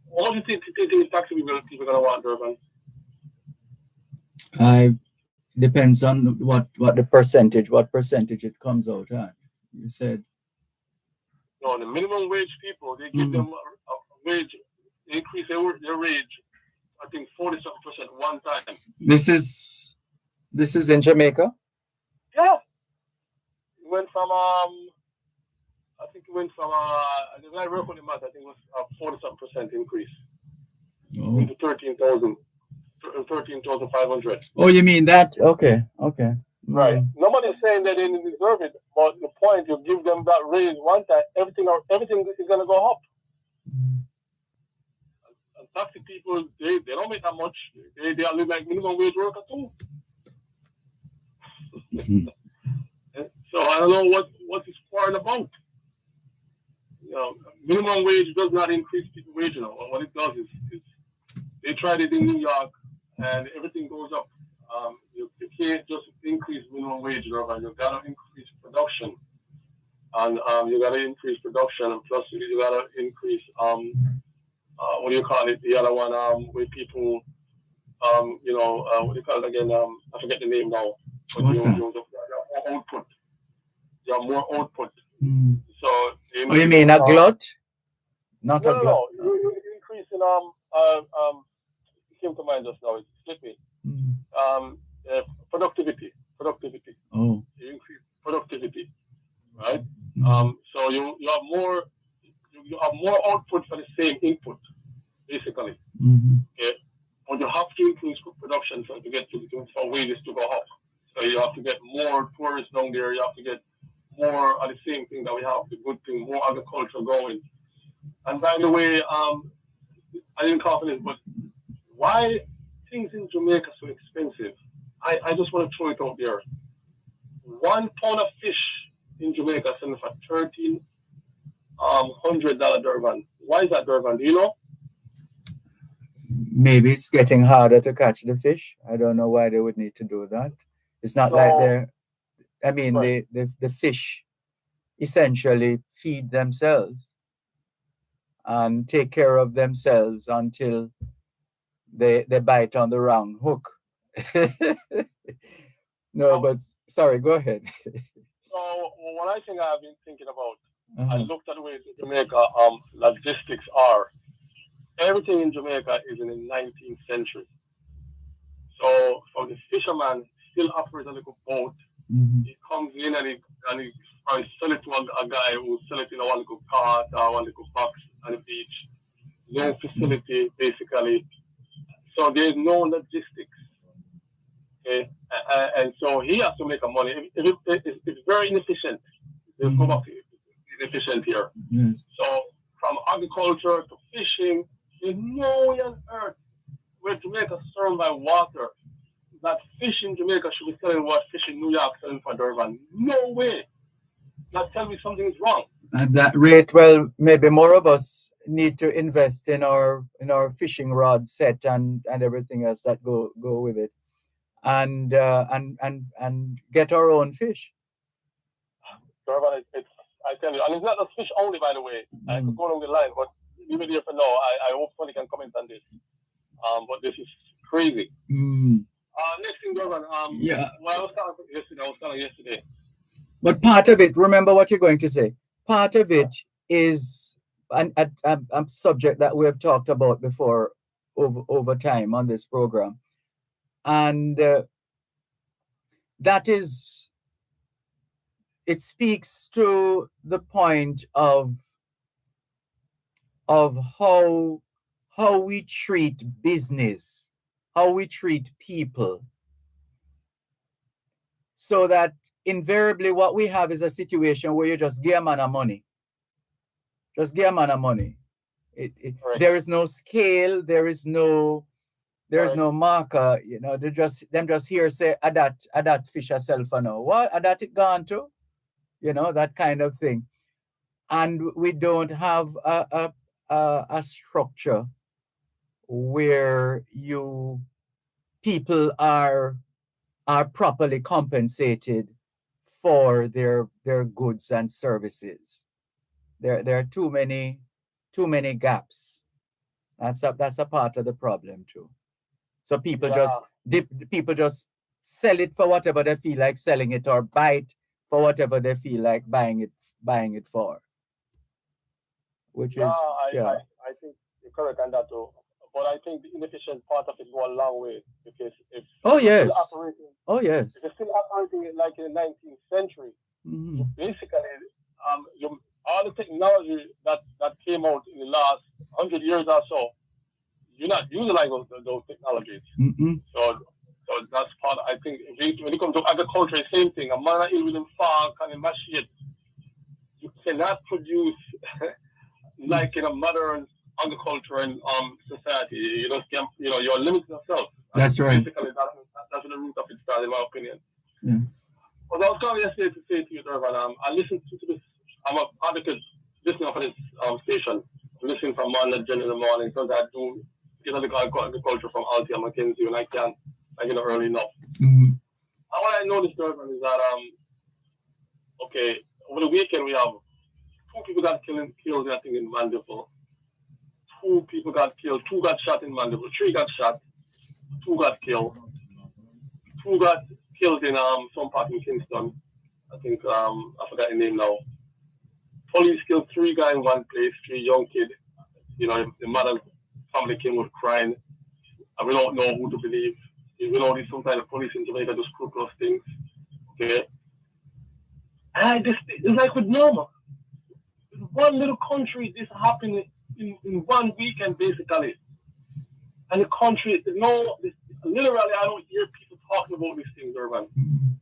what do you think the tax people are going to want, Dervan? Depends on what percentage it comes out at. You said. No, the minimum wage people, they give them a wage, increase their wage, I think 40-something% one time. This is in Jamaica? Yeah. It went from when I work on the math, I think it was a 40-something% increase. Into 13,500. Oh, you mean that? Okay. Right. Nobody's saying that they didn't deserve it, but the point, you give them that raise one time, everything is going to go up. And taxi people, they don't make that much. They are like minimum wage worker too. So I don't know what his worried about. Minimum wage does not increase people wage. What it does is they tried it in New York, and everything goes up. You can't just increase minimum wage, you got to increase production, and you got to increase production, and plus you got to increase what do you call it? The other one where people what do you call it again? I forget the name now. But What's that? you have more output. You have more output. Mm. So you mean a glut? Not a glut. No, you increase in came to mind just now. It's slipping. Productivity. Oh. You increase productivity, right? Mm. So you have more output for the same input, basically. Mm-hmm. Okay, but you have to increase production for wages to go up. So you have to get more tourists down there. You have to get more of the same thing that we have, the good thing, more agriculture going. And by the way, I didn't confident, but why things in Jamaica so expensive? I just want to throw it out there. 1 pound of fish in Jamaica is selling for $1,300 Dervan. Why is that, Dervan? Do you know? Maybe it's getting harder to catch the fish. I don't know why they would need to do that. It's not like they're. I mean, right. the fish essentially feed themselves and take care of themselves until they bite on the wrong hook. No, but sorry, go ahead. So one thing I've been thinking about, I Uh-huh. looked at the way Jamaica logistics are. Everything in Jamaica is in the 19th century. So the fisherman still operates a little boat. Mm-hmm. He comes in and he sell it to a guy who sell it in one little cart or one little box on the beach. No facility, basically. So there's no logistics. Okay, and so he has to make a money. It's very inefficient. There's Mm-hmm. go back to inefficient here. Yes. So from agriculture to fishing, there's no way on earth where Jamaica is surrounded by water that fish in Jamaica should be selling what fish in New York selling for Dervan. No way. That tells me something is wrong. At that rate, well, maybe more of us need to invest in our fishing rod set and everything else that go with it, and get our own fish. Dervan, I tell you, and it's not just fish only, by the way. I could go along the line, but leave it here for now. I hope somebody can comment on this. But this is crazy. Next thing, Dervan. Yeah. Well, I was telling yesterday. But part of it, remember what you're going to say. Part of it is a subject that we have talked about before over time on this program, and that is, it speaks to the point of how we treat business, how we treat people, so that invariably what we have is a situation where you just give a man a money. Just give a man a money. Right. There is no scale, there is no marker, they just here say that fish a sell for now. What that it gone to? That kind of thing. And we don't have a structure where people are properly compensated for their goods and services. There are too many gaps. That's a part of the problem too. So people just sell it for whatever they feel like selling it, or buy it for whatever they feel like buying it for. Which is I think you're correct on that too. But I think the inefficient part of it go a long way, because if yes. If you're still operating like in the 19th century, Mm-hmm. you basically all the technology that came out in the last 100 years or so, you're not utilizing those technologies. Mm-hmm. So that's part. I think when it comes to agriculture, same thing. A man in with him farm and a machine, you cannot produce like in a modern agriculture and society. You just can't. You're limiting yourself. That's right. Basically, that's the root of it, in my opinion. Yeah. Well, I was coming yesterday to say to you, Dervan, I listened to this I'm a advocate listening for this station. I'm listening from Monday in the morning because I do get agriculture from Altia Mackenzie when I can. I get it early enough. Mm-hmm. And what I noticed, Dervan, is that okay, over the weekend we have 2 people got killed I think in Mandeville. 2 people got killed. 2 got shot in Mandeville. 3 got shot. 2 got killed. 2 got killed in some part in Kingston. I think I forgot the name now. Police killed 3 guys in one place, 3 young kids. You know, the mother family came with crying. And we don't know who to believe. We know there's sometimes the police in Jamaica do scrupulous things. Okay. And it's like with Norma. One little country, this happened in 1 weekend basically. And the country, literally, I don't hear people talking about these things, Dervan.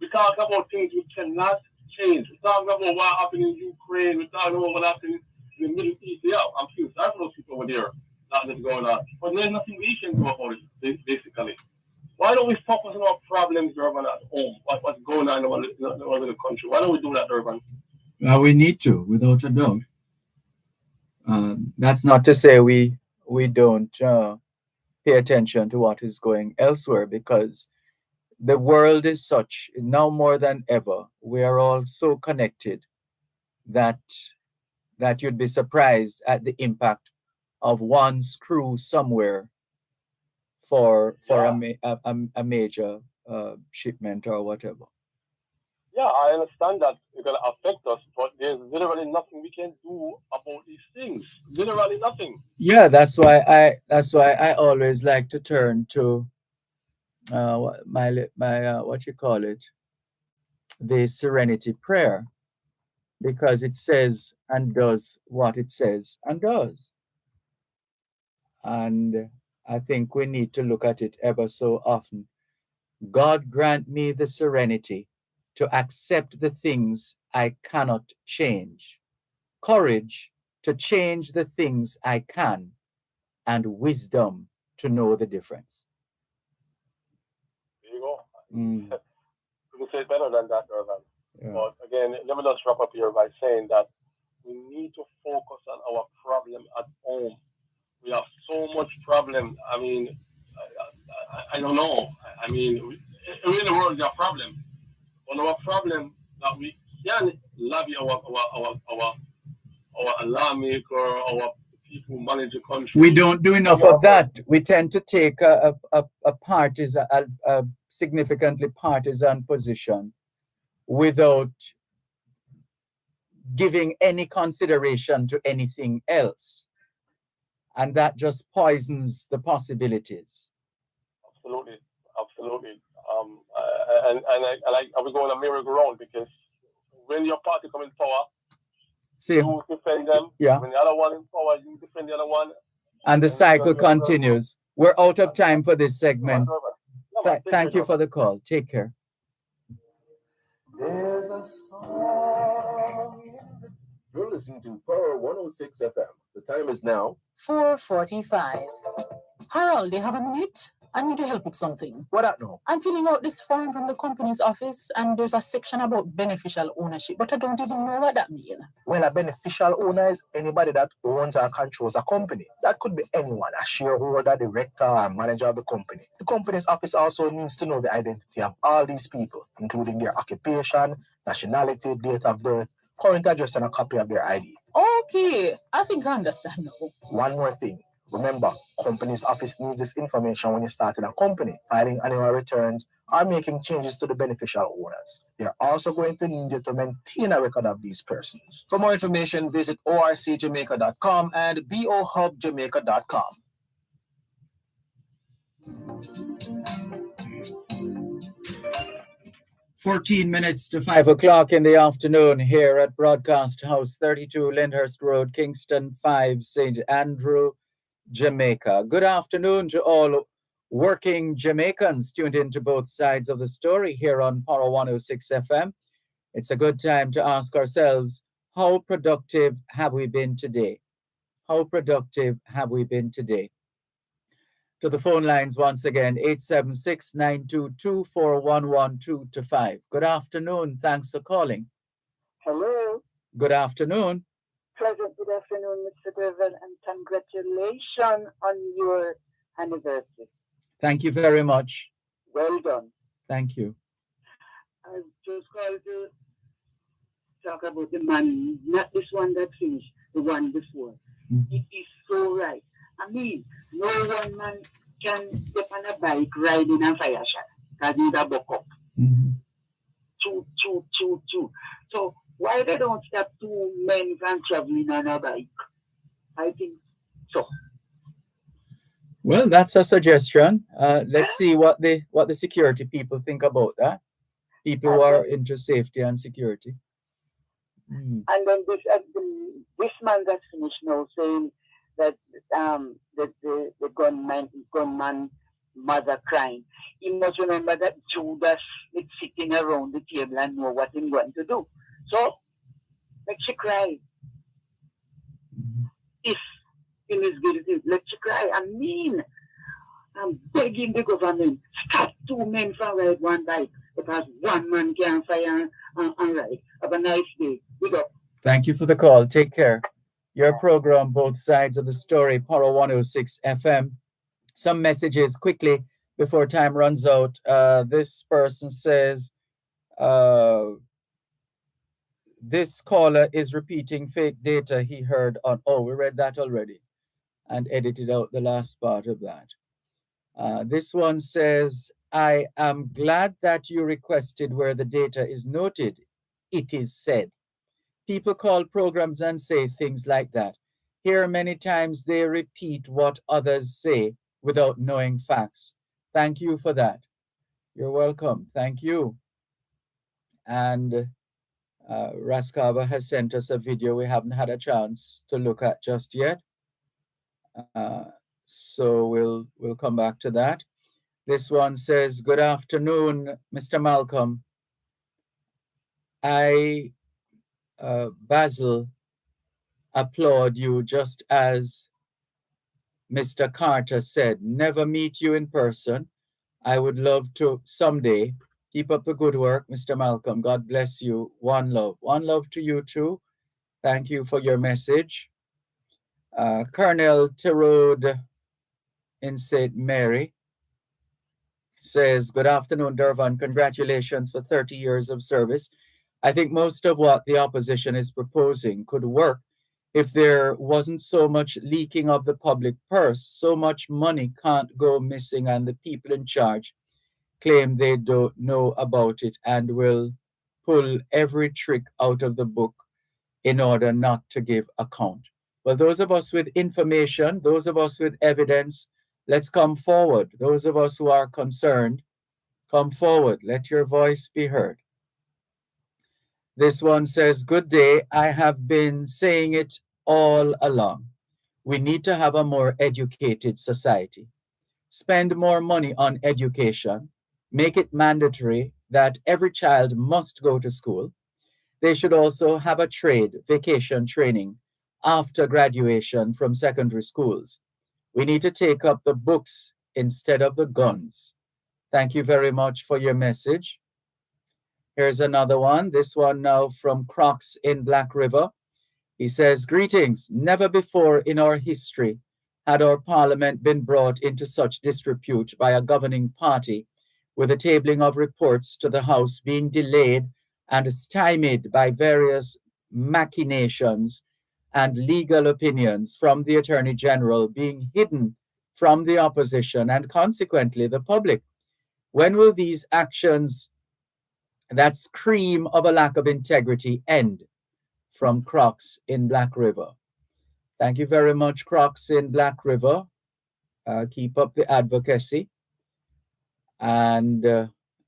We talk about things we cannot change. We're talking about what happened in Ukraine. We're talking about what happened in the Middle East. Yeah, I'm feeling sorry for those people over there. Nothing's going on. But there's nothing we can do about it, basically. Why don't we focus on our problems, Dervan, at home? What's going on in the country? Why don't we do that, Dervan? We need to, without a doubt. That's not to say we don't pay attention to what is going elsewhere, because the world is such now more than ever. We are all so connected that you'd be surprised at the impact of one screw somewhere for a major shipment or whatever. Yeah, I understand that it's going to affect us, but there's literally nothing we can do about these things. Literally nothing. Yeah, that's why I always like to turn to my what you call it, the Serenity Prayer, because it says and does what it says and does. And I think we need to look at it ever so often. God grant me the serenity to accept the things I cannot change, courage to change the things I can, and wisdom to know the difference. There you go. Mm. You can say it better than that, Dervan. Yeah. But again, let me just wrap up here by saying that we need to focus on our problem at home. We have so much problem. I mean, I don't know. I mean, in the world, there's a problem. But our problem that we can lobby our lawmaker, our people who manage the country. We don't do enough of that. We tend to take a significantly partisan position without giving any consideration to anything else. And that just poisons the possibilities. Absolutely. And I was going a merry-go-round, because when your party come in power, you defend them. Yeah. When the other one in power, you defend the other one. And the cycle continues. We're out of time for this segment. Thank you for the call. Take care. There's a song in the... You're listening to Power 106 FM. The time is now 4:45. Harold, do you have a minute? I need your help with something. What that now? I'm filling out this form from the company's office, and there's a section about beneficial ownership, but I don't even know what that means. Well, a beneficial owner is anybody that owns or controls a company. That could be anyone, a shareholder, director, or manager of the company. The company's office also needs to know the identity of all these people, including their occupation, nationality, date of birth, current address, and a copy of their ID. Okay, I think I understand now. One more thing. Remember, company's office needs this information when you start in a company, filing annual returns, or making changes to the beneficial owners. They're also going to need you to maintain a record of these persons. For more information, visit orcjamaica.com and bohubjamaica.com. 14 minutes to 5 o'clock in the afternoon here at Broadcast House 32 Lyndhurst Road, Kingston 5, St. Andrew, Jamaica. Good afternoon to all working Jamaicans tuned into both sides of the story here on Power 106 FM. It's a good time to ask ourselves, how productive have we been today? How productive have we been today? To the phone lines once again, 876-922-4112-5. Good afternoon. Thanks for calling. Hello. Good afternoon. Pleasant good afternoon, Mr. Dervan, and congratulations on your anniversary. Thank you very much. Well done. Thank you. I just called to talk about the man, not this one that finished, the one before. Mm-hmm. It is so right. I mean, no one man can step on a bike riding a fire shot because he's a buck up. Mm-hmm. Two. So why they don't stop two men from traveling on a bike? I think so. Well, that's a suggestion. Let's see what the security people think about that. People who are into safety and security. And then this man that's finished now saying that the gunman mother crying. He must remember that Judas is sitting around the table and know what he's going to do. So let she cry. If he is guilty, let she cry. I mean, I'm begging the government, stop two men from ride one bike because one man can't fire and ride. Have a nice day. Good up. Thank you for the call. Take care. Your program, Both Sides of the Story, Power 106 FM. Some messages quickly before time runs out. This person says, this caller is repeating fake data he heard on. Oh, we read that already and edited out the last part of that. This one says, I am glad that you requested where the data is noted. It is said. People call programs and say things like that. Here, many times they repeat what others say without knowing facts. Thank you for that. You're welcome. Thank you. And Raskava has sent us a video we haven't had a chance to look at just yet. So we'll come back to that. This one says, good afternoon, Mr. Malcolm. Basil, applaud you just as Mr. Carter said, never meet you in person. I would love to someday. Keep up the good work, Mr. Malcolm. God bless you. One love. One love to you too. Thank you for your message. Colonel Terode in St. Mary says, good afternoon, Dervan. Congratulations for 30 years of service. I think most of what the opposition is proposing could work if there wasn't so much leaking of the public purse. So much money can't go missing, and the people in charge claim they don't know about it and will pull every trick out of the book in order not to give account. Well, those of us with information, those of us with evidence, let's come forward. Those of us who are concerned, come forward. Let your voice be heard. This one says, good day. I have been saying it all along. We need to have a more educated society. Spend more money on education. Make it mandatory that every child must go to school. They should also have a trade, vacation training, after graduation from secondary schools. We need to take up the books instead of the guns. Thank you very much for your message. Here's another one. This one now from Crocs in Black River. He says, greetings. Never before in our history had our parliament been brought into such disrepute by a governing party, with the tabling of reports to the House being delayed and stymied by various machinations and legal opinions from the Attorney General being hidden from the opposition and consequently the public. When will these actions that scream of a lack of integrity end? From Crocs in Black River. Thank you very much, Crocs in Black River. Keep up the advocacy. And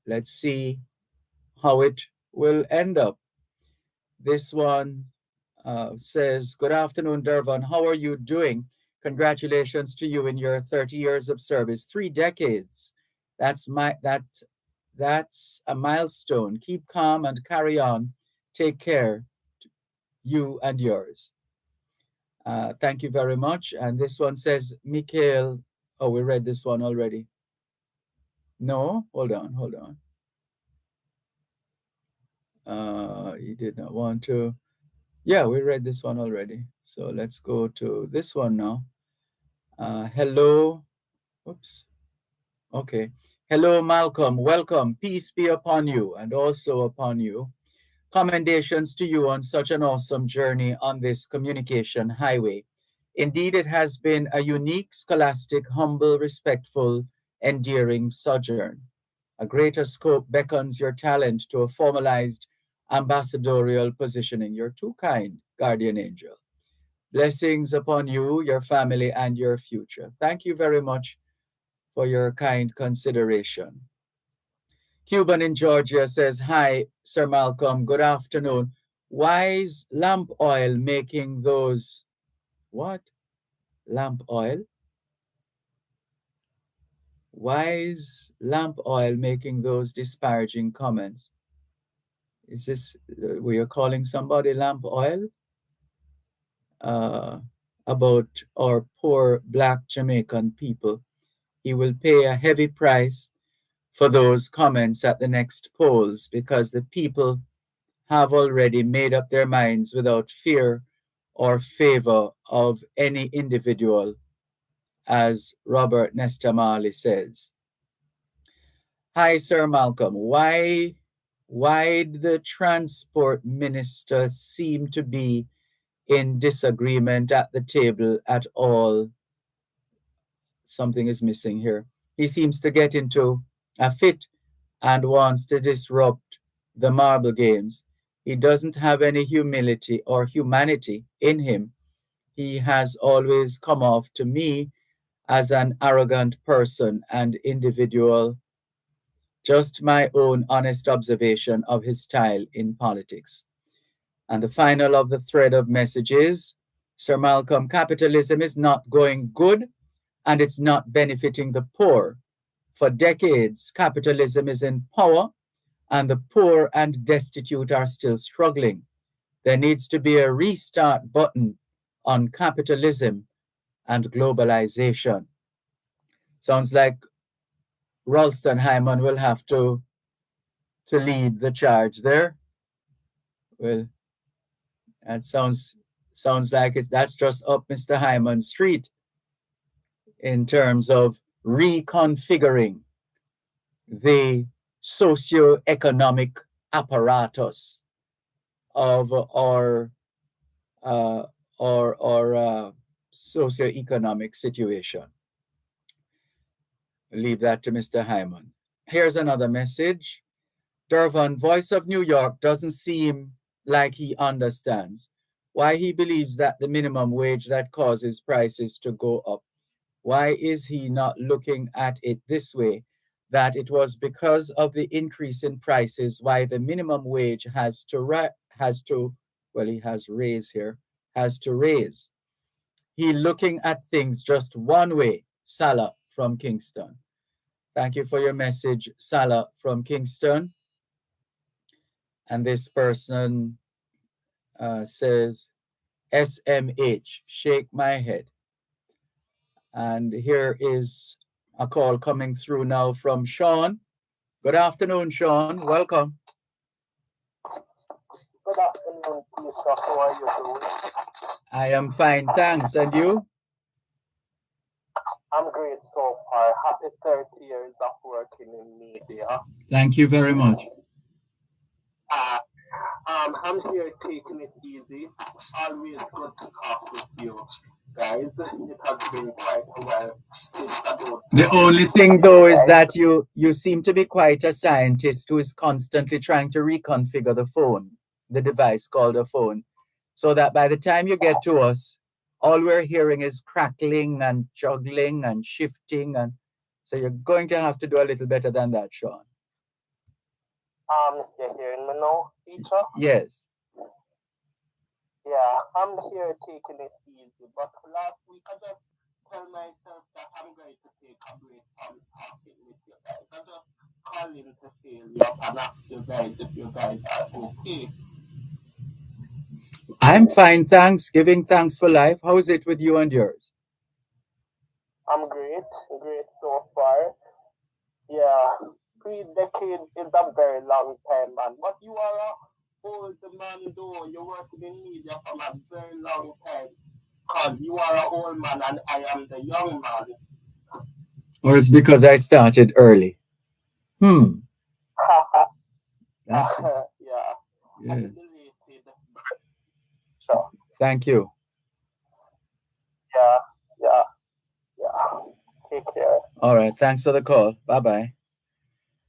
let's see how it will end up. This one says, good afternoon, Dervan. How are you doing? Congratulations to you in your 30 years of service, 3 decades. That's a milestone. Keep calm and carry on. Take care, you and yours. Thank you very much. And this one says, Mikhail. Oh, we read this one already. No, hold on. He did not want to. Yeah, we read this one already. So let's go to this one now. Hello. Oops. Okay. Hello, Malcolm. Welcome. Peace be upon you and also upon you. Commendations to you on such an awesome journey on this communication highway. Indeed, it has been a unique, scholastic, humble, respectful, endearing sojourn. A greater scope beckons your talent to a formalized ambassadorial positioning. You're too kind, guardian angel. Blessings upon you, your family, and your future. Thank you very much for your kind consideration. Cuban in Georgia says, Hi, Sir Malcolm. Good afternoon. Why is lamp oil making those? What? Lamp oil? Why is lamp oil making those disparaging comments? Is this, we are calling somebody lamp oil? Uh, about our poor black Jamaican people. He will pay a heavy price for those comments at the next polls because the people have already made up their minds without fear or favor of any individual, as Robert Nesta Marley says. Hi, Sir Malcolm. Why the transport minister seem to be in disagreement at the table at all? Something is missing here. He seems to get into a fit and wants to disrupt the marble games. He doesn't have any humility or humanity in him. He has always come off to me as an arrogant person and individual. Just my own honest observation of his style in politics. And the final of the thread of messages, Sir Malcolm, capitalism is not going good and it's not benefiting the poor. For decades, capitalism is in power and the poor and destitute are still struggling. There needs to be a restart button on capitalism and globalization. Sounds like Ralston Hyman will have to lead the charge there. Well, that sounds like that's just up Mr. Hyman's street in terms of reconfiguring the socio-economic apparatus of our socio-economic situation. Leave that to Mr. Hyman. Here's another message. Dervan, voice of New York, doesn't seem like he understands why he believes that the minimum wage that causes prices to go up. Why is he not looking at it this way? That it was because of the increase in prices why the minimum wage has to raise. He looking at things just one way. Salah from Kingston. Thank you for your message, Salah from Kingston. And this person says, SMH, shake my head. And here is a call coming through now from Sean. Good afternoon, Sean. Welcome. Good afternoon, Peter. How are you doing? I am fine, thanks. And you? I'm great so far. Happy 30 years of working in media. Thank you very much. I'm here taking it easy. Always good to talk with you guys. It has been quite a while since I don't. The only thing, though, is that you seem to be quite a scientist who is constantly trying to reconfigure the phone, the device called a phone, so that by the time you get to us, all we're hearing is crackling and juggling and shifting, and so you're going to have to do a little better than that, Sean. You're hearing me now, teacher? Yes. Yeah, I'm here taking it easy, but last week I just tell myself that I'm going to take a break from talking with you guys. I just call in to say and ask you guys if you guys are okay. I'm fine, thanks. Giving thanks for life. How is it with you and yours? I'm great so far. Yeah, 3 decades is a very long time, man. But you are a older man though, you work in the media from a very long time. Because you are an old man and I am the young man. Or it's because I started early? That's it. Yeah. Yes. Sure. Thank you. Yeah. Take care. All right. Thanks for the call. Bye bye.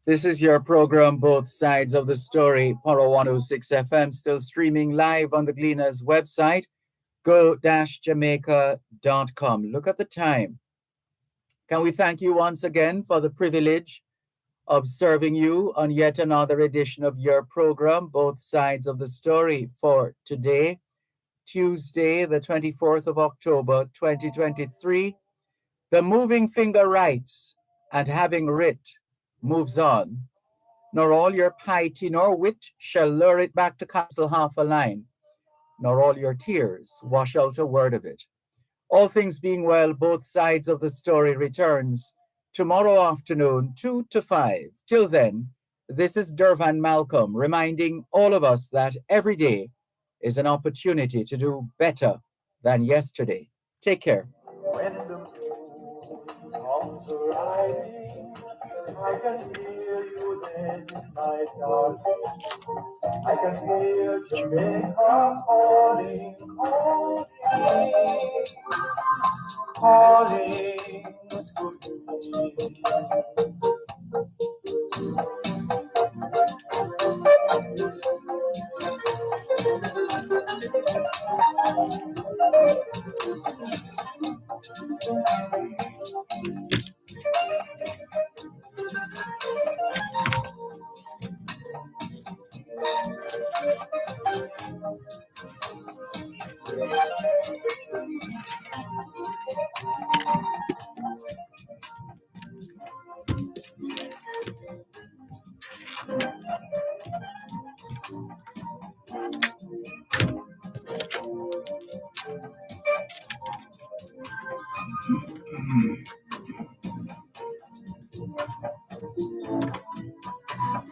This is your program, Both Sides of the Story, Poro 106 FM, still streaming live on the Gleaners website, go-jamaica.com. Look at the time. Can we thank you once again for the privilege of serving you on yet another edition of your program, Both Sides of the Story, for today, Tuesday, the 24th of October, 2023. The moving finger writes, and having writ, moves on. Nor all your piety nor wit shall lure it back to castle half a line, nor all your tears wash out a word of it. All things being well, both sides of the story returns tomorrow afternoon, 2 to 5. Till then, this is Dervan Malcolm reminding all of us that every day is an opportunity to do better than yesterday. Take care. When the moon comes riding, I can hear you then, my darling. I can hear Jamaica calling, calling to me.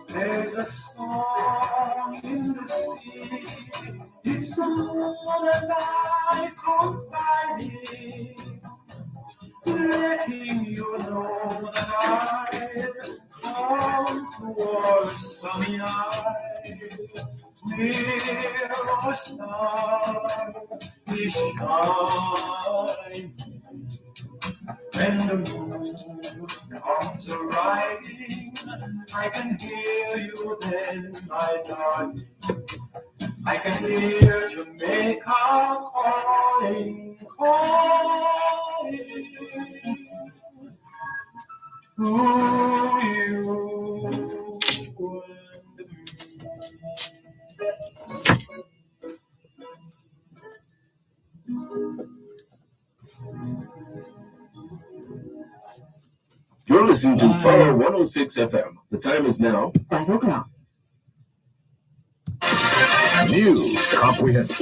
There's a song in the sea, it's the moon and I confiding, letting you know that I've come toward a sunny eye, where a star is shining. When the moon comes riding, I can hear you then, my darling. I can hear Jamaica calling, calling to you and me. You're listening to Power 106 FM. The time is now 5 o'clock. News comprehensive.